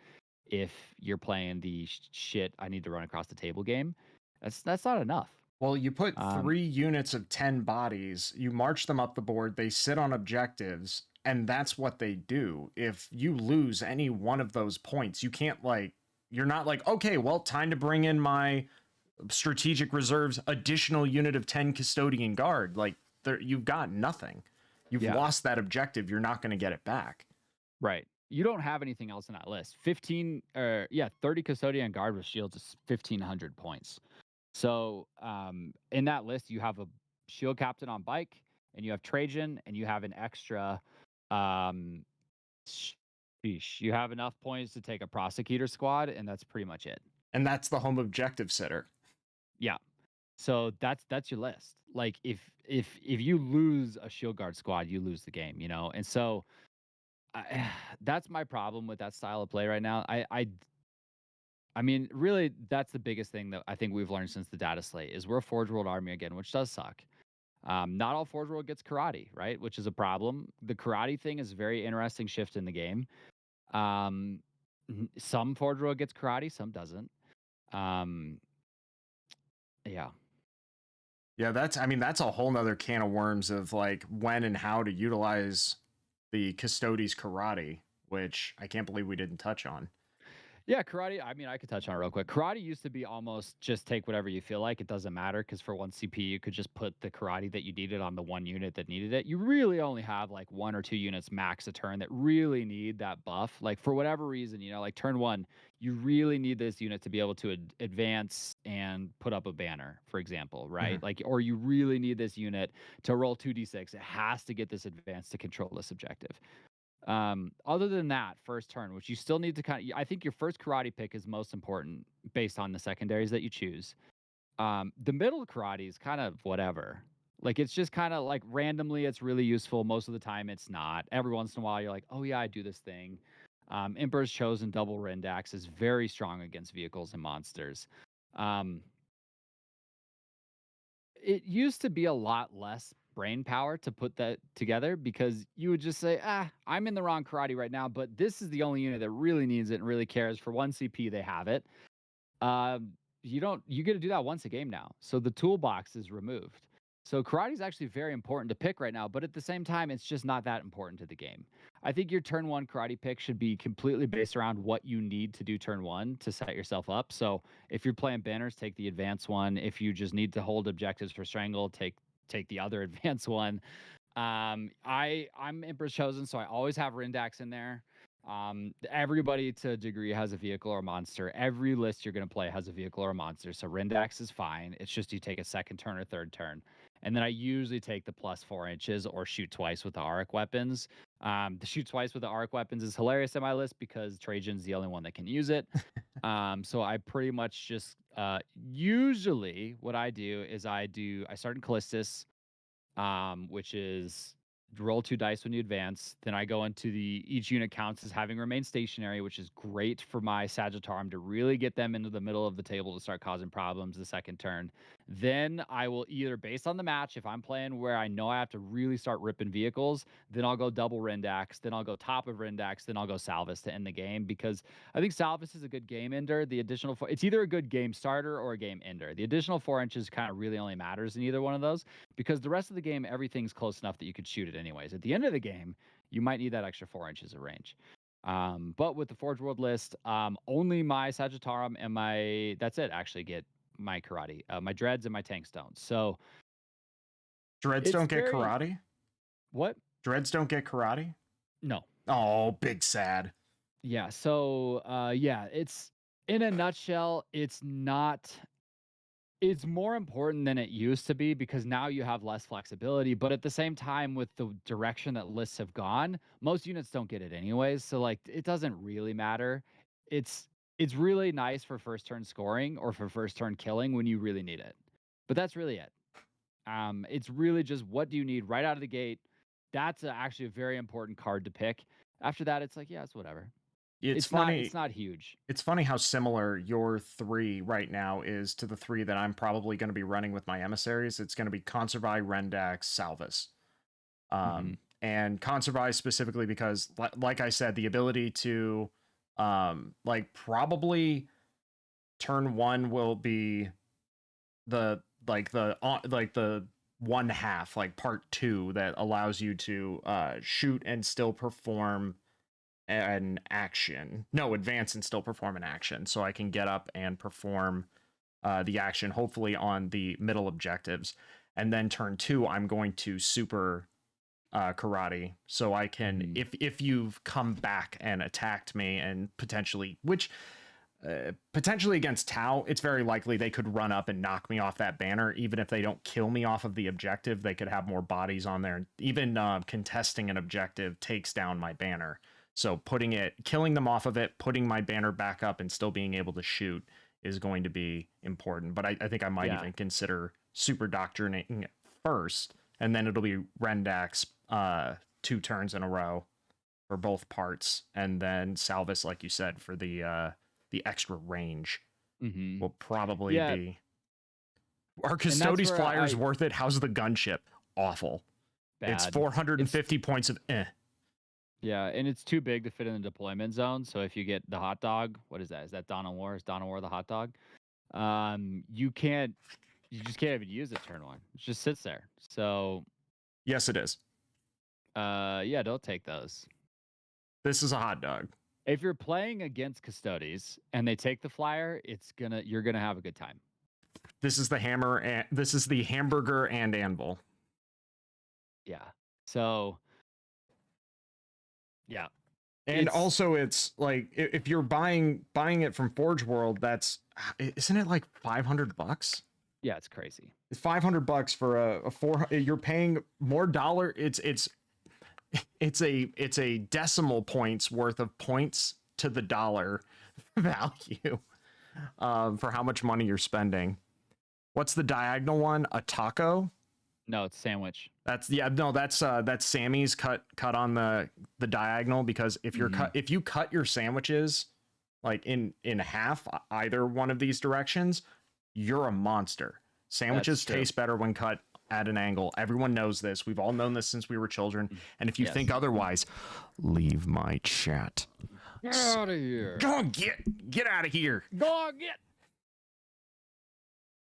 if you're playing the shit I need to run across the table game. That's not enough. Well, you put Um, 3 units of 10 bodies, you march them up the board, they sit on objectives, and that's what they do. If you lose any one of those points, you can't, like, you're not like, okay, well, time to bring in my strategic reserves additional unit of 10 custodian guard. Like, you've got nothing. You've yeah, lost that objective. You're not going to get it back. right. You don't have anything else in that list. 30 custodian guard with shields is 1,500 points. So in that list, you have a shield captain on bike, and you have Trajan, and you have an extra. Um, sheesh, you have enough points to take a prosecutor squad, and that's pretty much it. And that's the home objective sitter. Yeah. So that's your list. Like if you lose a shield guard squad, you lose the game. And so that's my problem with that style of play right now. I mean, really, that's the biggest thing that I think we've learned since the data slate is we're a Forge World army again, which does suck. Not all Forge World gets karate, right? Which is a problem. The karate thing is a very interesting shift in the game. Um, some Forge World gets karate, some doesn't. Um, yeah, Yeah, that's a whole nother can of worms of like when and how to utilize the Custodes karate, which I can't believe we didn't touch on. Yeah, karate. I mean, I could touch on it real quick. Karate used to be almost just take whatever you feel like. It doesn't matter because for one CP, you could just put the karate that you needed on the one unit that needed it. You really only have like one or two units max a turn that really need that buff. Like for whatever reason, like turn one, you really need this unit to be able to advance and put up a banner, for example, Mhm. right? Like, or you really need this unit to roll 2d6. It has to get this advance to control this objective. Other than that, first turn, which you still need to I think your first karate pick is most important based on the secondaries that you choose. The middle karate is kind of whatever. Like it's just kind of like randomly, it's really useful. Most of the time, it's not. Every once in a while, you're like, oh yeah, I do this thing. Emperor's Chosen double Rendax is very strong against vehicles and monsters. Um, it used to be a lot less brain power to put that together because you would just say, I'm in the wrong karate right now, but this is the only unit that really needs it and really cares. For one CP, they have it. You get to do that once a game now. So the toolbox is removed. So karate is actually very important to pick right now, but at the same time, it's just not that important to the game. I think your turn one karate pick should be completely based around what you need to do turn one to set yourself up. So if you're playing banners, take the advanced one. If you just need to hold objectives for strangle, take the other advanced one. I'm Emperor's Chosen, so I always have Rindax in there. Everybody to a degree has a vehicle or a monster. Every list you're going to play has a vehicle or a monster, so Rindax is fine. It's just you take a second turn or third turn. And then I usually take the +4 inches or shoot twice with the Auric weapons. The shoot twice with the Auric weapons is hilarious in my list because Trajan's the only one that can use it. So I pretty much just usually what I do is I start in Callistus, which is roll 2 dice when you advance. Then I go into each unit counts as having remained stationary, which is great for my Sagittarum to really get them into the middle of the table to start causing problems the second turn. Then I will either, based on the match, if I'm playing where I know I have to really start ripping vehicles, then I'll go double Rindax, then I'll go top of Rindax, then I'll go Salvus to end the game because I think Salvus is a good game ender. The additional it's either a good game starter or a game ender. The additional 4 inches kind of really only matters in either one of those because the rest of the game, everything's close enough that you could shoot it anyways. At the end of the game, you might need that extra 4 inches of range. But with the Forge World list, only my Sagittarum and that's it, actually get my karate, my dreads and my tank stones. So Dreads don't get karate? What? Dreads don't get karate? No. Oh, big sad. Yeah. So, yeah, it's in a nutshell, it's not. It's more important than it used to be because now you have less flexibility, but at the same time, with the direction that lists have gone, most units don't get it anyways, so, like, it doesn't really matter. It's it's really nice for first turn scoring or for first turn killing when you really need it, but that's really it. It's really just what do you need right out of the gate. That's actually a very important card to pick. After that, it's like, yeah, it's whatever. It's It's funny. not huge. It's funny how similar your 3 right now is to the 3 that I'm probably going to be running with my emissaries. It's going to be Conservi, Rendax, Salvus. Mhm. And Conservi specifically because, like I said, the ability to, like, probably turn 1 will be the one half, like part 2, that allows you to shoot and still perform an action. No, advance and still perform an action. So I can get up and perform the action, hopefully on the middle objectives. And then turn 2, I'm going to super karate. So I can, Mhm. if you've come back and attacked me and potentially, which potentially against Tau, it's very likely they could run up and knock me off that banner. Even if they don't kill me off of the objective, they could have more bodies on there. Even contesting an objective takes down my banner. So killing them off of it, putting my banner back up, and still being able to shoot is going to be important. But I think I might Yeah. even consider super doctrinating first, and then it'll be Rendax 2 turns in a row for both parts, and then Salvus, like you said, for the extra range Mhm. will probably Yeah, be. Are and that's Custodes where flyers worth it? How's the gunship? Awful. It's bad. It's 450 points of Yeah, and it's too big to fit in the deployment zone. So if you get the hot dog, what is that? Is that Dawn of War? Is Dawn of War the hot dog? You just can't even use it turn one. It just sits there. So Yes, it is. yeah, don't take those. This is a hot dog. If you're playing against Custodes and they take the flyer, you're gonna have a good time. This is the hammer, and this is the hamburger and anvil. Yeah. So yeah. And also, it's like if you're buying it from Forge World, isn't it like $500? Yeah, it's crazy. It's $500 for a 4. You're paying more dollar. It's a decimal points worth of points to the dollar value for how much money you're spending. What's the diagonal one? A taco? No, it's sandwich. That's Sammy's cut on the diagonal, because if you cut your sandwiches like in half either one of these directions, you're a monster. Sandwiches taste better when cut at an angle. Everyone knows this. We've all known this since we were children. And if you think otherwise, leave my chat. Get out of here. Go and get out of here. Go get.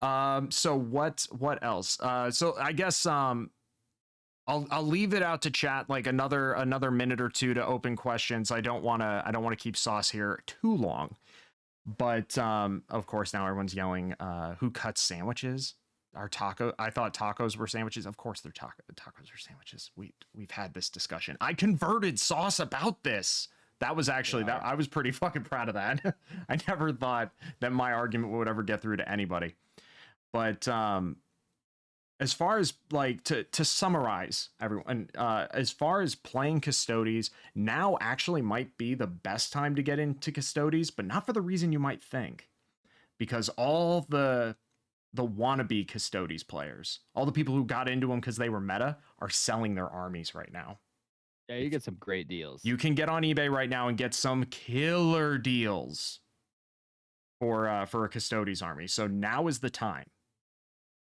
So what else? So I guess I'll leave it out to chat like another minute or two to open questions. I don't wanna keep Sauce here too long. But of course now everyone's yelling, who cuts sandwiches? Our taco. I thought tacos were sandwiches. Of course they're tacos are sandwiches. We've had this discussion. I converted Sauce about this. That was actually that I was pretty fucking proud of that. I never thought that my argument would ever get through to anybody. But as far as like to summarize everyone, as far as playing Custodes, now actually might be the best time to get into Custodes, but not for the reason you might think, because all the wannabe Custodes players, all the people who got into them because they were meta, are selling their armies right now. Yeah, you get some great deals. You can get on eBay right now and get some killer deals for a Custodes army. So now is the time.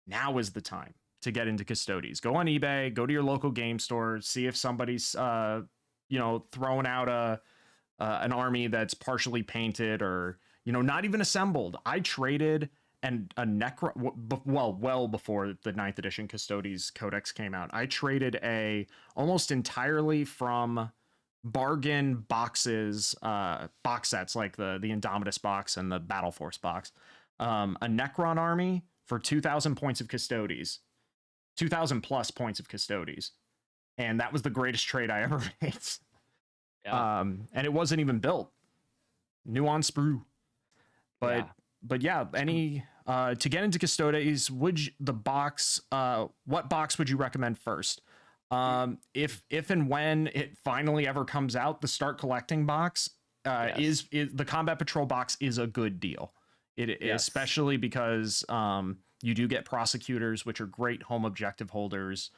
Now is the time to get into Custodes. Go on eBay, go to your local game store, see if somebody's throwing out an army that's partially painted or not even assembled. I traded and a Necro well before the 9th edition Custodes Codex came out. I traded a almost entirely from bargain boxes, box sets like the Indomitus box and the Battle Force box, a Necron army for 2,000 points of Custodes, 2,000 plus points of Custodes, and that was the greatest trade I ever made. Yeah. And it wasn't even built, nuance brew, but yeah, any to get into Custodes, what box would you recommend first? If and when it finally ever comes out, the Start Collecting box is the Combat Patrol box is a good deal. Especially because you do get prosecutors, which are great home objective holders,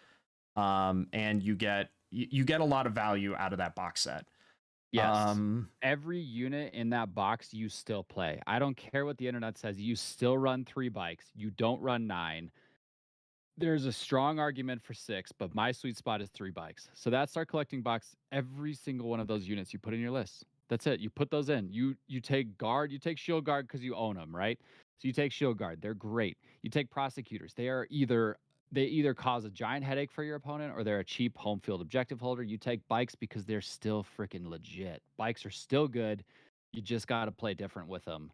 and you get a lot of value out of that box set. Yes. Every unit in that box you still play. I don't care what the internet says. You still run 3 bikes. You don't run 9. There's a strong argument for 6, but my sweet spot is 3 bikes. So that Start Collecting box, every single one of those units you put in your list. That's it. You put those in. You take guard, you take shield guard because you own them, right? So you take shield guard. They're great. You take prosecutors. They either cause a giant headache for your opponent or they're a cheap home field objective holder. You take bikes because they're still freaking legit. Bikes are still good. You just got to play different with them.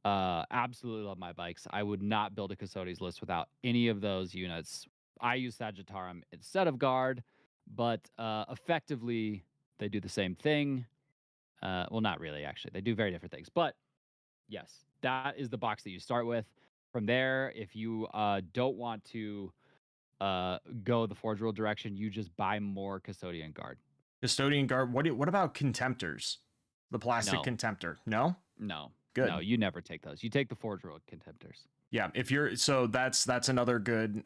Absolutely love my bikes. I would not build a Custodes list without any of those units. I use Sagittarium instead of guard, but effectively they do the same thing. Well, not really, actually. They do very different things. But yes, that is the box that you start with. From there, if you don't want to go the Forge World direction, you just buy more Custodian Guard. Custodian Guard. What about Contemptors? The plastic Contemptor? No. No. Good. No, you never take those. You take the Forge World Contemptors. Yeah, that's another good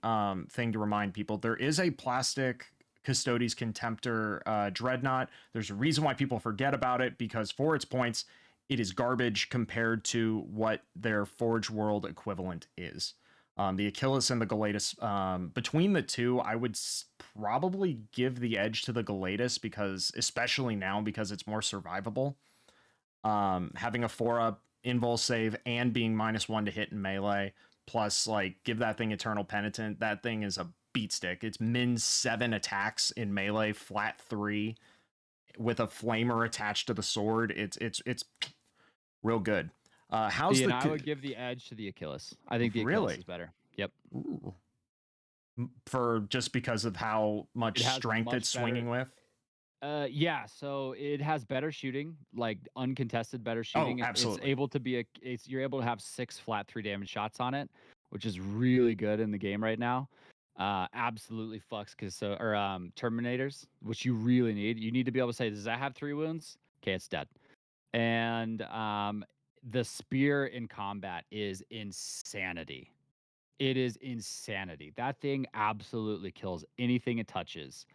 thing to remind people. There is a plastic Custodes Contemptor Dreadnought. There's a reason why people forget about it, because for its points, it is garbage compared to what their Forge World equivalent is. The Achilles and the Galatus, between the two, I would probably give the edge to the Galatus, because especially now, because it's more survivable. Having a 4-up invul save and being -1 to hit in melee, plus like give that thing Eternal Penitent. That thing is a beat stick. It's -7 attacks in melee, flat 3 with a flamer attached to the sword. It's real good. I would give the edge to the Achilles. I think the Achilles is better. Yep. Ooh. For just because of how much strength it's swinging with. Yeah, so it has better shooting, like uncontested better shooting. Oh, absolutely. It's able to be you're able to have 6 flat 3 damage shots on it, which is really good in the game right now. Absolutely fucks Terminators, which you really need. You need to be able to say, does that have 3 wounds? Okay, it's dead. And the spear in combat is insanity. It is insanity. That thing absolutely kills anything it touches.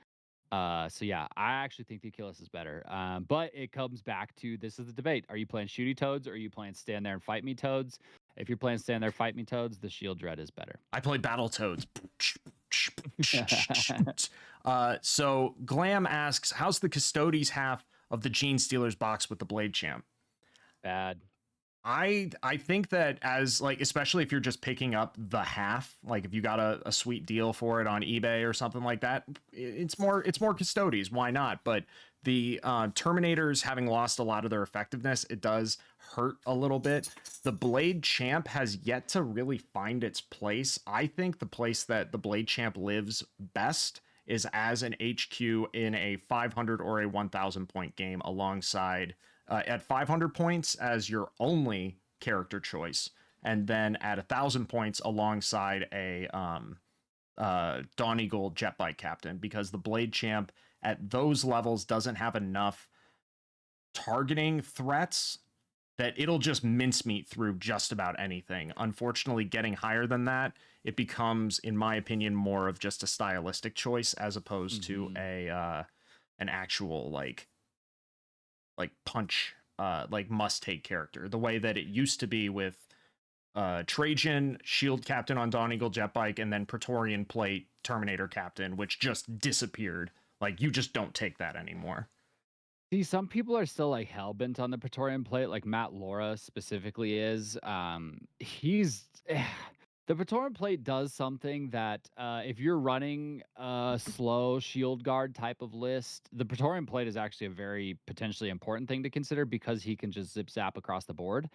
So yeah, I actually think the Achilles is better. But it comes back to, this is the debate. Are you playing shooty toads or are you playing stand there and fight me toads? If you're playing stand there, fight me toads, the shield dread is better. I play battle toads. So Glam asks, how's the Custodes half of the Gene Stealers box with the Blade Champ? Bad. I think that as like, especially if you're just picking up the half, like if you got a sweet deal for it on eBay or something like that, it's more Custodes. Why not? But the Terminators having lost a lot of their effectiveness, it does hurt a little bit. The Blade Champ has yet to really find its place. I think the place that the Blade Champ lives best is as an HQ in a 500 or a 1000 point game alongside at 500 points as your only character choice, and then at 1,000 points alongside a Dawn Eagle jet bike captain, because the Blade Champ at those levels doesn't have enough targeting threats that it'll just mincemeat through just about anything. Unfortunately, getting higher than that, it becomes, in my opinion, more of just a stylistic choice as opposed to a an actual like punch like must take character, the way that it used to be with Trajan shield captain on Dawn Eagle jet bike, and then Praetorian plate Terminator captain, which just disappeared. Like, you just don't take that anymore. See, some people are still like hell bent on the Praetorian plate, like Matt Laura specifically is. He's the Praetorian plate does something that if you're running a slow shield guard type of list, the Praetorian plate is actually a very potentially important thing to consider because he can just zip zap across the board.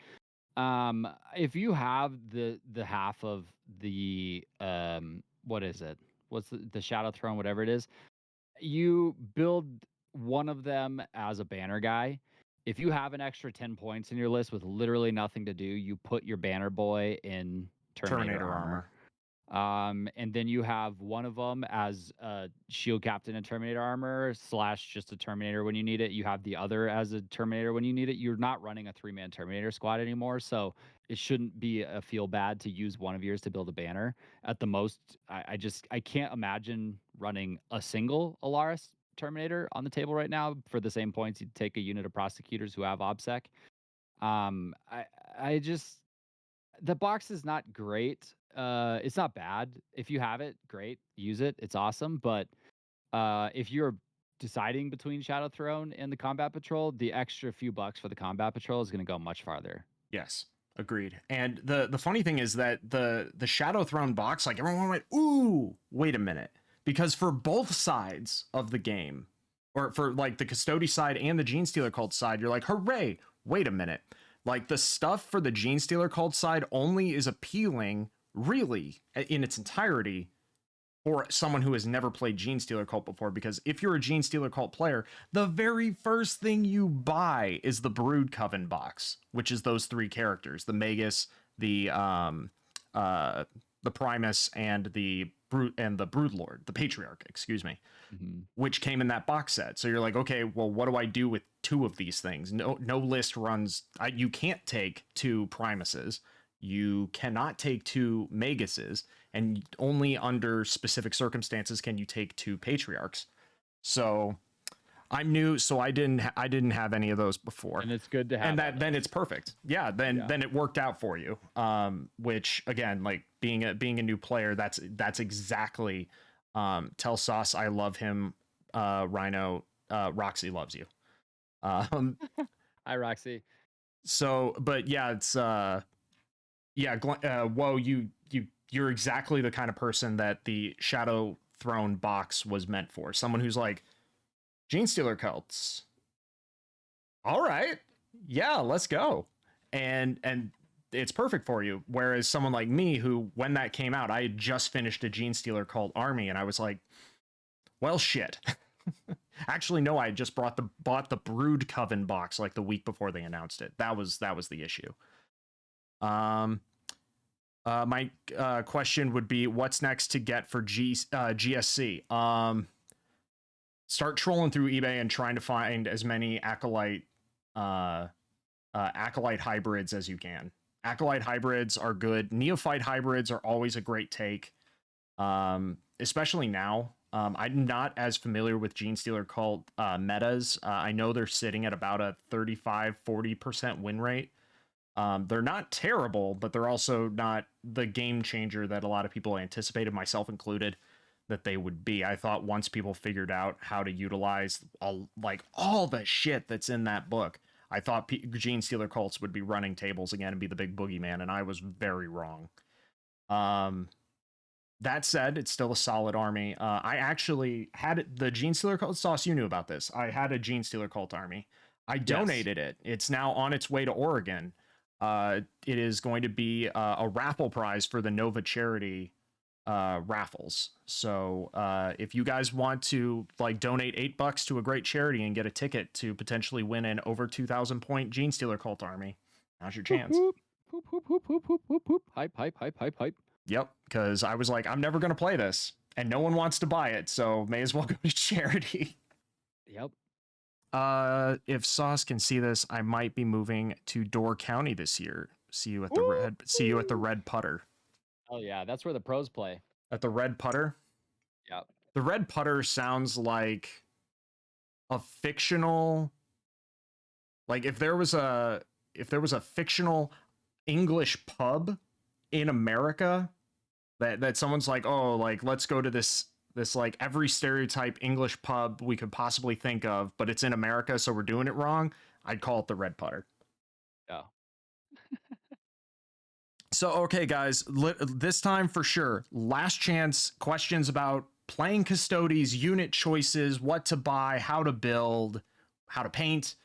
If you have the half of the what is it? What's the Shadow Throne, whatever it is, you build one of them as a banner guy. If you have an extra 10 points in your list with literally nothing to do, you put your banner boy in Terminator armor. And then you have one of them as a shield captain and Terminator armor slash just a Terminator when you need it. You have the other as a Terminator when you need it. You're not running a 3-man Terminator squad anymore, so it shouldn't be a feel bad to use one of yours to build a banner. At the most, I can't imagine running a single Alaris Terminator on the table right now for the same points you'd take a unit of prosecutors who have OBSEC. I I just the box is not great. It's not bad. If you have it, great, use it. It's awesome. But if you're deciding between Shadow Throne and the Combat Patrol, the extra few bucks for the Combat Patrol is going to go much farther. Yes, agreed. And the funny thing is that the Shadow Throne box, like, everyone went, ooh, wait a minute, because for both sides of the game, or for like the Custody side and the Gene Stealer cult side, you're like, hooray! Wait a minute, like the stuff for the Gene Stealer cult side only is appealing, really, in its entirety, for someone who has never played Gene Stealer Cult before, because if you're a Gene Stealer Cult player, the very first thing you buy is the Brood Coven box, which is those three characters: the Magus, the Primus, and the Brood Lord, the Patriarch, excuse me, which came in that box set. So you're like, okay, well, what do I do with two of these things? No list runs. You can't take two Primuses. You cannot take two Maguses, and only under specific circumstances can you take two Patriarchs. So I'm new, so I didn't have any of those before, and it's good to have. And that then it's perfect. Yeah, then it worked out for you. Which again, like being a new player, that's exactly. Tell Sauce I love him. Rhino, Roxy loves you. Hi, Roxy. So, but yeah, it's yeah, whoa, you're exactly the kind of person that the Shadow Throne box was meant for. Someone who's like, Gene Stealer cults. All right, yeah, let's go, and it's perfect for you. Whereas someone like me, who when that came out, I had just finished a Gene Stealer cult army, and I was like, well, shit. Actually, no, I just bought the Brood Coven box like the week before they announced it. That was the issue. My question would be, what's next to get for GSC? Start trolling through eBay and trying to find as many acolyte hybrids as you can. Acolyte hybrids are good. Neophyte hybrids are always a great take, especially now. I'm not as familiar with Gene Stealer cult metas. I know they're sitting at about a 35-40% win rate. They're not terrible, but they're also not the game changer that a lot of people anticipated, myself included, that they would be. I thought once people figured out how to utilize all the shit that's in that book, I thought Gene Stealer cults would be running tables again and be the big boogeyman, and I was very wrong. That said, it's still a solid army. I actually had the Gene Stealer cult. Sauce, you knew about this. I had a Gene Stealer cult army. I donated it. It's now on its way to Oregon. It is going to be a raffle prize for the Nova charity raffles. So if you guys want to like donate $8 to a great charity and get a ticket to potentially win an over 2,000 point Gene Stealer cult army, now's your chance. Whoop, whoop, whoop, whoop, whoop, whoop, whoop, whoop. Hype, hype, hype, hype, hype. Yep, because I was like, I'm never going to play this, and no one wants to buy it, so may as well go to charity. Yep. If Sauce can see this, I might be moving to Door County this year. See you at the Red Putter. Oh yeah, that's where the pros play. At the Red Putter? Yep. The Red Putter sounds like a fictional, like if there was a fictional English pub in America that someone's like, oh, like let's go to this like every stereotype English pub we could possibly think of, but it's in America, so we're doing it wrong. I'd call it the Red Putter. Oh. So, okay, guys, this time for sure, last chance questions about playing Custodes, unit choices, what to buy, how to build, how to paint.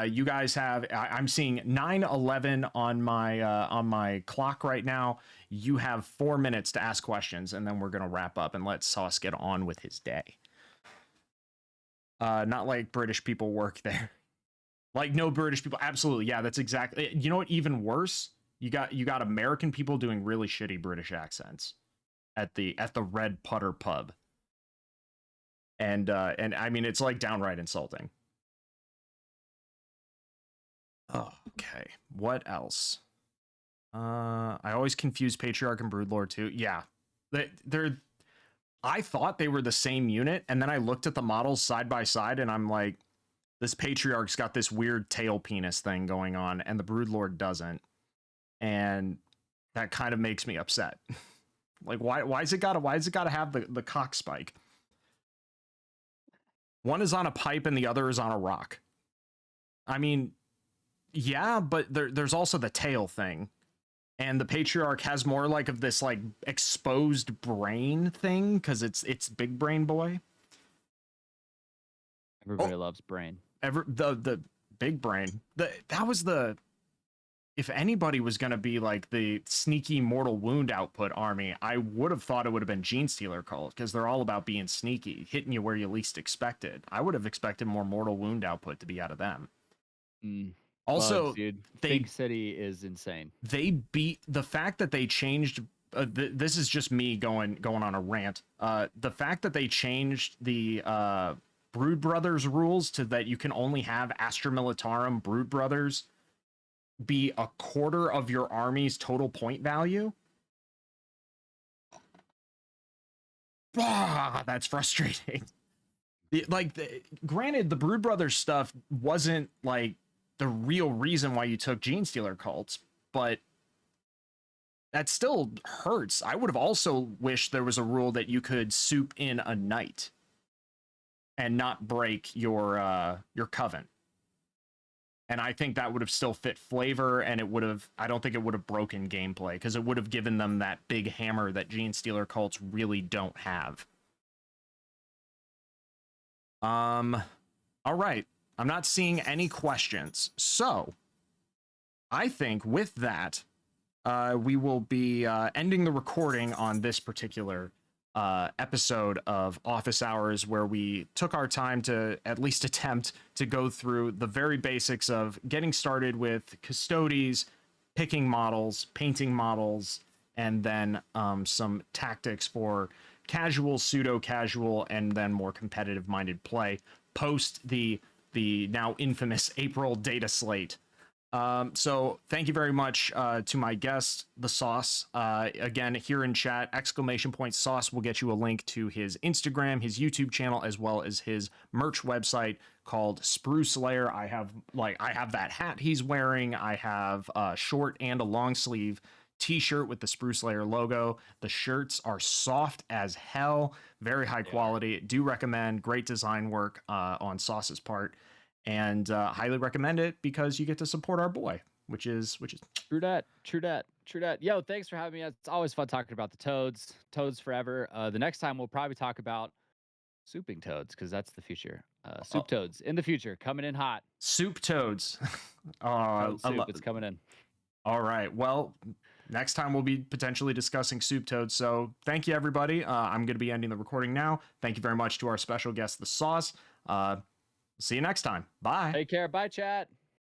You guys have, I'm seeing 9:11 on my clock right now. You have 4 minutes to ask questions, and then we're gonna wrap up and let Sauce get on with his day. Not like British people work there. Like no British people. Absolutely, yeah, that's exactly. You know what? Even worse, you got American people doing really shitty British accents at the Red Putter pub, and I mean it's like downright insulting. Oh, okay. What else? I always confuse Patriarch and Broodlord too. Yeah. They're I thought they were the same unit, and then I looked at the models side by side and I'm like, this Patriarch's got this weird tail penis thing going on, and the Broodlord doesn't. And that kind of makes me upset. Like why's it gotta have the cock spike? One is on a pipe and the other is on a rock. I mean, yeah, but there's also the tail thing, and the Patriarch has more like of this like exposed brain thing because it's big brain boy. Everybody loves brain. The big brain. That was the, if anybody was gonna be like the sneaky mortal wound output army, I would have thought it would have been Gene Stealer Cult, because they're all about being sneaky, hitting you where you least expected. I would have expected more mortal wound output to be out of them. Also, Bugs, dude. Big City is insane. They beat the fact that they changed. This is just me going on a rant. The fact that they changed the Brood Brothers rules to that you can only have Astra Militarum Brood Brothers be a quarter of your army's total point value. That's frustrating. Granted, the Brood Brothers stuff wasn't like the real reason why you took Gene Stealer cults, but that still hurts. I would have also wished there was a rule that you could soup in a knight and not break your coven. And I think that would have still fit flavor, and I don't think it would have broken gameplay, because it would have given them that big hammer that Gene Stealer cults really don't have. All right. I'm not seeing any questions. So I think with that, we will be ending the recording on this particular episode of Office Hours, where we took our time to at least attempt to go through the very basics of getting started with Custodes, picking models, painting models, and then some tactics for casual, pseudo-casual, and then more competitive-minded play post the now infamous April data slate. So thank you very much to my guest, the Sauce. Again, here in chat, !Sauce will get you a link to his Instagram, his YouTube channel, as well as his merch website called Spruce Lair. I have that hat he's wearing. I have a short and a long sleeve t-shirt with the Spruce Lair logo. The shirts are soft as hell, very high quality. Do recommend. Great design work on Sauce's part. and highly recommend it because you get to support our boy, which is True that. True that. True that. Yo, thanks for having me. It's always fun talking about the toads. Toads forever. The next time we'll probably talk about souping toads because that's the future. Soup toads in the future coming in hot. soup toads. Toad soup. It's coming in. All right. Well, next time we'll be potentially discussing soup toads. So thank you, everybody. I'm going to be ending the recording now. Thank you very much to our special guest, the sauce. See you next time. Bye. Take care. Bye, chat.